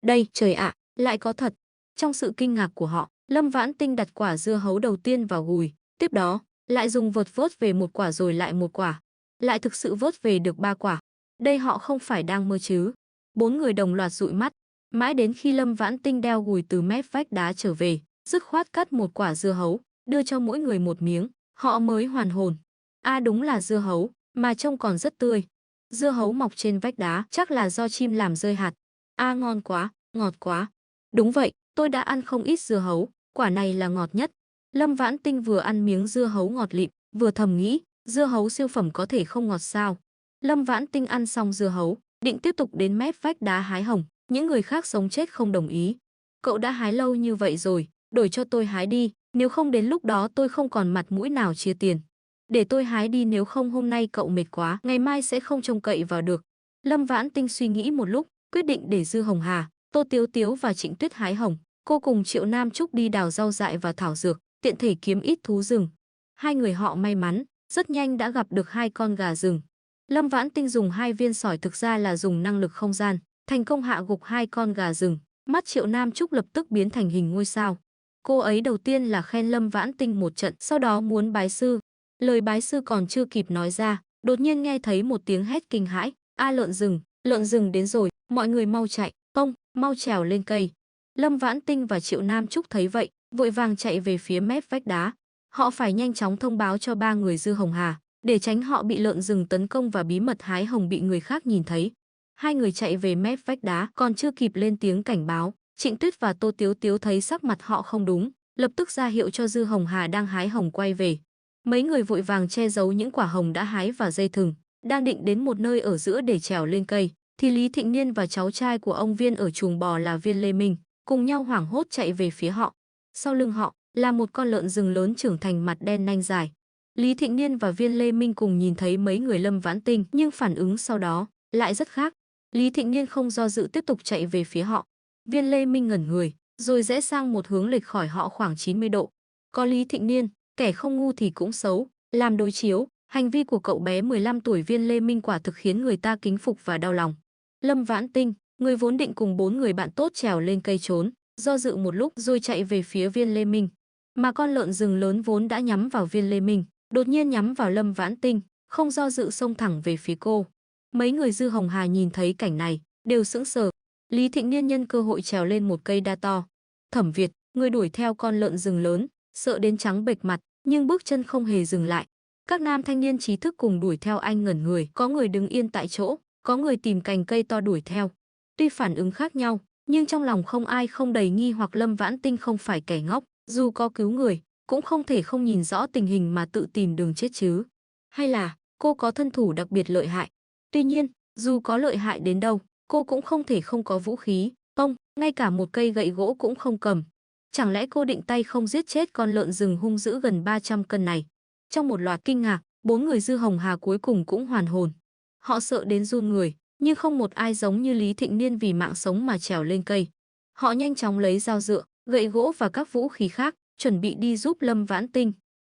Đây, trời ạ, lại có thật. Trong sự kinh ngạc của họ, Lâm Vãn Tinh đặt quả dưa hấu đầu tiên vào gùi, tiếp đó lại dùng vợt vớt về một quả rồi lại một quả, lại thực sự vớt về được 3 quả. Đây họ không phải đang mơ chứ? 4 người đồng loạt dụi mắt, mãi đến khi Lâm Vãn Tinh đeo gùi từ mép vách đá trở về, dứt khoát cắt một quả dưa hấu, đưa cho mỗi người một miếng, họ mới hoàn hồn. Đúng là dưa hấu, mà trông còn rất tươi. Dưa hấu mọc trên vách đá, chắc là do chim làm rơi hạt. Ngon quá, ngọt quá. Đúng vậy, tôi đã ăn không ít dưa hấu, quả này là ngọt nhất. Lâm Vãn Tinh vừa ăn miếng dưa hấu ngọt lịm, vừa thầm nghĩ, dưa hấu siêu phẩm có thể không ngọt sao? Lâm Vãn Tinh ăn xong dưa hấu, định tiếp tục đến mép vách đá hái hồng, những người khác sống chết không đồng ý. Cậu đã hái lâu như vậy rồi, đổi cho tôi hái đi, nếu không đến lúc đó tôi không còn mặt mũi nào chia tiền. Để tôi hái đi, nếu không hôm nay cậu mệt quá, ngày mai sẽ không trông cậy vào được. Lâm Vãn Tinh suy nghĩ một lúc, quyết định để Dư Hồng Hà, Tô Tiếu Tiếu và Trịnh Tuyết hái hồng, cô cùng Triệu Nam Trúc đi đào rau dại và thảo dược, tiện thể kiếm ít thú rừng. Hai người họ may mắn, rất nhanh đã gặp được 2 con gà rừng. Lâm Vãn Tinh dùng 2 viên sỏi, thực ra là dùng năng lực không gian, thành công hạ gục 2 con gà rừng. Mắt Triệu Nam Trúc lập tức biến thành hình ngôi sao. Cô ấy đầu tiên là khen Lâm Vãn Tinh một trận, sau đó muốn bái sư. Lời bái sư còn chưa kịp nói ra, đột nhiên nghe thấy một tiếng hét kinh hãi, lợn rừng đến rồi, mọi người mau chạy, không, mau trèo lên cây. Lâm Vãn Tinh và Triệu Nam Trúc thấy vậy, vội vàng chạy về phía mép vách đá. Họ phải nhanh chóng thông báo cho 3 người Dư Hồng Hà, để tránh họ bị lợn rừng tấn công và bí mật hái hồng bị người khác nhìn thấy. Hai người chạy về mép vách đá, còn chưa kịp lên tiếng cảnh báo, Trịnh Tuyết và Tô Tiếu Tiếu thấy sắc mặt họ không đúng, lập tức ra hiệu cho Dư Hồng Hà đang hái hồng quay về. Mấy người vội vàng che giấu những quả hồng đã hái vào dây thừng, đang định đến một nơi ở giữa để trèo lên cây, thì Lý Thịnh Niên và cháu trai của ông Viên ở chuồng bò là Viên Lê Minh cùng nhau hoảng hốt chạy về phía họ. Sau lưng họ là một con lợn rừng lớn trưởng thành, mặt đen nanh dài. Lý Thịnh Niên và Viên Lê Minh cùng nhìn thấy mấy người Lâm Vãn Tinh, nhưng phản ứng sau đó lại rất khác. Lý Thịnh Niên không do dự tiếp tục chạy về phía họ. Viên Lê Minh ngẩn người, rồi rẽ sang một hướng lệch khỏi họ khoảng 90 độ. Có Lý Thịnh Niên, kẻ không ngu thì cũng xấu, làm đối chiếu, hành vi của cậu bé 15 tuổi Viên Lê Minh quả thực khiến người ta kính phục và đau lòng. Lâm Vãn Tinh, người vốn định cùng 4 người bạn tốt trèo lên cây trốn, do dự một lúc rồi chạy về phía Viên Lê Minh. Mà con lợn rừng lớn vốn đã nhắm vào Viên Lê Minh, đột nhiên nhắm vào Lâm Vãn Tinh, không do dự xông thẳng về phía cô. Mấy người Dư Hồng Hà nhìn thấy cảnh này, đều sững sờ. Lý Thịnh Niên nhân cơ hội trèo lên một cây đa to. Thẩm Việt, người đuổi theo con lợn rừng lớn, sợ đến trắng bệch mặt, nhưng bước chân không hề dừng lại. Các nam thanh niên trí thức cùng đuổi theo anh ngẩn người, có người đứng yên tại chỗ, có người tìm cành cây to đuổi theo. Tuy phản ứng khác nhau, nhưng trong lòng không ai không đầy nghi hoặc Lâm Vãn Tinh không phải kẻ ngốc, dù có cứu người, cũng không thể không nhìn rõ tình hình mà tự tìm đường chết chứ. Hay là cô có thân thủ đặc biệt lợi hại. Tuy nhiên, dù có lợi hại đến đâu, cô cũng không thể không có vũ khí, ngay cả một cây gậy gỗ cũng không cầm. Chẳng lẽ cô định tay không giết chết con lợn rừng hung dữ gần 300 cân này? Trong một loạt kinh ngạc, 4 người Dư Hồng Hà cuối cùng cũng hoàn hồn. Họ sợ đến run người, Nhưng không một ai giống như Lý Thịnh Niên vì mạng sống mà trèo lên cây. Họ nhanh chóng lấy dao dựa, gậy gỗ và các vũ khí khác, chuẩn bị đi giúp Lâm Vãn Tinh.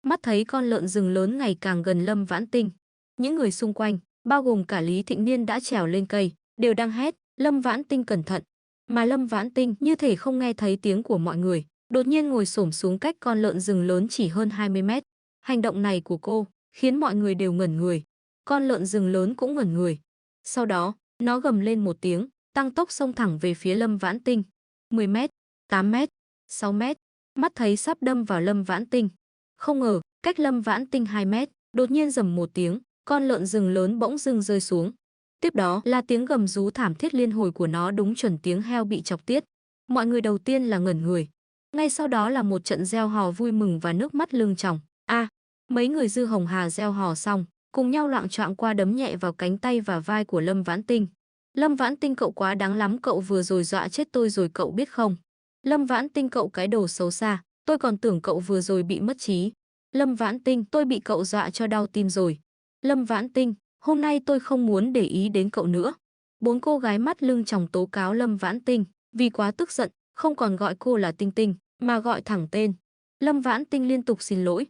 Mắt thấy con lợn rừng lớn ngày càng gần Lâm Vãn Tinh, những người xung quanh, bao gồm cả Lý Thịnh Niên đã trèo lên cây, đều đang hét, Lâm Vãn Tinh cẩn thận. Mà Lâm Vãn Tinh như thể không nghe thấy tiếng của mọi người, đột nhiên ngồi xổm xuống cách con lợn rừng lớn chỉ hơn 20 mét. Hành động này của cô khiến mọi người đều ngẩn người. Con lợn rừng lớn cũng ngẩn người. Sau đó, nó gầm lên một tiếng, tăng tốc xông thẳng về phía Lâm Vãn Tinh. 10 mét, 8 mét, 6 mét, mắt thấy sắp đâm vào Lâm Vãn Tinh. Không ngờ, cách Lâm Vãn Tinh 2 mét, đột nhiên rầm một tiếng, con lợn rừng lớn bỗng dưng rơi xuống. Tiếp đó là tiếng gầm rú thảm thiết liên hồi của nó, đúng chuẩn tiếng heo bị chọc tiết. Mọi người đầu tiên là ngẩn người. Ngay sau đó là một trận reo hò vui mừng và nước mắt lưng tròng. Mấy người Dư Hồng Hà reo hò xong, cùng nhau loạng choạng qua đấm nhẹ vào cánh tay và vai của Lâm Vãn Tinh. Lâm Vãn Tinh, cậu quá đáng lắm, cậu vừa rồi dọa chết tôi rồi cậu biết không? Lâm Vãn Tinh, cậu cái đồ xấu xa, tôi còn tưởng cậu vừa rồi bị mất trí. Lâm Vãn Tinh, tôi bị cậu dọa cho đau tim rồi. Lâm Vãn Tinh, hôm nay tôi không muốn để ý đến cậu nữa. 4 cô gái mắt lưng tròng tố cáo Lâm Vãn Tinh, vì quá tức giận, không còn gọi cô là Tinh Tinh, mà gọi thẳng tên. Lâm Vãn Tinh liên tục xin lỗi,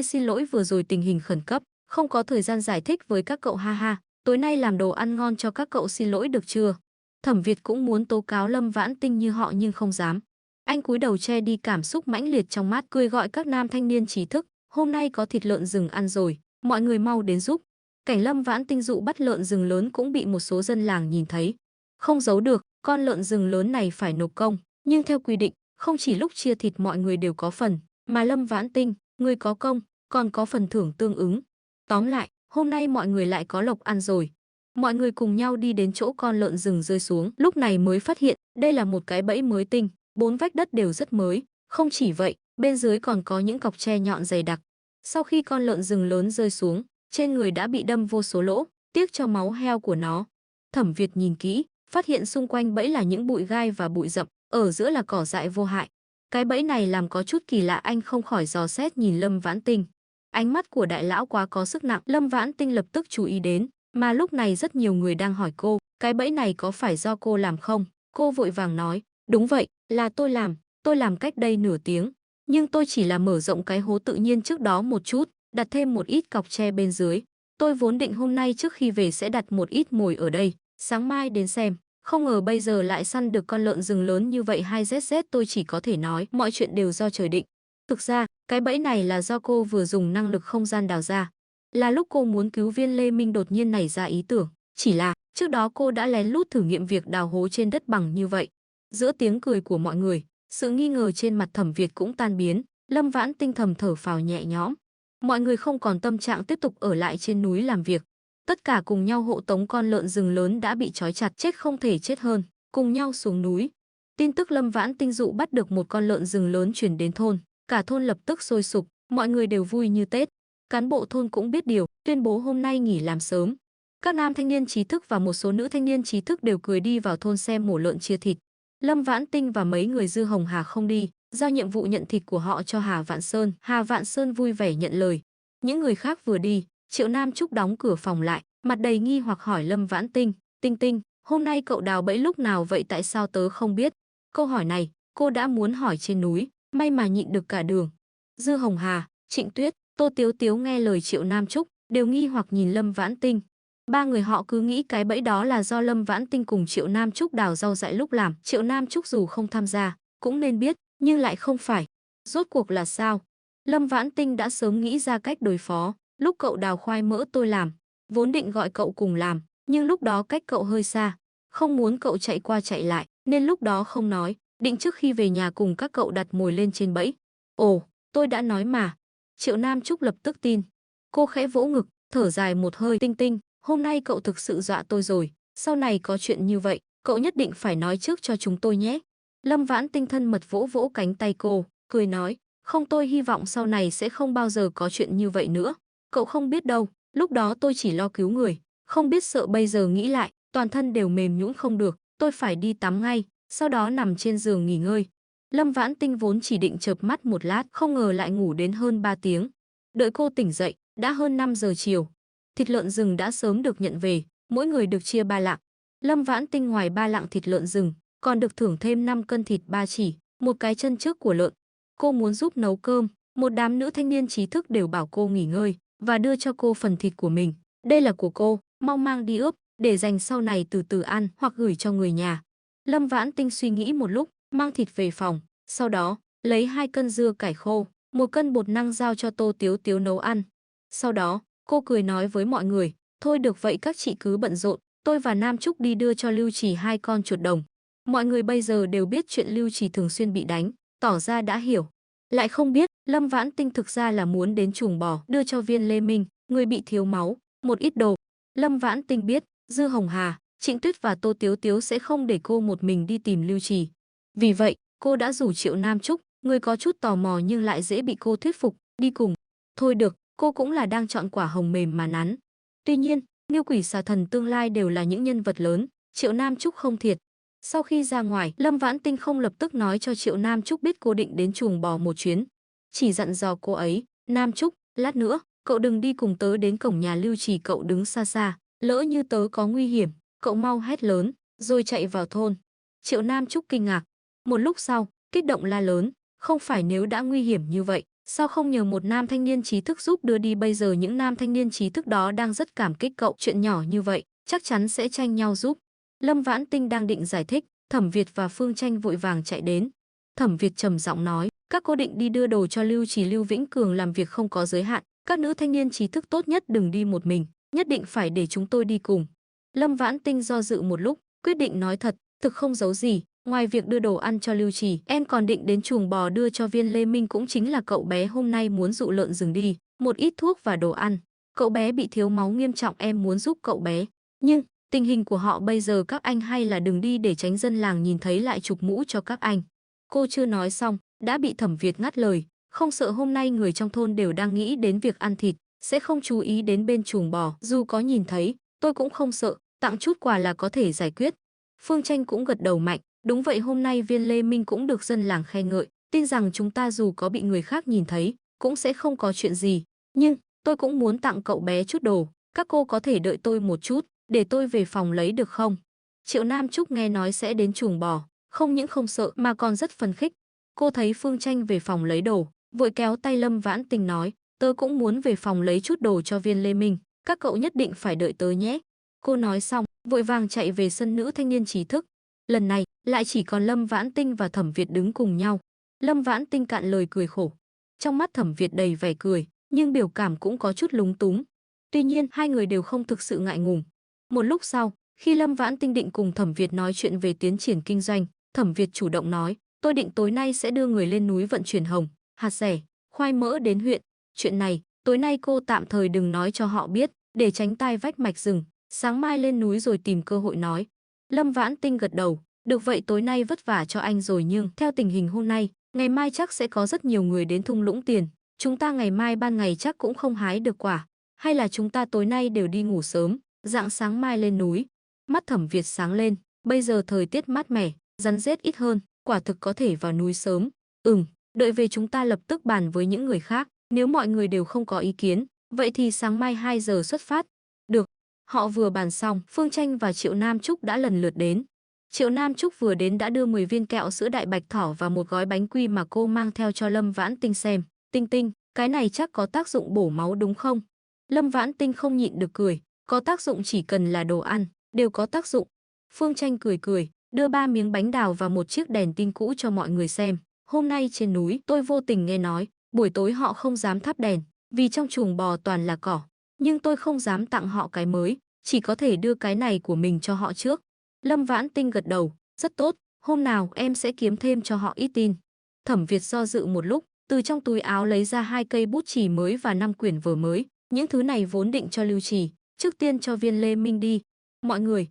xin lỗi, vừa rồi tình hình khẩn cấp, không có thời gian giải thích với các cậu, ha ha, tối nay làm đồ ăn ngon cho các cậu, xin lỗi được chưa? Thẩm Việt cũng muốn tố cáo Lâm Vãn Tinh như họ nhưng không dám. Anh cúi đầu che đi cảm xúc mãnh liệt trong mắt, cười gọi các nam thanh niên trí thức, hôm nay có thịt lợn rừng ăn rồi, mọi người mau đến giúp. Cảnh Lâm Vãn Tinh dụ bắt lợn rừng lớn cũng bị một số dân làng nhìn thấy. Không giấu được, con lợn rừng lớn này phải nộp công, nhưng theo quy định, không chỉ lúc chia thịt mọi người đều có phần, mà Lâm Vãn Tinh, người có công, còn có phần thưởng tương ứng. Tóm lại, hôm nay mọi người lại có lộc ăn rồi. Mọi người cùng nhau đi đến chỗ con lợn rừng rơi xuống, lúc này mới phát hiện đây là một cái bẫy mới tinh, 4 vách đất đều rất mới. Không chỉ vậy, bên dưới còn có những cọc tre nhọn dày đặc. Sau khi con lợn rừng lớn rơi xuống, trên người đã bị đâm vô số lỗ, tiếc cho máu heo của nó. Thẩm Việt nhìn kỹ, phát hiện xung quanh bẫy là những bụi gai và bụi rậm, ở giữa là cỏ dại vô hại. Cái bẫy này làm có chút kỳ lạ, anh không khỏi dò xét nhìn Lâm Vãn Tinh. Ánh mắt của đại lão quá có sức nặng, Lâm Vãn Tinh lập tức chú ý đến, mà lúc này rất nhiều người đang hỏi cô, cái bẫy này có phải do cô làm không? Cô vội vàng nói, đúng vậy, là tôi làm cách đây nửa tiếng, nhưng tôi chỉ là mở rộng cái hố tự nhiên trước đó một chút, đặt thêm một ít cọc tre bên dưới. Tôi vốn định hôm nay trước khi về sẽ đặt một ít mồi ở đây, sáng mai đến xem. Không ngờ bây giờ lại săn được con lợn rừng lớn như vậy, hay ZZ, tôi chỉ có thể nói mọi chuyện đều do trời định. Thực ra, cái bẫy này là do cô vừa dùng năng lực không gian đào ra. Là lúc cô muốn cứu Viên Lê Minh đột nhiên nảy ra ý tưởng, chỉ là trước đó cô đã lén lút thử nghiệm việc đào hố trên đất bằng như vậy. Giữa tiếng cười của mọi người, sự nghi ngờ trên mặt Thẩm Việt cũng tan biến, Lâm Vãn Tinh thầm thở phào nhẹ nhõm. Mọi người không còn tâm trạng tiếp tục ở lại trên núi làm việc. Tất cả cùng nhau hộ tống con lợn rừng lớn đã bị trói chặt, chết không thể chết hơn, cùng nhau xuống núi. Tin tức Lâm Vãn Tinh dụ bắt được một con lợn rừng lớn truyền đến thôn, cả thôn lập tức sôi sục, mọi người đều vui như Tết. Cán bộ thôn cũng biết điều, tuyên bố hôm nay nghỉ làm sớm. Các nam thanh niên trí thức và một số nữ thanh niên trí thức đều cười đi vào thôn xem mổ lợn chia thịt. Lâm Vãn Tinh và mấy người Dư Hồng Hà không đi, giao nhiệm vụ nhận thịt của họ cho Hà Vạn Sơn. Hà Vạn Sơn vui vẻ nhận lời. Những người khác vừa đi, Triệu Nam Trúc đóng cửa phòng lại, mặt đầy nghi hoặc hỏi Lâm Vãn Tinh, Tinh Tinh, hôm nay cậu đào bẫy lúc nào vậy, tại sao tớ không biết? Câu hỏi này, cô đã muốn hỏi trên núi, may mà nhịn được cả đường. Dư Hồng Hà, Trịnh Tuyết, Tô Tiếu Tiếu nghe lời Triệu Nam Trúc, đều nghi hoặc nhìn Lâm Vãn Tinh. Ba người họ cứ nghĩ cái bẫy đó là do Lâm Vãn Tinh cùng Triệu Nam Trúc đào rau dại lúc làm. Triệu Nam Trúc dù không tham gia, cũng nên biết, nhưng lại không phải. Rốt cuộc là sao? Lâm Vãn Tinh đã sớm nghĩ ra cách đối phó. Lúc cậu đào khoai mỡ tôi làm, vốn định gọi cậu cùng làm, nhưng lúc đó cách cậu hơi xa, không muốn cậu chạy qua chạy lại, nên lúc đó không nói, định trước khi về nhà cùng các cậu đặt mồi lên trên bẫy. Ồ, tôi đã nói mà. Triệu Nam Trúc lập tức tin. Cô khẽ vỗ ngực, thở dài một hơi, Tinh Tinh, hôm nay cậu thực sự dọa tôi rồi, sau này có chuyện như vậy, cậu nhất định phải nói trước cho chúng tôi nhé. Lâm Vãn Tinh thân mật vỗ vỗ cánh tay cô, cười nói, không, tôi hy vọng sau này sẽ không bao giờ có chuyện như vậy nữa. Cậu không biết đâu, lúc đó tôi chỉ lo cứu người, không biết sợ, bây giờ nghĩ lại, toàn thân đều mềm nhũn không được, tôi phải đi tắm ngay, sau đó nằm trên giường nghỉ ngơi. Lâm Vãn Tinh vốn chỉ định chợp mắt một lát, không ngờ lại ngủ đến hơn 3 tiếng. Đợi cô tỉnh dậy, đã hơn 5 giờ chiều. Thịt lợn rừng đã sớm được nhận về, mỗi người được chia 3 lạng. Lâm Vãn Tinh ngoài 3 lạng thịt lợn rừng, còn được thưởng thêm 5 cân thịt ba chỉ, một cái chân trước của lợn. Cô muốn giúp nấu cơm, một đám nữ thanh niên trí thức đều bảo cô nghỉ ngơi và đưa cho cô phần thịt của mình. Đây là của cô, mau mang đi ướp, để dành sau này từ từ ăn hoặc gửi cho người nhà. Lâm Vãn Tinh suy nghĩ một lúc, mang thịt về phòng, sau đó lấy 2 cân dưa cải khô, 1 cân bột năng giao cho Tô Tiếu Tiếu nấu ăn. Sau đó, cô cười nói với mọi người, thôi được vậy các chị cứ bận rộn, tôi và Nam Trúc đi đưa cho Lưu Trì 2 con chuột đồng. Mọi người bây giờ đều biết chuyện Lưu Trì thường xuyên bị đánh, tỏ ra đã hiểu. Lại không biết, Lâm Vãn Tinh thực ra là muốn đến chuồng bò đưa cho Viên Lê Minh, người bị thiếu máu, một ít đồ. Lâm Vãn Tinh biết, Dư Hồng Hà, Trịnh Tuyết và Tô Tiếu Tiếu sẽ không để cô một mình đi tìm Lưu Trì. Vì vậy, cô đã rủ Triệu Nam Trúc, người có chút tò mò nhưng lại dễ bị cô thuyết phục, đi cùng. Thôi được, cô cũng là đang chọn quả hồng mềm mà nắn. Tuy nhiên, Ngưu Quỷ Xà Thần tương lai đều là những nhân vật lớn, Triệu Nam Trúc không thiệt. Sau khi ra ngoài, Lâm Vãn Tinh không lập tức nói cho Triệu Nam Trúc biết cô định đến chuồng bò một chuyến. Chỉ dặn dò cô ấy, Nam Trúc, lát nữa, cậu đừng đi cùng tớ đến cổng nhà Lưu Trì, cậu đứng xa xa, lỡ như tớ có nguy hiểm, cậu mau hét lớn, rồi chạy vào thôn. Triệu Nam Trúc kinh ngạc. Một lúc sau, kích động la lớn, không phải nếu đã nguy hiểm như vậy, sao không nhờ một nam thanh niên trí thức giúp đưa đi? Bây giờ những nam thanh niên trí thức đó đang rất cảm kích cậu, chuyện nhỏ như vậy, chắc chắn sẽ tranh nhau giúp. Lâm Vãn Tinh đang định giải thích, Thẩm Việt và Phương Tranh vội vàng chạy đến. Thẩm Việt trầm giọng nói, các cô định đi đưa đồ cho Lưu Trì. Lưu Vĩnh Cường làm việc không có giới hạn, các nữ thanh niên trí thức tốt nhất đừng đi một mình, nhất định phải để chúng tôi đi cùng. Lâm Vãn Tinh do dự một lúc, quyết định nói thật, thực không giấu gì, ngoài việc đưa đồ ăn cho Lưu Trì, em còn định đến chuồng bò đưa cho Viên Lê Minh, cũng chính là cậu bé hôm nay muốn dụ lợn rừng đi, một ít thuốc và đồ ăn. Cậu bé bị thiếu máu nghiêm trọng, em muốn giúp cậu bé. Nhưng tình hình của họ bây giờ các anh hay là đừng đi để tránh dân làng nhìn thấy lại chụp mũ cho các anh. Cô chưa nói xong, đã bị Thẩm Việt ngắt lời, không sợ hôm nay người trong thôn đều đang nghĩ đến việc ăn thịt, sẽ không chú ý đến bên chuồng bò, dù có nhìn thấy, tôi cũng không sợ, tặng chút quà là có thể giải quyết. Phương Tranh cũng gật đầu mạnh, đúng vậy, hôm nay Viên Lê Minh cũng được dân làng khen ngợi, tin rằng chúng ta dù có bị người khác nhìn thấy, cũng sẽ không có chuyện gì. Nhưng, tôi cũng muốn tặng cậu bé chút đồ, các cô có thể đợi tôi một chút, để tôi về phòng lấy được không? Triệu Nam Trúc nghe nói sẽ đến chuồng bò, không những không sợ mà còn rất phấn khích. Cô thấy Phương Tranh về phòng lấy đồ, vội kéo tay Lâm Vãn Tinh nói, tớ cũng muốn về phòng lấy chút đồ cho Viên Lê Minh, các cậu nhất định phải đợi tớ nhé. Cô nói xong, vội vàng chạy về sân nữ thanh niên trí thức. Lần này, lại chỉ còn Lâm Vãn Tinh và Thẩm Việt đứng cùng nhau. Lâm Vãn Tinh cạn lời cười khổ. Trong mắt Thẩm Việt đầy vẻ cười, nhưng biểu cảm cũng có chút lúng túng. Tuy nhiên, hai người đều không thực sự ngại ngùng. Một lúc sau, khi Lâm Vãn Tinh định cùng Thẩm Việt nói chuyện về tiến triển kinh doanh, Thẩm Việt chủ động nói, tôi định tối nay sẽ đưa người lên núi vận chuyển hồng, hạt dẻ, khoai mỡ đến huyện. Chuyện này, tối nay cô tạm thời đừng nói cho họ biết, để tránh tai vách mạch rừng. Sáng mai lên núi rồi tìm cơ hội nói. Lâm Vãn Tinh gật đầu, được vậy tối nay vất vả cho anh rồi, nhưng theo tình hình hôm nay, ngày mai chắc sẽ có rất nhiều người đến thung lũng tiền. Chúng ta ngày mai ban ngày chắc cũng không hái được quả. Hay là chúng ta tối nay đều đi ngủ sớm, rạng sáng mai lên núi. Mắt Thẩm Việt sáng lên, bây giờ thời tiết mát mẻ, rắn rết ít hơn, quả thực có thể vào núi sớm. Đợi về chúng ta lập tức bàn với những người khác, nếu mọi người đều không có ý kiến, vậy thì sáng mai 2 giờ xuất phát. Được. Họ vừa bàn xong, Phương Tranh và Triệu Nam Trúc đã lần lượt đến. Triệu Nam Trúc vừa đến đã đưa 10 viên kẹo sữa đại bạch thỏ và một gói bánh quy mà cô mang theo cho Lâm Vãn Tinh xem. Tinh Tinh, cái này chắc có tác dụng bổ máu đúng không? Lâm Vãn Tinh không nhịn được cười, có tác dụng, chỉ cần là đồ ăn, đều có tác dụng. Phương Tranh cười cười, đưa 3 miếng bánh đào và một chiếc đèn tin cũ cho mọi người xem. Hôm nay trên núi, tôi vô tình nghe nói, buổi tối họ không dám thắp đèn, vì trong chuồng bò toàn là cỏ. Nhưng tôi không dám tặng họ cái mới, chỉ có thể đưa cái này của mình cho họ trước. Lâm Vãn Tinh gật đầu, rất tốt, hôm nào em sẽ kiếm thêm cho họ ít tin. Thẩm Việt do dự một lúc, từ trong túi áo lấy ra 2 cây bút chì mới và 5 quyển vở mới. Những thứ này vốn định cho Lưu Trì, trước tiên cho Viên Lê Minh đi.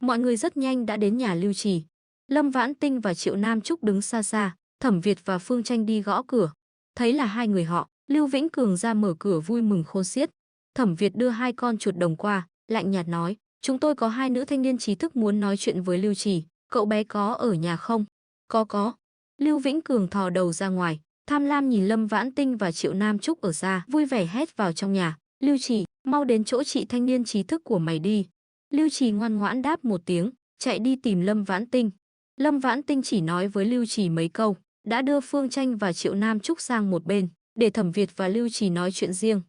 Mọi người rất nhanh đã đến nhà Lưu Trì. Lâm Vãn Tinh và Triệu Nam Trúc đứng xa xa, Thẩm Việt và Phương Tranh đi gõ cửa. Thấy là hai người họ, Lưu Vĩnh Cường ra mở cửa vui mừng khôn xiết. Thẩm Việt đưa 2 con chuột đồng qua, lạnh nhạt nói, chúng tôi có 2 nữ thanh niên trí thức muốn nói chuyện với Lưu Trì, cậu bé có ở nhà không? Có. Lưu Vĩnh Cường thò đầu ra ngoài, tham lam nhìn Lâm Vãn Tinh và Triệu Nam Trúc ở xa, vui vẻ hét vào trong nhà, Lưu Trì, mau đến chỗ chị thanh niên trí thức của mày đi. Lưu Trì ngoan ngoãn đáp một tiếng, chạy đi tìm Lâm Vãn Tinh. Lâm Vãn Tinh chỉ nói với Lưu Trì mấy câu, đã đưa Phương Tranh và Triệu Nam Trúc sang một bên, để Thẩm Việt và Lưu Trì nói chuyện riêng.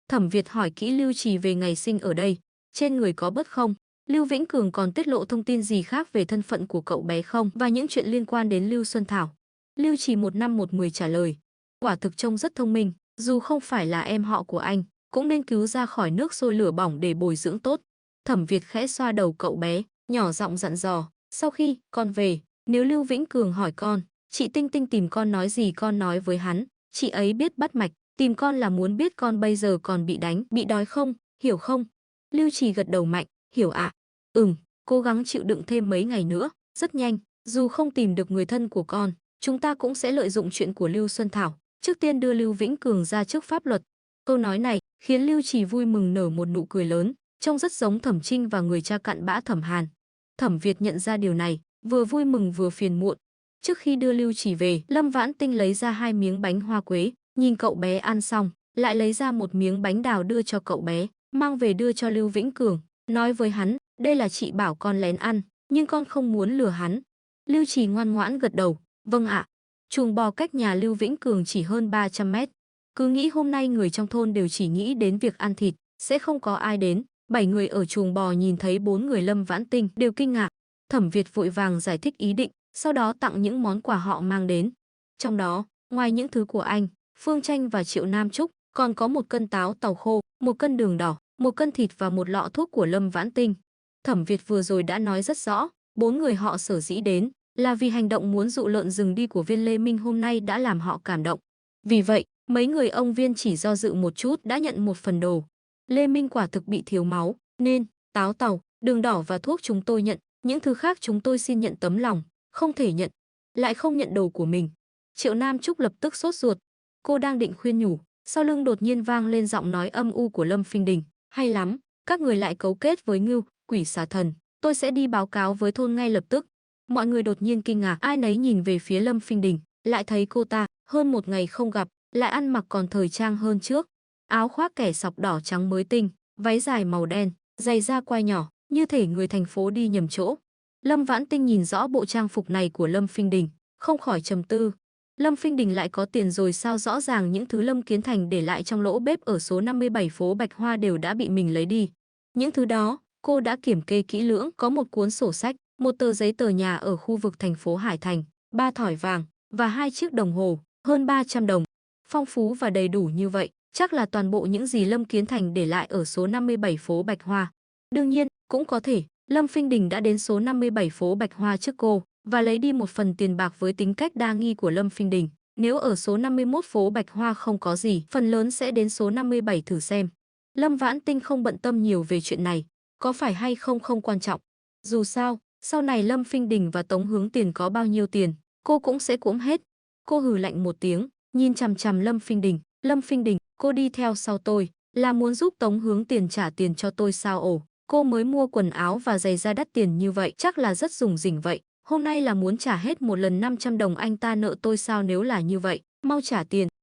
Thẩm Việt hỏi kỹ Lưu Trì về ngày sinh ở đây, trên người có bớt không? Lưu Vĩnh Cường còn tiết lộ thông tin gì khác về thân phận của cậu bé không và những chuyện liên quan đến Lưu Xuân Thảo? Lưu Trì một năm một mười trả lời, quả thực trông rất thông minh, dù không phải là em họ của anh, cũng nên cứu ra khỏi nước sôi lửa bỏng để bồi dưỡng tốt. Thẩm Việt khẽ xoa đầu cậu bé, nhỏ giọng dặn dò, sau khi con về, nếu Lưu Vĩnh Cường hỏi con, chị Tinh Tinh tìm con nói gì con nói với hắn, chị ấy biết bắt mạch, tìm con là muốn biết con bây giờ còn bị đánh, bị đói không, hiểu không? Lưu Trì gật đầu mạnh, hiểu ạ. Cố gắng chịu đựng thêm mấy ngày nữa, rất nhanh, dù không tìm được người thân của con, chúng ta cũng sẽ lợi dụng chuyện của Lưu Xuân Thảo, trước tiên đưa Lưu Vĩnh Cường ra trước pháp luật. Câu nói này khiến Lưu Trì vui mừng nở một nụ cười lớn, trông rất giống Thẩm Trinh và người cha cặn bã Thẩm Hàn. Thẩm Việt nhận ra điều này, vừa vui mừng vừa phiền muộn. Trước khi đưa Lưu Trì về, Lâm Vãn Tinh lấy ra 2 miếng bánh hoa quế, nhìn cậu bé ăn xong, lại lấy ra một miếng bánh đào đưa cho cậu bé, mang về đưa cho Lưu Vĩnh Cường, nói với hắn, đây là chị bảo con lén ăn, nhưng con không muốn lừa hắn. Lưu Trì ngoan ngoãn gật đầu, vâng ạ. Chuồng bò cách nhà Lưu Vĩnh Cường chỉ hơn 300 mét. Cứ nghĩ hôm nay người trong thôn đều chỉ nghĩ đến việc ăn thịt, sẽ không có ai đến. 7 người ở chuồng bò nhìn thấy 4 người Lâm Vãn Tinh đều kinh ngạc. Thẩm Việt vội vàng giải thích ý định, sau đó tặng những món quà họ mang đến. Trong đó, ngoài những thứ của anh, Phương Tranh và Triệu Nam Trúc, còn có 1 cân táo tàu khô, 1 cân đường đỏ, 1 cân thịt và 1 lọ thuốc của Lâm Vãn Tinh. Thẩm Việt vừa rồi đã nói rất rõ, 4 người họ sở dĩ đến là vì hành động muốn dụ lợn rừng đi của Viên Lê Minh hôm nay đã làm họ cảm động. Vì vậy, mấy người ông Viên chỉ do dự một chút đã nhận một phần đồ. Lê Minh quả thực bị thiếu máu, nên táo tàu, đường đỏ và thuốc chúng tôi nhận, những thứ khác chúng tôi xin nhận tấm lòng, không thể nhận, lại không nhận đồ của mình. Triệu Nam Trúc lập tức sốt ruột. Cô đang định khuyên nhủ, sau lưng đột nhiên vang lên giọng nói âm u của Lâm Phinh Đình, hay lắm, các người lại cấu kết với Ngưu, quỷ xà thần, tôi sẽ đi báo cáo với thôn ngay lập tức. Mọi người đột nhiên kinh ngạc, ai nấy nhìn về phía Lâm Phinh Đình, lại thấy cô ta, hơn 1 ngày không gặp, lại ăn mặc còn thời trang hơn trước. Áo khoác kẻ sọc đỏ trắng mới tinh, váy dài màu đen, giày da quai nhỏ, như thể người thành phố đi nhầm chỗ. Lâm Vãn Tinh nhìn rõ bộ trang phục này của Lâm Phinh Đình, không khỏi trầm tư. Lâm Phinh Đình lại có tiền rồi sao, rõ ràng những thứ Lâm Kiến Thành để lại trong lỗ bếp ở số 57 phố Bạch Hoa đều đã bị mình lấy đi. Những thứ đó, cô đã kiểm kê kỹ lưỡng, có một cuốn sổ sách, 1 tờ giấy tờ nhà ở khu vực thành phố Hải Thành, 3 thỏi vàng và 2 chiếc đồng hồ, hơn 300 đồng. Phong phú và đầy đủ như vậy, chắc là toàn bộ những gì Lâm Kiến Thành để lại ở số 57 phố Bạch Hoa. Đương nhiên, cũng có thể, Lâm Phinh Đình đã đến số 57 phố Bạch Hoa trước cô và lấy đi một phần tiền bạc. Với tính cách đa nghi của Lâm Phinh Đình, nếu ở số 51 phố Bạch Hoa không có gì, phần lớn sẽ đến số 57 thử xem. Lâm Vãn Tinh không bận tâm nhiều về chuyện này, có phải hay không không quan trọng. Dù sao, sau này Lâm Phinh Đình và Tống Hướng Tiền có bao nhiêu tiền, cô cũng sẽ cuỗm hết. Cô hừ lạnh một tiếng, nhìn chằm chằm Lâm Phinh Đình. Lâm Phinh Đình, cô đi theo sau tôi, là muốn giúp Tống Hướng Tiền trả tiền cho tôi sao? Ồ, cô mới mua quần áo và giày da đắt tiền như vậy, chắc là rất rủng rỉnh vậy. Hôm nay là muốn trả hết một lần 500 đồng anh ta nợ tôi sao? Nếu là như vậy, mau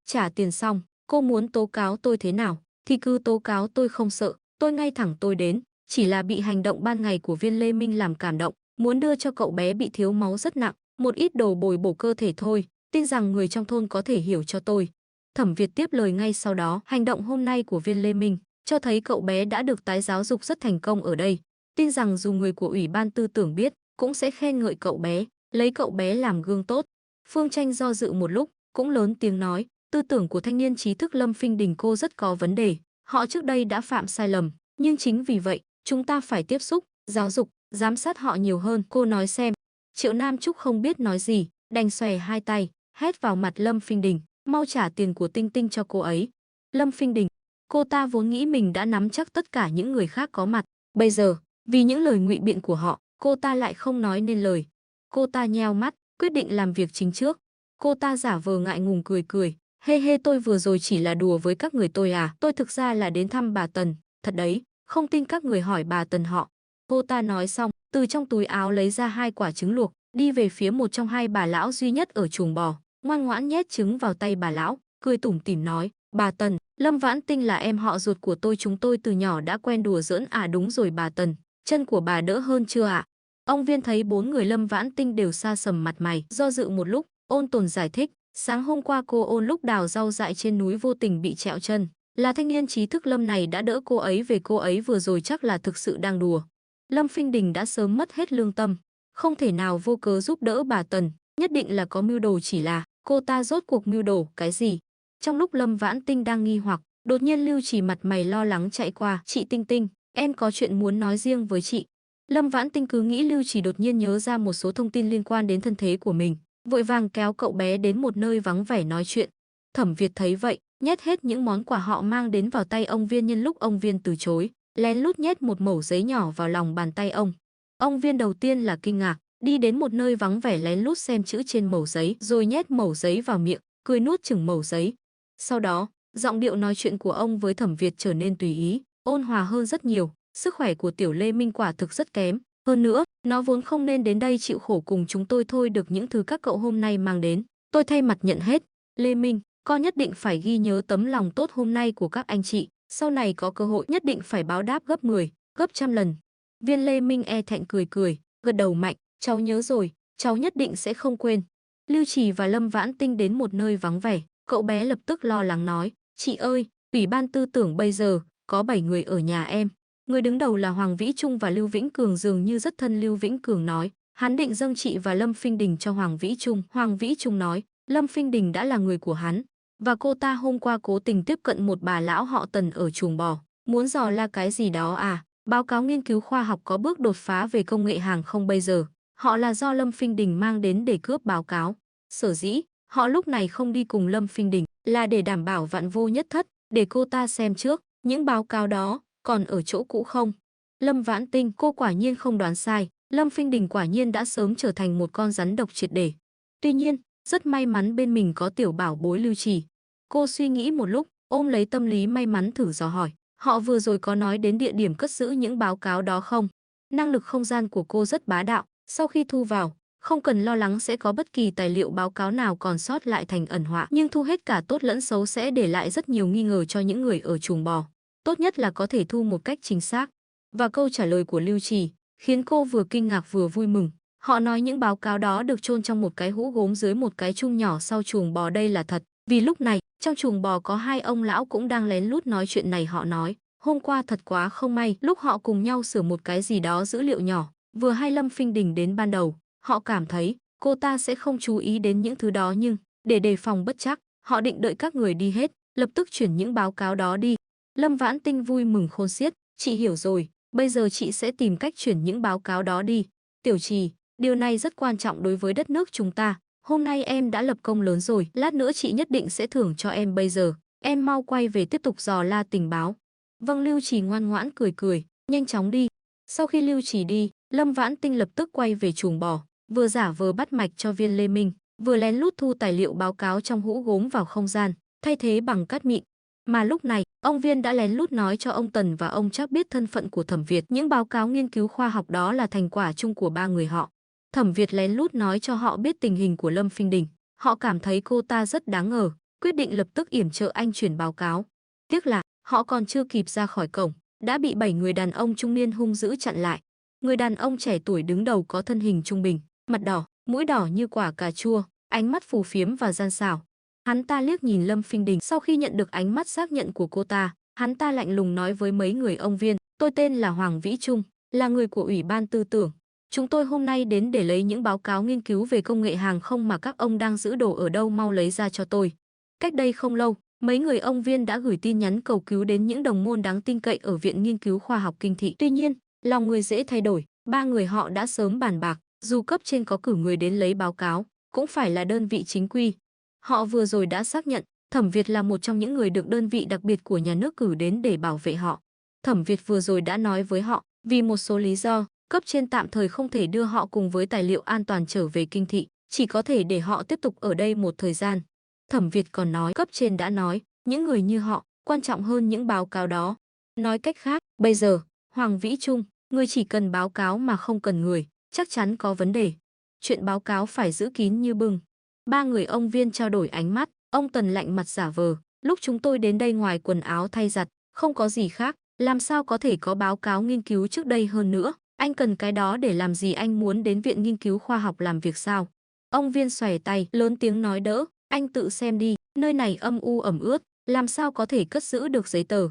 trả tiền xong, cô muốn tố cáo tôi thế nào, thì cứ tố cáo tôi không sợ, tôi ngay thẳng tôi đến. Chỉ là bị hành động ban ngày của Viên Lê Minh làm cảm động, muốn đưa cho cậu bé bị thiếu máu rất nặng, một ít đồ bồi bổ cơ thể thôi, tin rằng người trong thôn có thể hiểu cho tôi. Thẩm Việt tiếp lời ngay sau đó, hành động hôm nay của Viên Lê Minh cho thấy cậu bé đã được tái giáo dục rất thành công ở đây, tin rằng dù người của Ủy ban tư tưởng biết, cũng sẽ khen ngợi cậu bé, lấy cậu bé làm gương tốt. Phương Tranh do dự một lúc, cũng lớn tiếng nói, tư tưởng của thanh niên trí thức Lâm Phinh Đình cô rất có vấn đề, họ trước đây đã phạm sai lầm, nhưng chính vì vậy, chúng ta phải tiếp xúc, giáo dục, giám sát họ nhiều hơn. Cô nói xem. Triệu Nam Trúc không biết nói gì, đành xòe hai tay, hét vào mặt Lâm Phinh Đình, mau trả tiền của Tinh Tinh cho cô ấy. Lâm Phinh Đình, cô ta vốn nghĩ mình đã nắm chắc tất cả những người khác có mặt. Bây giờ, vì những lời ngụy biện của họ, cô ta lại không nói nên lời. Cô ta nheo mắt, quyết định làm việc chính trước. Cô ta giả vờ ngại ngùng cười cười. Hê hê, tôi vừa rồi chỉ là đùa với các người tôi à, tôi thực ra là đến thăm bà Tần, thật đấy, không tin các người hỏi bà Tần họ. Cô ta nói xong, từ trong túi áo lấy ra 2 quả trứng luộc, đi về phía một trong 2 bà lão duy nhất ở chuồng bò, ngoan ngoãn nhét trứng vào tay bà lão, cười tủm tỉm nói, bà Tần, Lâm Vãn Tinh là em họ ruột của tôi, chúng tôi từ nhỏ đã quen đùa giỡn à. Đúng rồi bà Tần, chân của bà đỡ hơn chưa ạ? Ông Viên thấy bốn người Lâm Vãn Tinh đều sa sầm mặt mày, do dự một lúc, Ôn Tồn giải thích, sáng hôm qua cô Ôn lúc đào rau dại trên núi vô tình bị trẹo chân, là thanh niên trí thức Lâm này đã đỡ cô ấy về, cô ấy vừa rồi chắc là thực sự đang đùa. Lâm Phinh Đình đã sớm mất hết lương tâm, không thể nào vô cớ giúp đỡ bà Tần, nhất định là có mưu đồ, chỉ là cô ta rốt cuộc mưu đồ cái gì? Trong lúc Lâm Vãn Tinh đang nghi hoặc, đột nhiên Lưu Chỉ mặt mày lo lắng chạy qua, "Chị Tinh Tinh, em có chuyện muốn nói riêng với chị." Lâm Vãn Tinh cứ nghĩ Lưu Chỉ đột nhiên nhớ ra một số thông tin liên quan đến thân thế của mình, vội vàng kéo cậu bé đến một nơi vắng vẻ nói chuyện. Thẩm Việt thấy vậy, nhét hết những món quà họ mang đến vào tay ông Viên, nhân lúc ông Viên từ chối, lén lút nhét một mẩu giấy nhỏ vào lòng bàn tay ông. Ông Viên đầu tiên là kinh ngạc, đi đến một nơi vắng vẻ lén lút xem chữ trên mẩu giấy, rồi nhét mẩu giấy vào miệng, cười nuốt chửng mẩu giấy. Sau đó, giọng điệu nói chuyện của ông với Thẩm Việt trở nên tùy ý, ôn hòa hơn rất nhiều. Sức khỏe của Tiểu Lê Minh quả thực rất kém, hơn nữa, nó vốn không nên đến đây chịu khổ cùng chúng tôi thôi, được những thứ các cậu hôm nay mang đến, tôi thay mặt nhận hết. Lê Minh, con nhất định phải ghi nhớ tấm lòng tốt hôm nay của các anh chị, sau này có cơ hội nhất định phải báo đáp gấp 10, gấp trăm lần. Viên Lê Minh e thẹn cười cười, gật đầu mạnh, cháu nhớ rồi, cháu nhất định sẽ không quên. Lưu Trì và Lâm Vãn Tinh đến một nơi vắng vẻ, cậu bé lập tức lo lắng nói, chị ơi, ủy ban tư tưởng bây giờ, có 7 người ở nhà em. Người đứng đầu là Hoàng Vĩ Trung và Lưu Vĩnh Cường, dường như rất thân. Lưu Vĩnh Cường nói, hắn định dâng chị và Lâm Phinh Đình cho Hoàng Vĩ Trung. Hoàng Vĩ Trung nói, Lâm Phinh Đình đã là người của hắn, và cô ta hôm qua cố tình tiếp cận một bà lão họ Tần ở chuồng bò, muốn dò la cái gì đó à? Báo cáo nghiên cứu khoa học có bước đột phá về công nghệ hàng không bây giờ. Họ là do Lâm Phinh Đình mang đến để cướp báo cáo. Sở dĩ, họ lúc này không đi cùng Lâm Phinh Đình là để đảm bảo vạn vô nhất thất, để cô ta xem trước, những báo cáo đó còn ở chỗ cũ không? Lâm Vãn Tinh, cô quả nhiên không đoán sai, Lâm Phinh Đình quả nhiên đã sớm trở thành một con rắn độc triệt để. Tuy nhiên, rất may mắn bên mình có tiểu bảo bối Lưu Trì. Cô suy nghĩ một lúc, ôm lấy tâm lý may mắn thử dò hỏi, họ vừa rồi có nói đến địa điểm cất giữ những báo cáo đó không? Năng lực không gian của cô rất bá đạo, sau khi thu vào, không cần lo lắng sẽ có bất kỳ tài liệu báo cáo nào còn sót lại thành ẩn họa, nhưng thu hết cả tốt lẫn xấu sẽ để lại rất nhiều nghi ngờ cho những người ở chuồng bò. Tốt nhất là có thể thu một cách chính xác. Và câu trả lời của Lưu Trì khiến cô vừa kinh ngạc vừa vui mừng. Họ nói những báo cáo đó được chôn trong một cái hũ gốm dưới một cái chum nhỏ sau chuồng bò, đây là thật. Vì lúc này, trong chuồng bò có hai ông lão cũng đang lén lút nói chuyện này. Họ nói, hôm qua thật quá không may, lúc họ cùng nhau sửa một cái gì đó dữ liệu nhỏ, vừa hay Lâm Phinh Đình đến ban đầu, họ cảm thấy cô ta sẽ không chú ý đến những thứ đó, nhưng để đề phòng bất trắc, họ định đợi các người đi hết, lập tức chuyển những báo cáo đó đi. Lâm Vãn Tinh vui mừng khôn xiết, chị hiểu rồi, bây giờ chị sẽ tìm cách chuyển những báo cáo đó đi. Tiểu Trì, điều này rất quan trọng đối với đất nước chúng ta. Hôm nay em đã lập công lớn rồi, lát nữa chị nhất định sẽ thưởng cho em, bây giờ em mau quay về tiếp tục dò la tình báo. Vâng. Lưu Trì ngoan ngoãn cười cười, nhanh chóng đi. Sau khi Lưu Trì đi, Lâm Vãn Tinh lập tức quay về chuồng bò, vừa giả vờ bắt mạch cho Viên Lê Minh, vừa lén lút thu tài liệu báo cáo trong hũ gốm vào không gian, thay thế bằng cát mịn. Mà lúc này, ông Viên đã lén lút nói cho ông Tần và ông Trác biết thân phận của Thẩm Việt. Những báo cáo nghiên cứu khoa học đó là thành quả chung của ba người họ. Thẩm Việt lén lút nói cho họ biết tình hình của Lâm Phinh Đình. Họ cảm thấy cô ta rất đáng ngờ, quyết định lập tức yểm trợ anh chuyển báo cáo. Tiếc là họ còn chưa kịp ra khỏi cổng, đã bị 7 người đàn ông trung niên hung dữ chặn lại. Người đàn ông trẻ tuổi đứng đầu có thân hình trung bình, mặt đỏ, mũi đỏ như quả cà chua, ánh mắt phù phiếm và gian xảo. Hắn ta liếc nhìn Lâm Phinh Đình, sau khi nhận được ánh mắt xác nhận của cô ta, hắn ta lạnh lùng nói với mấy người ông Viên, tôi tên là Hoàng Vĩ Trung, là người của Ủy ban tư tưởng. Chúng tôi hôm nay đến để lấy những báo cáo nghiên cứu về công nghệ hàng không mà các ông đang giữ đồ ở đâu, mau lấy ra cho tôi. Cách đây không lâu, mấy người ông Viên đã gửi tin nhắn cầu cứu đến những đồng môn đáng tin cậy ở Viện Nghiên cứu Khoa học Kinh thị. Tuy nhiên, lòng người dễ thay đổi, ba người họ đã sớm bàn bạc, dù cấp trên có cử người đến lấy báo cáo, cũng phải là đơn vị chính quy. Họ vừa rồi đã xác nhận, Thẩm Việt là một trong những người được đơn vị đặc biệt của nhà nước cử đến để bảo vệ họ. Thẩm Việt vừa rồi đã nói với họ, vì một số lý do, cấp trên tạm thời không thể đưa họ cùng với tài liệu an toàn trở về Kinh thị, chỉ có thể để họ tiếp tục ở đây một thời gian. Thẩm Việt còn nói, cấp trên đã nói, những người như họ quan trọng hơn những báo cáo đó. Nói cách khác, bây giờ, Hoàng Vĩ Trung, người chỉ cần báo cáo mà không cần người, chắc chắn có vấn đề. Chuyện báo cáo phải giữ kín như bưng. Ba người ông Viên trao đổi ánh mắt, ông Tần lạnh mặt giả vờ, lúc chúng tôi đến đây ngoài quần áo thay giặt, không có gì khác, làm sao có thể có báo cáo nghiên cứu trước đây, hơn nữa, Anh cần cái đó để làm gì? Anh muốn đến viện nghiên cứu khoa học làm việc sao? Ông Viên xòe tay, lớn tiếng nói đỡ, anh tự xem đi, nơi này âm u ẩm ướt, làm sao có thể cất giữ được giấy tờ.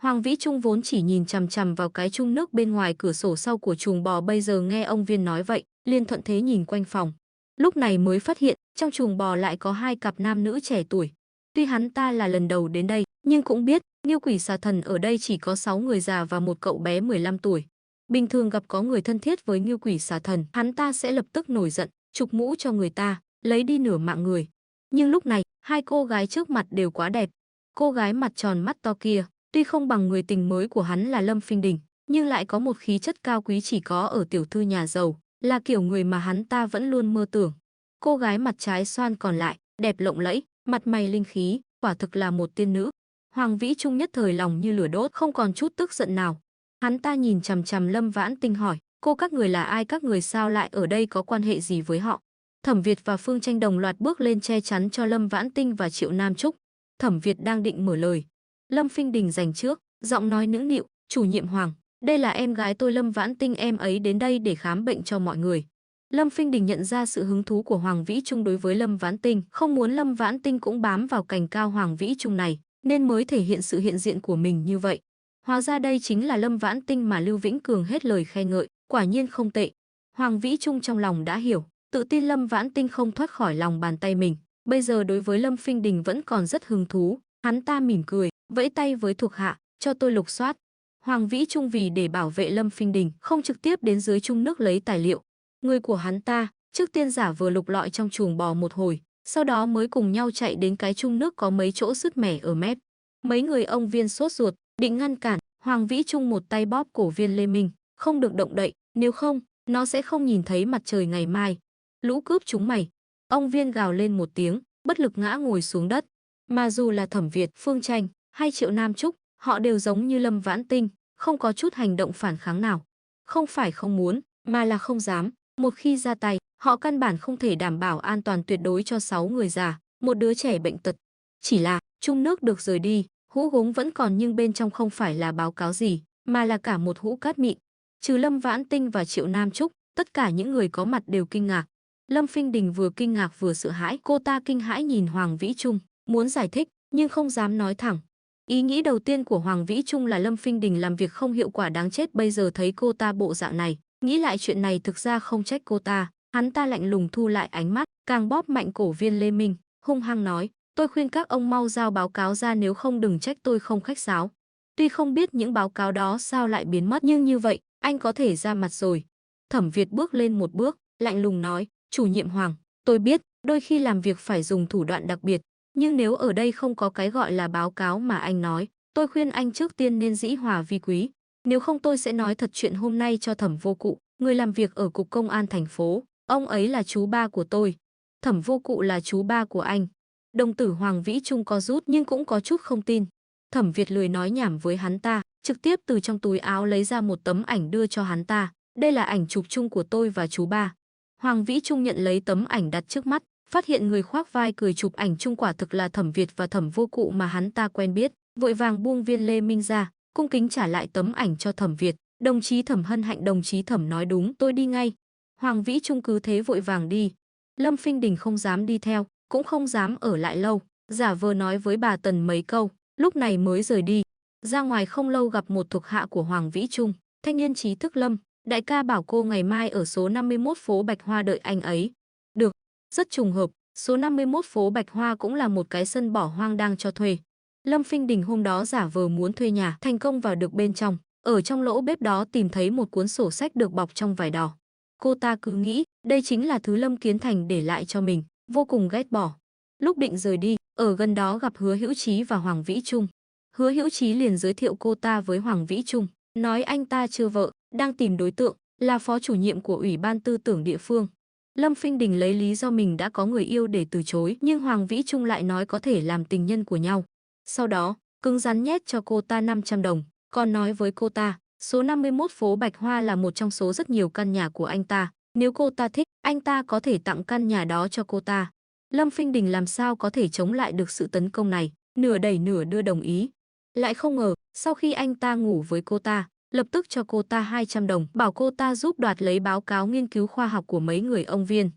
Hoàng Vĩ Trung vốn chỉ nhìn chằm chằm vào cái chung nước bên ngoài cửa sổ sau của chuồng bò, bây giờ nghe ông Viên nói vậy, liền thuận thế nhìn quanh phòng. Lúc này mới phát hiện, trong chuồng bò lại có hai cặp nam nữ trẻ tuổi. Tuy hắn ta là lần đầu đến đây, nhưng cũng biết, Ngưu Quỷ Xà Thần ở đây chỉ có 6 người già và một cậu bé 15 tuổi. Bình thường gặp có người thân thiết với Ngưu Quỷ Xà Thần, hắn ta sẽ lập tức nổi giận, chụp mũ cho người ta, lấy đi nửa mạng người. Nhưng lúc này, hai cô gái trước mặt đều quá đẹp. Cô gái mặt tròn mắt to kia, tuy không bằng người tình mới của hắn là Lâm Phinh Đình, nhưng lại có một khí chất cao quý chỉ có ở tiểu thư nhà giàu, là kiểu người mà hắn ta vẫn luôn mơ tưởng. Cô gái mặt trái xoan còn lại, đẹp lộng lẫy, mặt mày linh khí, quả thực là một tiên nữ. Hoàng Vĩ Trung nhất thời lòng như lửa đốt, không còn chút tức giận nào. Hắn ta nhìn chằm chằm Lâm Vãn Tinh hỏi, cô các người là ai, các người sao lại ở đây, có quan hệ gì với họ? Thẩm Việt và Phương Tranh đồng loạt bước lên che chắn cho Lâm Vãn Tinh và Triệu Nam Trúc. Thẩm Việt đang định mở lời, Lâm Phinh Đình giành trước, giọng nói nũng nịu, chủ nhiệm Hoàng, đây là em gái tôi Lâm Vãn Tinh, em ấy đến đây để khám bệnh cho mọi người. Lâm Phinh Đình nhận ra sự hứng thú của Hoàng Vĩ Trung đối với Lâm Vãn Tinh, không muốn Lâm Vãn Tinh cũng bám vào cành cao Hoàng Vĩ Trung này, nên mới thể hiện sự hiện diện của mình như vậy. Hóa ra đây chính là Lâm Vãn Tinh mà Lưu Vĩnh Cường hết lời khen ngợi, quả nhiên không tệ. Hoàng Vĩ Trung trong lòng đã hiểu, tự tin Lâm Vãn Tinh không thoát khỏi lòng bàn tay mình. Bây giờ đối với Lâm Phinh Đình vẫn còn rất hứng thú, hắn ta mỉm cười, vẫy tay với thuộc hạ, cho tôi lục soát. Hoàng Vĩ Trung vì để bảo vệ Lâm Phinh Đình, không trực tiếp đến dưới chung nước lấy tài liệu. Người của hắn ta, trước tiên giả vờ lục lọi trong chuồng bò một hồi, sau đó mới cùng nhau chạy đến cái chung nước có mấy chỗ sứt mẻ ở mép. Mấy người ông Viên sốt ruột, định ngăn cản, Hoàng Vĩ Trung một tay bóp cổ Viên Lê Minh, không được động đậy, nếu không, nó sẽ không nhìn thấy mặt trời ngày mai. Lũ cướp chúng mày. Ông Viên gào lên một tiếng, bất lực ngã ngồi xuống đất. Mà dù là Thẩm Việt, Phương Tranh hay Triệu Nam Trúc, họ đều giống như Lâm Vãn Tinh, không có chút hành động phản kháng nào. Không phải không muốn, mà là không dám. Một khi ra tay, họ căn bản không thể đảm bảo an toàn tuyệt đối cho 6 người già, một đứa trẻ bệnh tật. Chỉ là, chung nước được rời đi, hũ gốm vẫn còn nhưng bên trong không phải là báo cáo gì, mà là cả một hũ cát mịn. Trừ Lâm Vãn Tinh và Triệu Nam Trúc, tất cả những người có mặt đều kinh ngạc. Lâm Phinh Đình vừa kinh ngạc vừa sợ hãi, cô ta kinh hãi nhìn Hoàng Vĩ Trung, muốn giải thích, nhưng không dám nói thẳng. Ý nghĩ đầu tiên của Hoàng Vĩ Trung là Lâm Phinh Đình làm việc không hiệu quả đáng chết, bây giờ thấy cô ta bộ dạng này, nghĩ lại chuyện này thực ra không trách cô ta, hắn ta lạnh lùng thu lại ánh mắt, càng bóp mạnh cổ Viên Lê Minh, hung hăng nói, tôi khuyên các ông mau giao báo cáo ra, nếu không đừng trách tôi không khách sáo. Tuy không biết những báo cáo đó sao lại biến mất, nhưng như vậy, anh có thể ra mặt rồi. Thẩm Việt bước lên một bước, lạnh lùng nói, chủ nhiệm Hoàng, tôi biết, đôi khi làm việc phải dùng thủ đoạn đặc biệt, nhưng nếu ở đây không có cái gọi là báo cáo mà anh nói, tôi khuyên anh trước tiên nên dĩ hòa vi quý. Nếu không tôi sẽ nói thật chuyện hôm nay cho Thẩm Vô Cụ, người làm việc ở cục công an thành phố, ông ấy là chú ba của tôi. Thẩm Vô Cụ là chú ba của anh. Đồng tử Hoàng Vĩ Trung có rút nhưng cũng có chút không tin. Thẩm Việt lười nói nhảm với hắn ta, trực tiếp từ trong túi áo lấy ra một tấm ảnh đưa cho hắn ta. Đây là ảnh chụp chung của tôi và chú ba. Hoàng Vĩ Trung nhận lấy tấm ảnh đặt trước mắt, phát hiện người khoác vai cười chụp ảnh chung quả thực là Thẩm Việt và Thẩm Vô Cụ mà hắn ta quen biết, vội vàng buông Viên Lê Minh ra, cung kính trả lại tấm ảnh cho Thẩm Việt. Đồng chí Thẩm hân hạnh, đồng chí Thẩm nói đúng, tôi đi ngay. Hoàng Vĩ Trung cứ thế vội vàng đi. Lâm Phinh Đình không dám đi theo, cũng không dám ở lại lâu, giả vờ nói với bà Tần mấy câu, lúc này mới rời đi. Ra ngoài không lâu gặp một thuộc hạ của Hoàng Vĩ Trung, thanh niên trí thức Lâm, đại ca bảo cô ngày mai ở số 51 phố Bạch Hoa đợi anh ấy. Được, rất trùng hợp, số 51 phố Bạch Hoa cũng là một cái sân bỏ hoang đang cho thuê. Lâm Phinh Đình hôm đó giả vờ muốn thuê nhà, thành công vào được bên trong, ở trong lỗ bếp đó tìm thấy một cuốn sổ sách được bọc trong vải đỏ. Cô ta cứ nghĩ đây chính là thứ Lâm Kiến Thành để lại cho mình, vô cùng ghét bỏ. Lúc định rời đi, ở gần đó gặp Hứa Hữu Chí và Hoàng Vĩ Trung. Hứa Hữu Chí liền giới thiệu cô ta với Hoàng Vĩ Trung, nói anh ta chưa vợ, đang tìm đối tượng, là phó chủ nhiệm của Ủy ban tư tưởng địa phương. Lâm Phinh Đình lấy lý do mình đã có người yêu để từ chối, nhưng Hoàng Vĩ Trung lại nói có thể làm tình nhân của nhau. Sau đó, cứng rắn nhét cho cô ta 500 đồng, còn nói với cô ta, số 51 phố Bạch Hoa là một trong số rất nhiều căn nhà của anh ta. Nếu cô ta thích, anh ta có thể tặng căn nhà đó cho cô ta. Lâm Phinh Đình làm sao có thể chống lại được sự tấn công này, nửa đẩy nửa đưa đồng ý. Lại không ngờ, sau khi anh ta ngủ với cô ta, lập tức cho cô ta 200 đồng, bảo cô ta giúp đoạt lấy báo cáo nghiên cứu khoa học của mấy người ông Viên.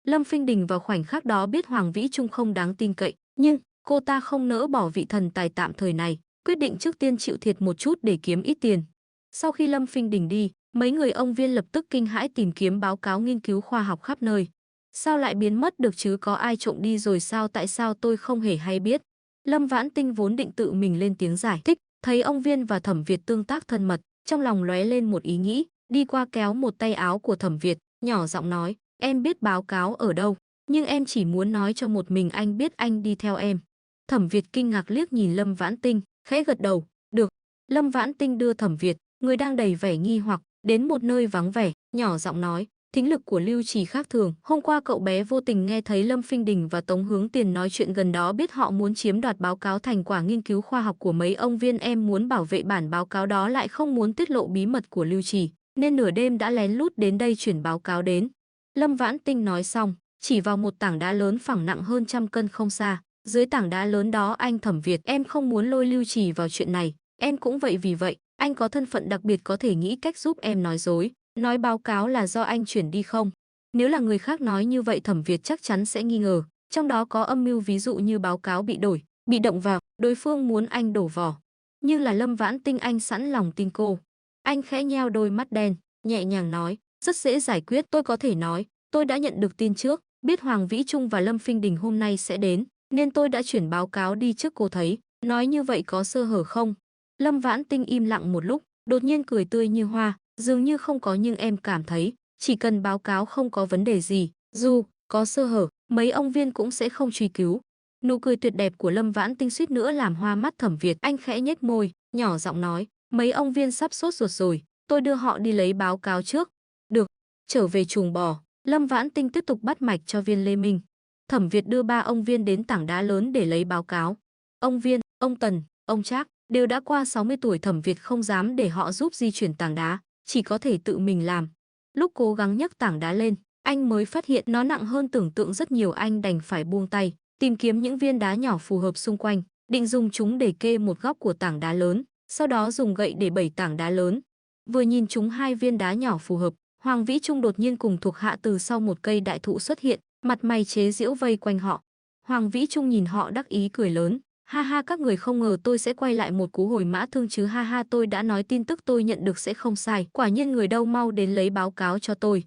Lâm Phinh Đình vào khoảnh khắc đó biết Hoàng Vĩ Trung không đáng tin cậy, nhưng cô ta không nỡ bỏ vị thần tài tạm thời này, quyết định trước tiên chịu thiệt một chút để kiếm ít tiền. Sau khi Lâm Phinh Đình đi, mấy người ông Viên lập tức kinh hãi tìm kiếm báo cáo nghiên cứu khoa học khắp nơi. Sao lại biến mất được chứ, có ai trộm đi rồi sao, tại sao tôi không hề hay biết? Lâm Vãn Tinh vốn định tự mình lên tiếng giải thích, thấy ông Viên và Thẩm Việt tương tác thân mật, trong lòng lóe lên một ý nghĩ, đi qua kéo một tay áo của Thẩm Việt, nhỏ giọng nói, em biết báo cáo ở đâu, nhưng em chỉ muốn nói cho một mình anh biết, anh đi theo em. Thẩm Việt kinh ngạc liếc nhìn Lâm Vãn Tinh, khẽ gật đầu, được. Lâm Vãn Tinh đưa Thẩm Việt, người đang đầy vẻ nghi hoặc, đến một nơi vắng vẻ, nhỏ giọng nói, thính lực của Lưu Trì khác thường. Hôm qua cậu bé vô tình nghe thấy Lâm Phinh Đình và Tống Hướng Tiền nói chuyện gần đó, biết họ muốn chiếm đoạt báo cáo thành quả nghiên cứu khoa học của mấy ông Viên. Em muốn bảo vệ bản báo cáo đó, lại không muốn tiết lộ bí mật của Lưu Trì, nên nửa đêm đã lén lút đến đây chuyển báo cáo đến. Lâm Vãn Tinh nói xong, chỉ vào một tảng đá lớn phẳng nặng hơn 100 cân không xa. Dưới tảng đá lớn đó, anh Thẩm Việt, em không muốn lôi Lưu Trì vào chuyện này, em cũng vậy, vì vậy anh có thân phận đặc biệt, có thể nghĩ cách giúp em nói dối, nói báo cáo là do anh chuyển đi không? Nếu là người khác nói như vậy, Thẩm Việt chắc chắn sẽ nghi ngờ, trong đó có âm mưu, ví dụ như báo cáo bị đổi, bị động vào, đối phương muốn anh đổ vỏ. Nhưng là Lâm Vãn Tinh, anh sẵn lòng tin cô. Anh khẽ nheo đôi mắt đen, nhẹ nhàng nói, rất dễ giải quyết, tôi có thể nói, tôi đã nhận được tin trước, biết Hoàng Vĩ Trung và Lâm Phinh Đình hôm nay sẽ đến, nên tôi đã chuyển báo cáo đi trước, cô thấy, nói như vậy có sơ hở không? Lâm Vãn Tinh im lặng một lúc, đột nhiên cười tươi như hoa, dường như không có, nhưng em cảm thấy, chỉ cần báo cáo không có vấn đề gì, dù có sơ hở, mấy ông Viên cũng sẽ không truy cứu. Nụ cười tuyệt đẹp của Lâm Vãn Tinh suýt nữa làm hoa mắt Thẩm Việt, anh khẽ nhếch môi, nhỏ giọng nói, mấy ông Viên sắp sốt ruột rồi, tôi đưa họ đi lấy báo cáo trước. Được. Trở về chuồng bò, Lâm Vãn Tinh tiếp tục bắt mạch cho Viên Lê Minh. Thẩm Việt đưa 3 ông Viên đến tảng đá lớn để lấy báo cáo. Ông Viên, ông Tần, ông Trác đều đã qua 60 tuổi, Thẩm Việt không dám để họ giúp di chuyển tảng đá, chỉ có thể tự mình làm. Lúc cố gắng nhấc tảng đá lên, anh mới phát hiện nó nặng hơn tưởng tượng rất nhiều, anh đành phải buông tay, tìm kiếm những viên đá nhỏ phù hợp xung quanh, định dùng chúng để kê một góc của tảng đá lớn, sau đó dùng gậy để bẩy tảng đá lớn. Vừa nhìn chúng 2 viên đá nhỏ phù hợp, Hoàng Vĩ Trung đột nhiên cùng thuộc hạ từ sau một cây đại thụ xuất hiện, mặt mày chế giễu vây quanh họ. Hoàng Vĩ Trung nhìn họ đắc ý cười lớn, ha ha, các người không ngờ tôi sẽ quay lại một cú hồi mã thương chứ, ha ha, tôi đã nói tin tức tôi nhận được sẽ không sai, quả nhiên người đâu, mau đến lấy báo cáo cho tôi.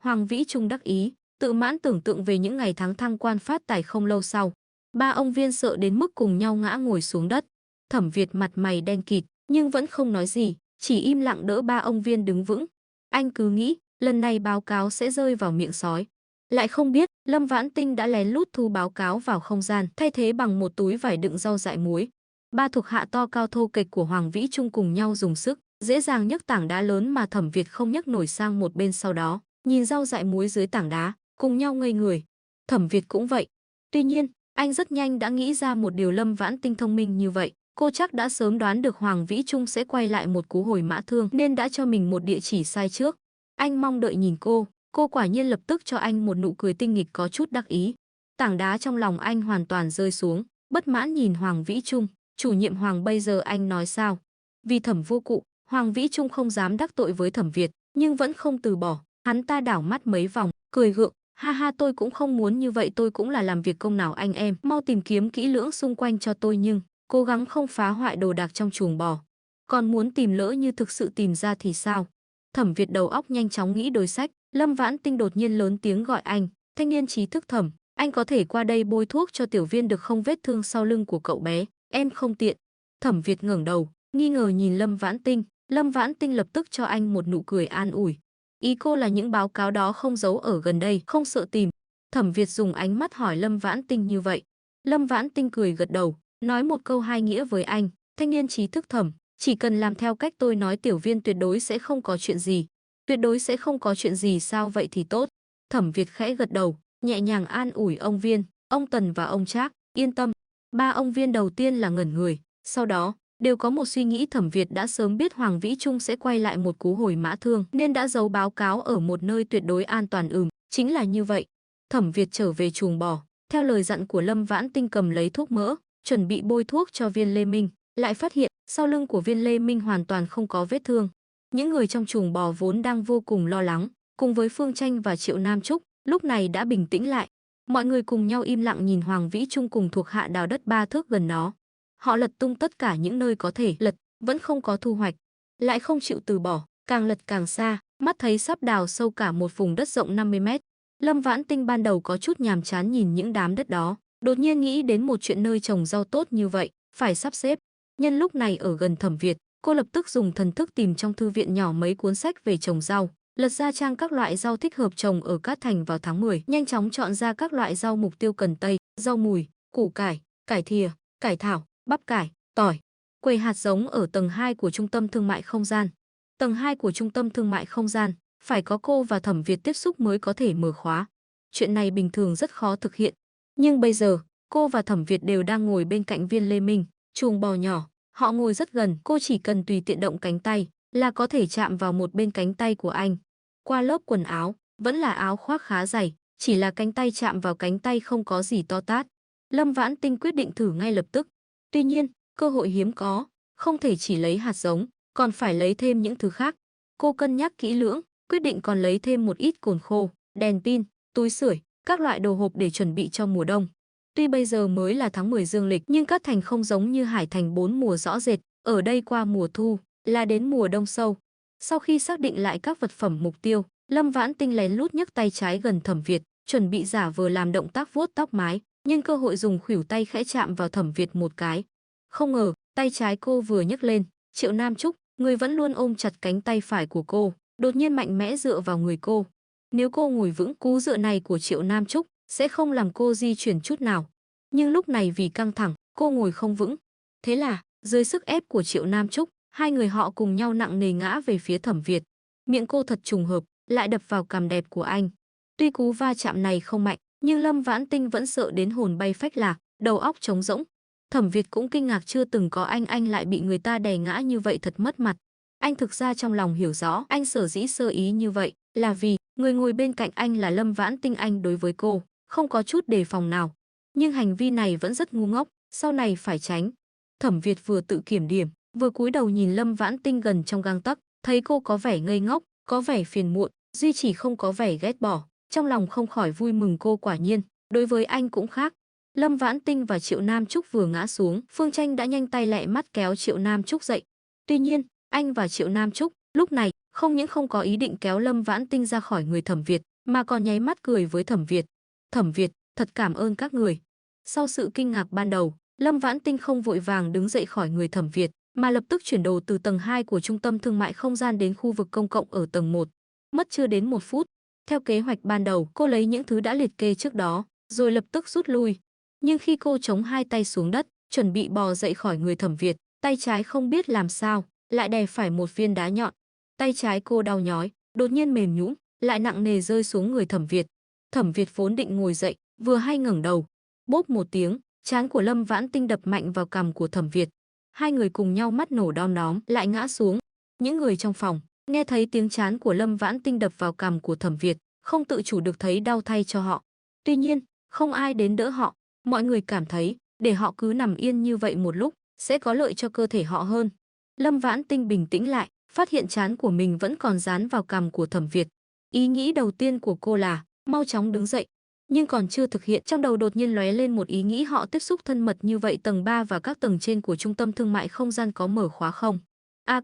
Hoàng Vĩ Trung đắc ý, tự mãn tưởng tượng về những ngày tháng thăng quan phát tài không lâu sau. 3 ông Viên sợ đến mức cùng nhau ngã ngồi xuống đất. Thẩm Việt mặt mày đen kịt, nhưng vẫn không nói gì, chỉ im lặng đỡ 3 ông Viên đứng vững. Anh cứ nghĩ, lần này báo cáo sẽ rơi vào miệng sói. Lại không biết, Lâm Vãn Tinh đã lén lút thu báo cáo vào không gian, thay thế bằng một túi vải đựng rau dại muối. 3 thuộc hạ to cao thô kệch của Hoàng Vĩ Trung cùng nhau dùng sức, dễ dàng nhấc tảng đá lớn mà Thẩm Việt không nhấc nổi sang một bên, sau đó, nhìn rau dại muối dưới tảng đá, cùng nhau ngây người. Thẩm Việt cũng vậy. Tuy nhiên, anh rất nhanh đã nghĩ ra một điều, Lâm Vãn Tinh thông minh như vậy, cô chắc đã sớm đoán được Hoàng Vĩ Trung sẽ quay lại một cú hồi mã thương, nên đã cho mình một địa chỉ sai trước. Anh mong đợi nhìn cô quả nhiên lập tức cho anh một nụ cười tinh nghịch có chút đắc ý. Tảng đá trong lòng anh hoàn toàn rơi xuống, bất mãn nhìn Hoàng Vĩ Trung, chủ nhiệm Hoàng, bây giờ anh nói sao? Vì Thẩm vô cụ, Hoàng Vĩ Trung không dám đắc tội với Thẩm Việt, nhưng vẫn không từ bỏ, hắn ta đảo mắt mấy vòng, cười gượng, ha ha, tôi cũng không muốn như vậy, tôi cũng là làm việc công nào, anh em mau tìm kiếm kỹ lưỡng xung quanh cho tôi, nhưng cố gắng không phá hoại đồ đạc trong chuồng bò. Còn muốn tìm, lỡ như thực sự tìm ra thì sao? Thẩm Việt đầu óc nhanh chóng nghĩ đối sách. Lâm Vãn Tinh đột nhiên lớn tiếng gọi anh, thanh niên trí thức Thẩm, anh có thể qua đây bôi thuốc cho Tiểu Viên được không, vết thương sau lưng của cậu bé, em không tiện. Thẩm Việt ngẩng đầu, nghi ngờ nhìn Lâm Vãn Tinh, Lâm Vãn Tinh lập tức cho anh một nụ cười an ủi. Ý cô là những báo cáo đó không giấu ở gần đây, không sợ tìm. Thẩm Việt dùng ánh mắt hỏi Lâm Vãn Tinh như vậy. Lâm Vãn Tinh cười gật đầu, nói một câu hai nghĩa với anh, thanh niên trí thức Thẩm, chỉ cần làm theo cách tôi nói, Tiểu Viên tuyệt đối sẽ không có chuyện gì. Tuyệt đối sẽ không có chuyện gì sao, vậy thì tốt. Thẩm Việt khẽ gật đầu, nhẹ nhàng an ủi ông Viên, ông Tần và ông Trác, yên tâm. 3 ông Viên đầu tiên là ngẩn người, sau đó đều có một suy nghĩ, Thẩm Việt đã sớm biết Hoàng Vĩ Trung sẽ quay lại một cú hồi mã thương, nên đã giấu báo cáo ở một nơi tuyệt đối an toàn. Chính là như vậy. Thẩm Việt trở về chuồng bò, theo lời dặn của Lâm Vãn Tinh cầm lấy thuốc mỡ, chuẩn bị bôi thuốc cho Viên Lê Minh, lại phát hiện sau lưng của Viên Lê Minh hoàn toàn không có vết thương. Những người trong chuồng bò vốn đang vô cùng lo lắng, cùng với Phương Tranh và Triệu Nam Trúc, lúc này đã bình tĩnh lại. Mọi người cùng nhau im lặng nhìn Hoàng Vĩ Trung cùng thuộc hạ đào đất 3 thước gần nó. Họ lật tung tất cả những nơi có thể lật, vẫn không có thu hoạch, lại không chịu từ bỏ, càng lật càng xa, mắt thấy sắp đào sâu cả một vùng đất rộng 50 mét. Lâm Vãn Tinh ban đầu có chút nhàm chán nhìn những đám đất đó, đột nhiên nghĩ đến một chuyện nơi trồng rau tốt như vậy, phải sắp xếp. Nhân lúc này ở gần Thẩm Việt, cô lập tức dùng thần thức tìm trong thư viện nhỏ mấy cuốn sách về trồng rau, lật ra trang các loại rau thích hợp trồng ở Cát Thành vào tháng 10, nhanh chóng chọn ra các loại rau mục tiêu cần tây, rau mùi, củ cải, cải thìa, cải thảo, bắp cải, tỏi. Quầy hạt giống ở tầng 2 của Trung tâm Thương mại Không gian. Tầng 2 của Trung tâm Thương mại Không gian, phải có cô và Thẩm Việt tiếp xúc mới có thể mở khóa. Chuyện này bình thường rất khó thực hiện. Nhưng bây giờ, cô và Thẩm Việt đều đang ngồi bên cạnh Viên Lê Minh, chuồng bò nhỏ. Họ ngồi rất gần, cô chỉ cần tùy tiện động cánh tay là có thể chạm vào một bên cánh tay của anh. Qua lớp quần áo, vẫn là áo khoác khá dày, chỉ là cánh tay chạm vào cánh tay không có gì to tát. Lâm Vãn Tinh quyết định thử ngay lập tức. Tuy nhiên, cơ hội hiếm có, không thể chỉ lấy hạt giống, còn phải lấy thêm những thứ khác. Cô cân nhắc kỹ lưỡng, quyết định còn lấy thêm một ít cồn khô, đèn pin, túi sưởi, các loại đồ hộp để chuẩn bị cho mùa đông. Tuy bây giờ mới là tháng 10 dương lịch, nhưng Cát Thành không giống như Hải Thành 4 mùa rõ rệt, ở đây qua mùa thu là đến mùa đông sâu. Sau khi xác định lại các vật phẩm mục tiêu, Lâm Vãn Tinh lén lút nhấc tay trái gần Thẩm Việt, chuẩn bị giả vờ làm động tác vuốt tóc mái, nhân cơ hội dùng khuỷu tay khẽ chạm vào Thẩm Việt một cái. Không ngờ, tay trái cô vừa nhấc lên, Triệu Nam Trúc, người vẫn luôn ôm chặt cánh tay phải của cô, đột nhiên mạnh mẽ dựa vào người cô. Nếu cô ngồi vững, cú dựa này của Triệu Nam Trúc sẽ không làm cô di chuyển chút nào. Nhưng lúc này vì căng thẳng, cô ngồi không vững. Thế là, dưới sức ép của Triệu Nam Trúc, hai người họ cùng nhau nặng nề ngã về phía Thẩm Việt. Miệng cô thật trùng hợp, lại đập vào cằm đẹp của anh. Tuy cú va chạm này không mạnh, nhưng Lâm Vãn Tinh vẫn sợ đến hồn bay phách lạc, đầu óc trống rỗng. Thẩm Việt cũng kinh ngạc chưa từng có anh lại bị người ta đè ngã như vậy thật mất mặt. Anh thực ra trong lòng hiểu rõ, anh sở dĩ sơ ý như vậy là vì người ngồi bên cạnh anh là Lâm Vãn Tinh, anh đối với cô không có chút đề phòng nào. Nhưng hành vi này vẫn rất ngu ngốc, sau này phải tránh. Thẩm Việt vừa tự kiểm điểm, vừa cúi đầu nhìn Lâm Vãn Tinh gần trong gang tấc, thấy cô có vẻ ngây ngốc, có vẻ phiền muộn, duy chỉ không có vẻ ghét bỏ, trong lòng không khỏi vui mừng. Cô quả nhiên, đối với anh cũng khác. Lâm Vãn Tinh và Triệu Nam Trúc vừa ngã xuống, Phương Tranh đã nhanh tay lẹ mắt kéo Triệu Nam Trúc dậy. Tuy nhiên, anh và Triệu Nam Trúc lúc này không những không có ý định kéo Lâm Vãn Tinh ra khỏi người Thẩm Việt, mà còn nháy mắt cười với Thẩm Việt. Thẩm Việt, thật cảm ơn các người. Sau sự kinh ngạc ban đầu, Lâm Vãn Tinh không vội vàng đứng dậy khỏi người Thẩm Việt, mà lập tức chuyển đồ từ tầng 2 của Trung tâm Thương mại Không gian đến khu vực công cộng ở tầng 1. Mất chưa đến 1 phút. Theo kế hoạch ban đầu, cô lấy những thứ đã liệt kê trước đó, rồi lập tức rút lui. Nhưng khi cô chống hai tay xuống đất, chuẩn bị bò dậy khỏi người Thẩm Việt, tay trái không biết làm sao, lại đè phải một viên đá nhọn. Tay trái cô đau nhói, đột nhiên mềm nhũn, lại nặng nề rơi xuống người Thẩm Việt. Thẩm Việt vốn định ngồi dậy, vừa hay ngẩng đầu, bốp một tiếng, trán của Lâm Vãn Tinh đập mạnh vào cằm của Thẩm Việt. Hai người cùng nhau mắt nổ đom đóm, lại ngã xuống. Những người trong phòng nghe thấy tiếng trán của Lâm Vãn Tinh đập vào cằm của Thẩm Việt, không tự chủ được thấy đau thay cho họ. Tuy nhiên, không ai đến đỡ họ. Mọi người cảm thấy, để họ cứ nằm yên như vậy một lúc, sẽ có lợi cho cơ thể họ hơn. Lâm Vãn Tinh bình tĩnh lại, phát hiện trán của mình vẫn còn dán vào cằm của Thẩm Việt. Ý nghĩ đầu tiên của cô là mau chóng đứng dậy, nhưng còn chưa thực hiện, trong đầu đột nhiên lóe lên một ý nghĩ, họ tiếp xúc thân mật như vậy, tầng 3 và các tầng trên của Trung tâm Thương mại Không gian có mở khóa không?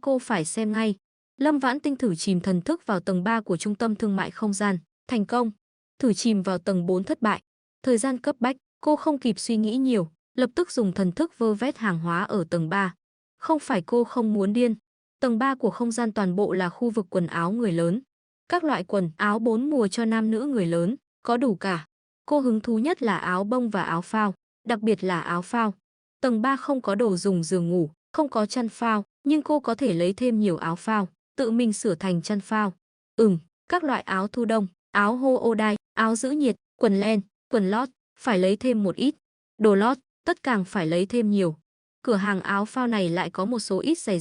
Cô phải xem ngay. Lâm Vãn Tinh thử chìm thần thức vào tầng 3 của Trung tâm Thương mại Không gian, thành công. Thử chìm vào tầng 4 thất bại. Thời gian cấp bách, cô không kịp suy nghĩ nhiều, lập tức dùng thần thức vơ vét hàng hóa ở tầng 3. Không phải cô không muốn điên. Tầng 3 của không gian toàn bộ là khu vực quần áo người lớn. Các loại quần áo 4 mùa cho nam nữ người lớn, có đủ cả. Cô hứng thú nhất là áo bông và áo phao, đặc biệt là áo phao. Tầng 3 không có đồ dùng giường ngủ, không có chăn phao, nhưng cô có thể lấy thêm nhiều áo phao, tự mình sửa thành chăn phao. Các loại áo thu đông, áo hô ô đai, áo giữ nhiệt, quần len, quần lót, phải lấy thêm một ít. Đồ lót, tất càng phải lấy thêm nhiều. Cửa hàng áo phao này lại có một số ít giày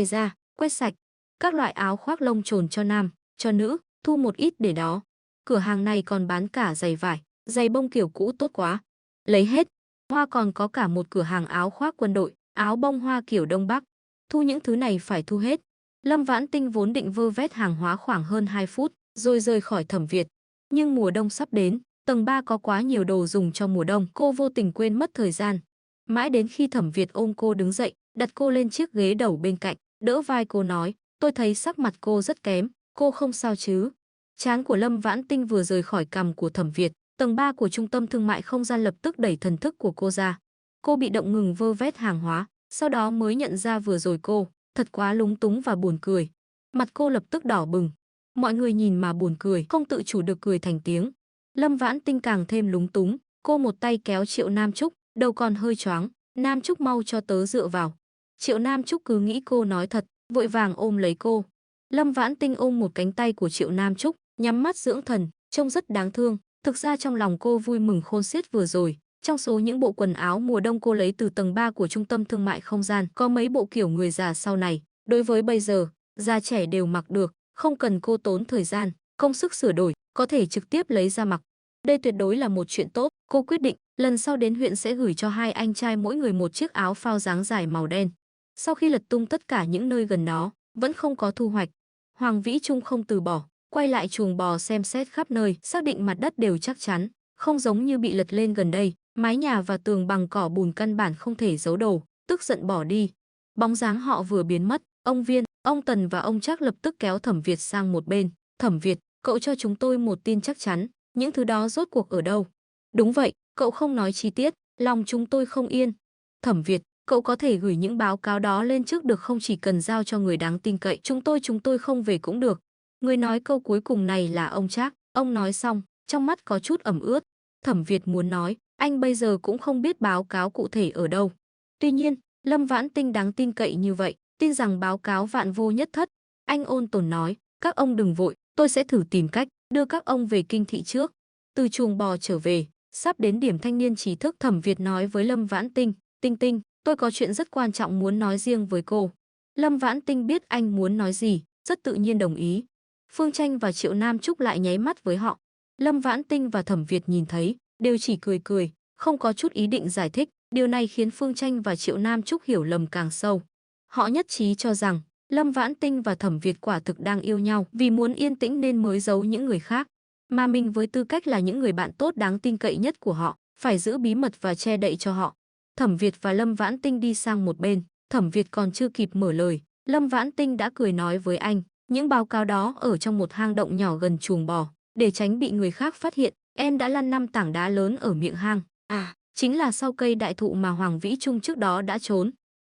da, quét sạch. Các loại áo khoác lông trồn cho nam, cho nữ, thu một ít để đó. Cửa hàng này còn bán cả giày vải, giày bông kiểu cũ tốt quá. Lấy hết. Hoa còn có cả một cửa hàng áo khoác quân đội, áo bông hoa kiểu Đông Bắc. Thu những thứ này phải thu hết. Lâm Vãn Tinh vốn định vơ vét hàng hóa khoảng hơn 2 phút, rồi rời khỏi Thẩm Việt. Nhưng mùa đông sắp đến, tầng 3 có quá nhiều đồ dùng cho mùa đông, cô vô tình quên mất thời gian. Mãi đến khi Thẩm Việt ôm cô đứng dậy, đặt cô lên chiếc ghế đầu bên cạnh, đỡ vai cô nói, tôi thấy sắc mặt cô rất kém, cô không sao chứ? Trán của Lâm Vãn Tinh vừa rời khỏi cằm của Thẩm Việt, tầng 3 của trung tâm thương mại không gian lập tức đẩy thần thức của cô ra. Cô bị động ngừng vơ vét hàng hóa, sau đó mới nhận ra vừa rồi cô, thật quá lúng túng và buồn cười. Mặt cô lập tức đỏ bừng. Mọi người nhìn mà buồn cười, không tự chủ được cười thành tiếng. Lâm Vãn Tinh càng thêm lúng túng, cô một tay kéo Triệu Nam Trúc, đầu còn hơi choáng, Nam Trúc mau cho tớ dựa vào. Triệu Nam Trúc cứ nghĩ cô nói thật, vội vàng ôm lấy cô. Lâm Vãn Tinh ôm một cánh tay của Triệu Nam Trúc, nhắm mắt dưỡng thần, trông rất đáng thương. Thực ra trong lòng cô vui mừng khôn xiết vừa rồi. Trong số những bộ quần áo mùa đông cô lấy từ tầng 3 của trung tâm thương mại không gian, có mấy bộ kiểu người già sau này. Đối với bây giờ, già trẻ đều mặc được, không cần cô tốn thời gian, công sức sửa đổi, có thể trực tiếp lấy ra mặc. Đây tuyệt đối là một chuyện tốt, cô quyết định, lần sau đến huyện sẽ gửi cho hai anh trai mỗi người một chiếc áo phao dáng dài màu đen. Sau khi lật tung tất cả những nơi gần đó, vẫn không có thu hoạch. Hoàng Vĩ Trung không từ bỏ, quay lại chuồng bò xem xét khắp nơi, xác định mặt đất đều chắc chắn, không giống như bị lật lên gần đây, mái nhà và tường bằng cỏ bùn căn bản không thể giấu đồ, tức giận bỏ đi. Bóng dáng họ vừa biến mất, ông Viên, ông Tần và ông Trác lập tức kéo Thẩm Việt sang một bên. Thẩm Việt, cậu cho chúng tôi một tin chắc chắn, những thứ đó rốt cuộc ở đâu? Đúng vậy, cậu không nói chi tiết, lòng chúng tôi không yên. Thẩm Việt, cậu có thể gửi những báo cáo đó lên trước được không, chỉ cần giao cho người đáng tin cậy, chúng tôi không về cũng được. Người nói câu cuối cùng này là ông Trác, ông nói xong, trong mắt có chút ẩm ướt. Thẩm Việt muốn nói, anh bây giờ cũng không biết báo cáo cụ thể ở đâu. Tuy nhiên, Lâm Vãn Tinh đáng tin cậy như vậy, tin rằng báo cáo vạn vô nhất thất. Anh ôn tồn nói, các ông đừng vội, tôi sẽ thử tìm cách đưa các ông về kinh thị trước. Từ chuồng bò trở về, sắp đến điểm thanh niên trí thức, Thẩm Việt nói với Lâm Vãn Tinh, Tinh Tinh, tôi có chuyện rất quan trọng muốn nói riêng với cô. Lâm Vãn Tinh biết anh muốn nói gì, rất tự nhiên đồng ý. Phương Tranh và Triệu Nam Trúc lại nháy mắt với họ. Lâm Vãn Tinh và Thẩm Việt nhìn thấy, đều chỉ cười cười, không có chút ý định giải thích. Điều này khiến Phương Tranh và Triệu Nam Trúc hiểu lầm càng sâu. Họ nhất trí cho rằng Lâm Vãn Tinh và Thẩm Việt quả thực đang yêu nhau, vì muốn yên tĩnh nên mới giấu những người khác. Mà mình với tư cách là những người bạn tốt đáng tin cậy nhất của họ, phải giữ bí mật và che đậy cho họ. Thẩm Việt và Lâm Vãn Tinh đi sang một bên, Thẩm Việt còn chưa kịp mở lời, Lâm Vãn Tinh đã cười nói với anh, những báo cáo đó ở trong một hang động nhỏ gần chuồng bò, để tránh bị người khác phát hiện, em đã lăn 5 tảng đá lớn ở miệng hang. À, chính là sau cây đại thụ mà Hoàng Vĩ Trung trước đó đã trốn.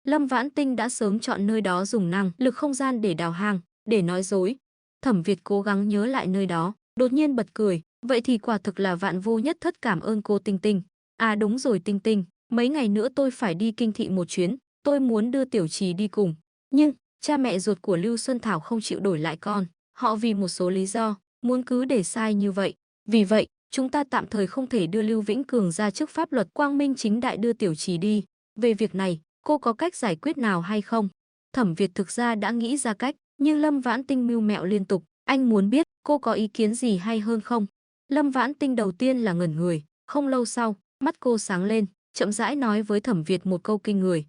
Lâm Vãn Tinh đã sớm chọn nơi đó dùng năng lực không gian để đào hang, để nói dối. Thẩm Việt cố gắng nhớ lại nơi đó, đột nhiên bật cười, vậy thì quả thực là vạn vô nhất thất, cảm ơn cô Tinh Tinh. À đúng rồi Tinh Tinh, mấy ngày nữa tôi phải đi kinh thị một chuyến, tôi muốn đưa Tiểu Trì đi cùng. Nhưng, cha mẹ ruột của Lưu Xuân Thảo không chịu đổi lại con, họ vì một số lý do, muốn cứ để sai như vậy. Vì vậy, chúng ta tạm thời không thể đưa Lưu Vĩnh Cường ra trước pháp luật, quang minh chính đại đưa Tiểu Trì đi. Về việc này, cô có cách giải quyết nào hay không? Thẩm Việt thực ra đã nghĩ ra cách, nhưng Lâm Vãn Tinh mưu mẹo liên tục, anh muốn biết cô có ý kiến gì hay hơn không? Lâm Vãn Tinh đầu tiên là ngẩn người, không lâu sau, mắt cô sáng lên, chậm rãi nói với Thẩm Việt một câu kinh người,